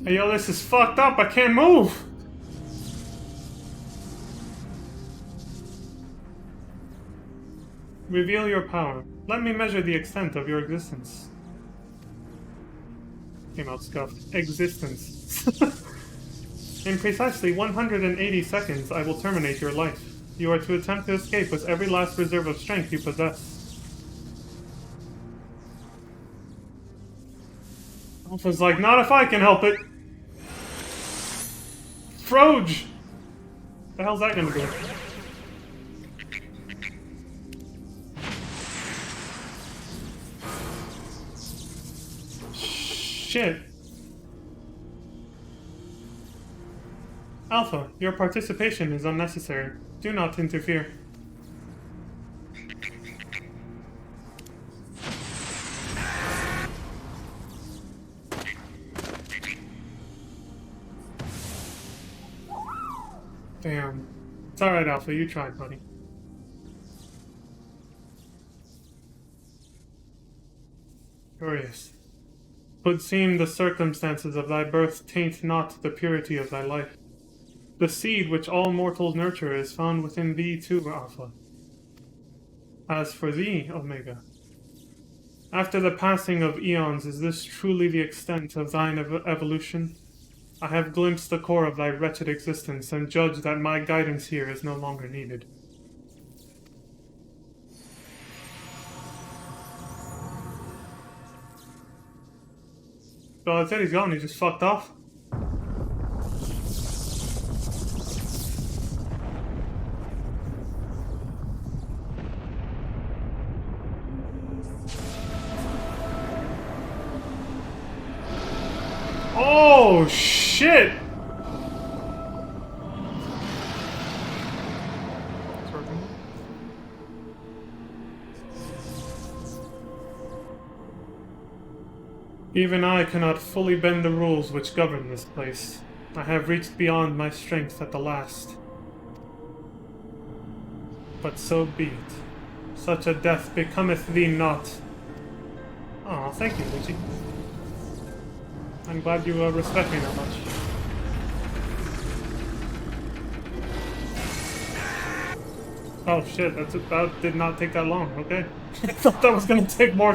[SPEAKER 1] Hey, yo, this is fucked up. I can't move. Reveal your power. Let me measure the extent of your existence. Came out scuffed. Existence. In precisely 180 seconds, I will terminate your life. You are to attempt to escape with every last reserve of strength you possess. Alpha's like, not if I can help it. Froge! The hell's that gonna do? Shit. Alpha, your participation is unnecessary. Do not interfere. Damn. It's alright, Alpha. You tried, buddy. Curious. 'Twould seem the circumstances of thy birth taint not the purity of thy life. The seed which all mortals nurture is found within thee too, Alpha. As for thee, Omega, after the passing of eons, is this truly the extent of thine evolution? I have glimpsed the core of thy wretched existence, and judge that my guidance here is no longer needed. So I said he's gone, he just fucked off. Oh, shit! Even I cannot fully bend the rules which govern this place. I have reached beyond my strength at the last. But so be it. Such a death becometh thee not. Aw, thank you, Luigi. I'm glad you respect me that much. Oh shit, that did not take that long, okay. I thought that was gonna take more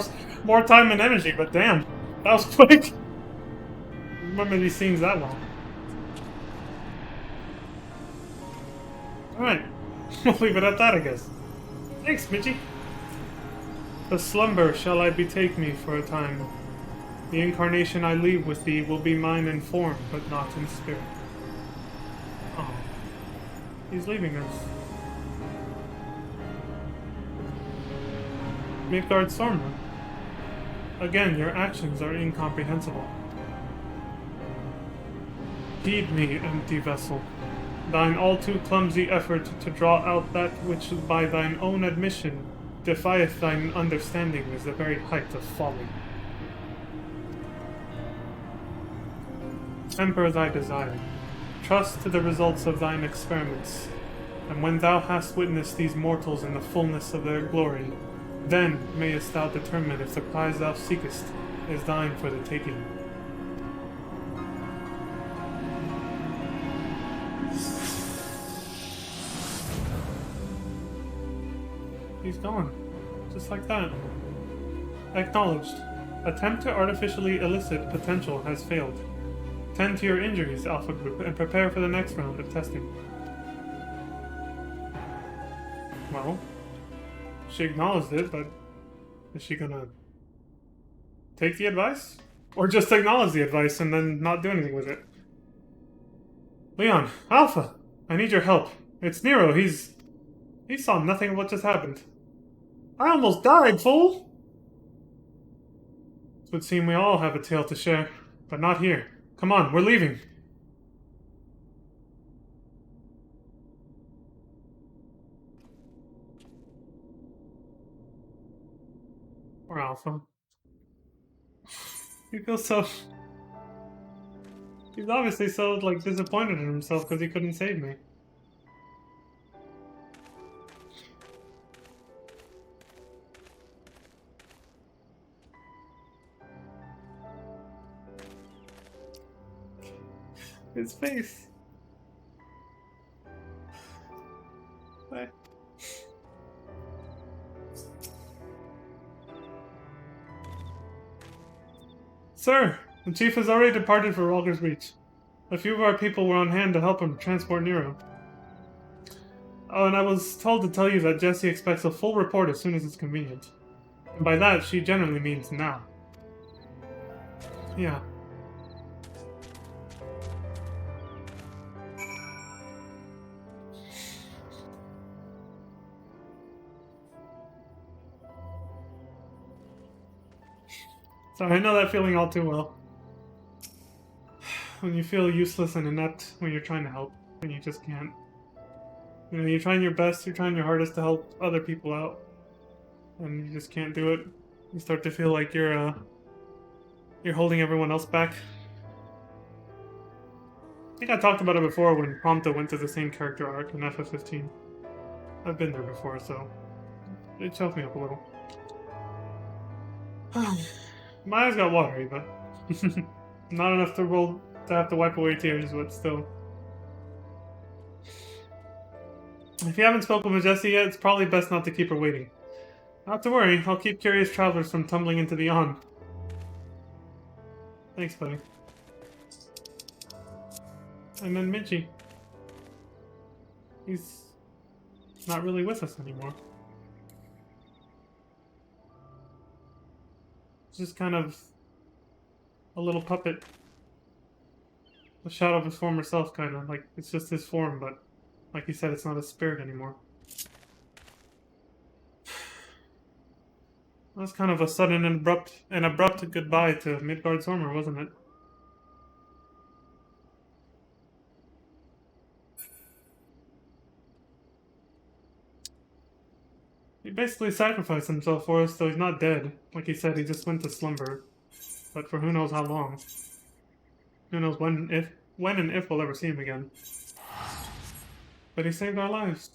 [SPEAKER 1] time and energy, but damn, that was quick. I remember these scenes that long. Alright, we'll leave it at that, I guess. Thanks, Mitchie. The slumber shall I betake me for a time. The incarnation I leave with thee will be mine in form, but not in spirit. Oh, he's leaving us. Post-Stormblood. Again, your actions are incomprehensible. Heed me, empty vessel. Thine all too clumsy effort to draw out that which by thine own admission defieth thine understanding is the very height of folly. Temper thy desire. Trust to the results of thine experiments. And when thou hast witnessed these mortals in the fullness of their glory, then mayest thou determine if the prize thou seekest is thine for the taking. He's gone. Just like that. Acknowledged. Attempt to artificially elicit potential has failed. Tend to your injuries, Alpha Group, and prepare for the next round of testing. Well, she acknowledged it, but is she gonna take the advice? Or just acknowledge the advice and then not do anything with it? Leon, Alpha, I need your help. It's Nero, he saw nothing of what just happened. I almost died, fool! It would seem we all have a tale to share, but not here. Come on, we're leaving. Poor Alpha. He feels so... He's obviously so, like, disappointed in himself because he couldn't save me. His face. What? Sir, the chief has already departed for Rogger's Reach. A few of our people were on hand to help him transport Nero. Oh, and I was told to tell you that Jessie expects a full report as soon as it's convenient. And by that, she generally means now. Yeah. Sorry, I know that feeling all too well. When you feel useless and inept when you're trying to help, and you just can't. You know, you're trying your best, you're trying your hardest to help other people out, and you just can't do it. You start to feel like you're holding everyone else back. I think I talked about it before when Prompto went to the same character arc in FF15. I've been there before, so it choked me up a little. My eyes got watery, but Not enough to have to wipe away tears, but still. If you haven't spoken with Jessie yet, it's probably best not to keep her waiting. Not to worry, I'll keep curious travelers from tumbling into the on. Thanks, buddy. And then Minchi. He's not really with us anymore. He's just kind of a little puppet. A shadow of his former self, kind of. Like, it's just his form, but like he said, it's not his spirit anymore. That was kind of a sudden and abrupt goodbye to Midgard-Zormr, wasn't it? He basically sacrificed himself for us, though he's not dead. Like he said, he just went to slumber. But for who knows how long. Who knows when and if we'll ever see him again. But he saved our lives.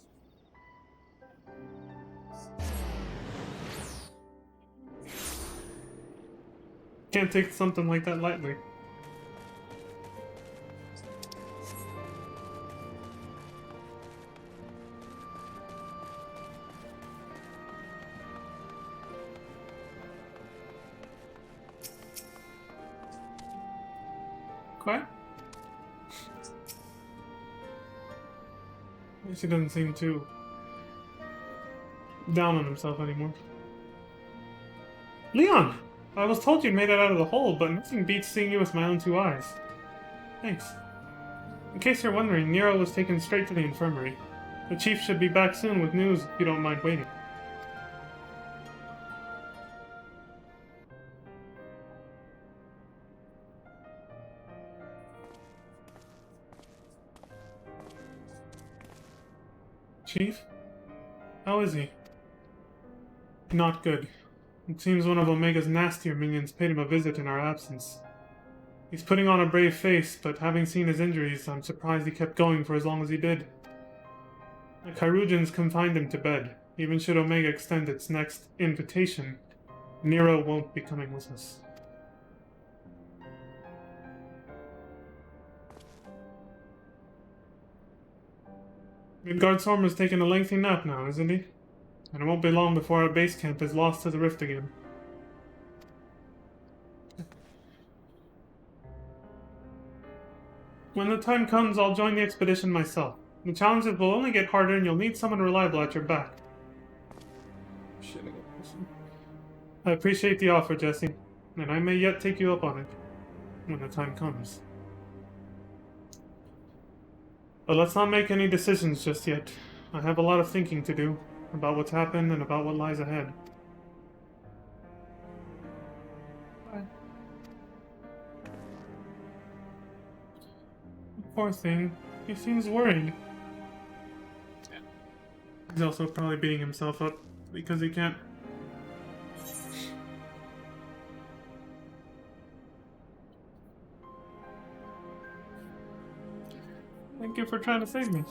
[SPEAKER 1] Can't take something like that lightly. Quiet? At least he doesn't seem too down on himself anymore. Leon! I was told you made it out of the hole, but nothing beats seeing you with my own two eyes. Thanks. In case you're wondering, Nero was taken straight to the infirmary. The chief should be back soon with news if you don't mind waiting. Chief? How is he? Not good. It seems one of Omega's nastier minions paid him a visit in our absence. He's putting on a brave face, but having seen his injuries, I'm surprised he kept going for as long as he did. The Kyrugians confined him to bed. Even should Omega extend its next invitation, Nero won't be coming with us. Midgard-Zormr's taking a lengthy nap now, isn't he? And it won't be long before our base camp is lost to the rift again. When the time comes, I'll join the expedition myself. The challenges will only get harder and you'll need someone reliable at your back. I appreciate the offer, Jesse, and I may yet take you up on it when the time comes. But let's not make any decisions just yet. I have a lot of thinking to do about what's happened and about what lies ahead. Bye. Poor thing. He seems worried. He's also probably beating himself up because he can't. Thank you for trying to save me.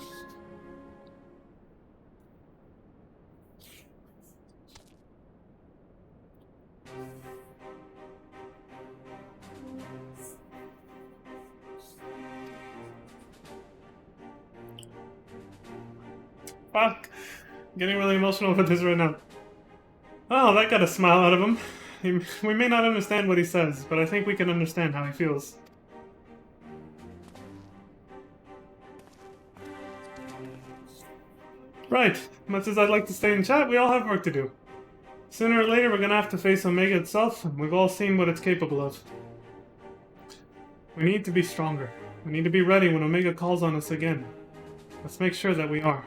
[SPEAKER 1] Fuck. Getting really emotional with this right now. Oh, that got a smile out of him. We may not understand what he says, but I think we can understand how he feels. Right. Much as I'd like to stay and chat, we all have work to do. Sooner or later, we're gonna have to face Omega itself, and we've all seen what it's capable of. We need to be stronger. We need to be ready when Omega calls on us again. Let's make sure that we are.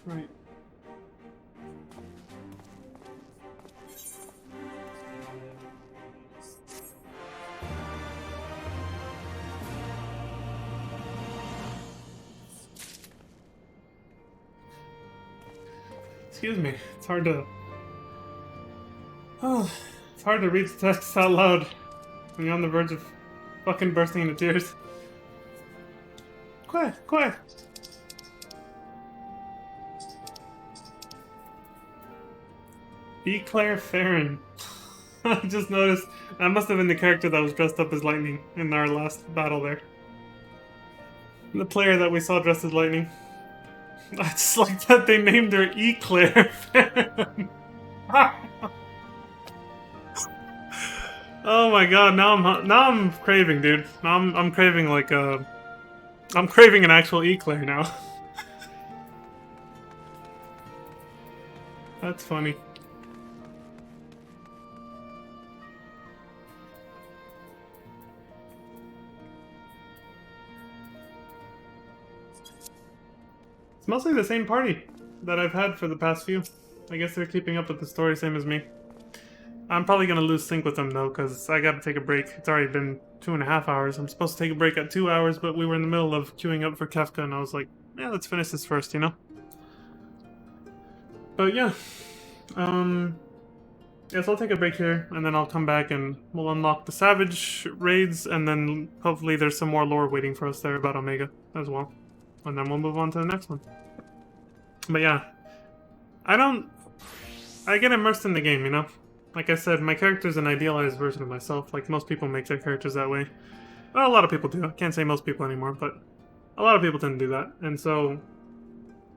[SPEAKER 1] Right. Excuse me. It's hard to... Oh, it's hard to read the text out loud when you're on the verge of fucking bursting into tears. Quiet. B. Claire Farron. I just noticed that must have been the character that was dressed up as Lightning in our last battle there. The player that we saw dressed as Lightning. I just like that they named her Eclair. Oh my god! Now I'm craving, dude. Now I'm craving like I'm craving an actual Eclair now. That's funny. It's mostly the same party that I've had for the past few. I guess they're keeping up with the story, same as me. I'm probably gonna lose sync with them though, because I gotta take a break. It's already been 2.5 hours. I'm supposed to take a break at 2 hours, but we were in the middle of queuing up for Kefka, and I was like, yeah, let's finish this first, you know? But yeah. Yes, I'll take a break here, and then I'll come back and we'll unlock the Savage raids, and then hopefully there's some more lore waiting for us there about Omega as well. And then we'll move on to the next one. But yeah. I get immersed in the game, you know? Like I said, my character's an idealized version of myself, like most people make their characters that way. Well, a lot of people do. I can't say most people anymore, but a lot of people tend to do that. And so,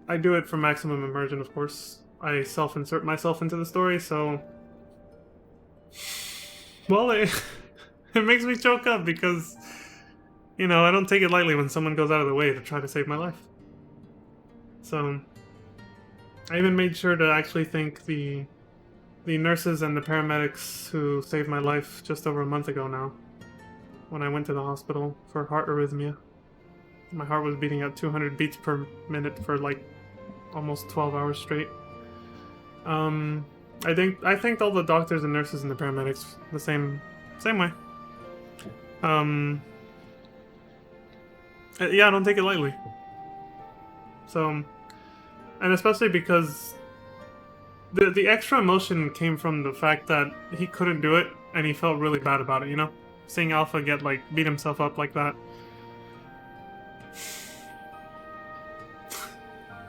[SPEAKER 1] I do it for maximum immersion, of course. I self-insert myself into the story, so... Well, it makes me choke up because, you know, I don't take it lightly when someone goes out of the way to try to save my life. So, I even made sure to actually thank the nurses and the paramedics who saved my life just over a month ago now, when I went to the hospital for heart arrhythmia. My heart was beating at 200 beats per minute for like almost 12 hours straight. I thanked all the doctors and nurses and the paramedics the same way. Yeah, I don't take it lightly. So, and especially because the extra emotion came from the fact that he couldn't do it and he felt really bad about it, you know? Seeing Alpha get like beat himself up like that.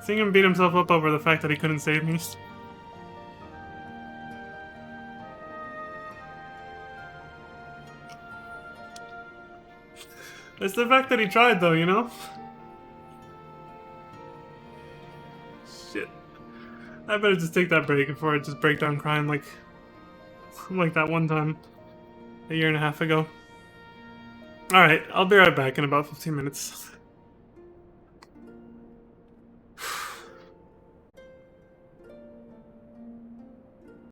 [SPEAKER 1] Seeing him beat himself up over the fact that he couldn't save me. It's the fact that he tried though, you know? Shit. I better just take that break before I just break down crying like that one time a year and a half ago. Alright, I'll be right back in about 15 minutes.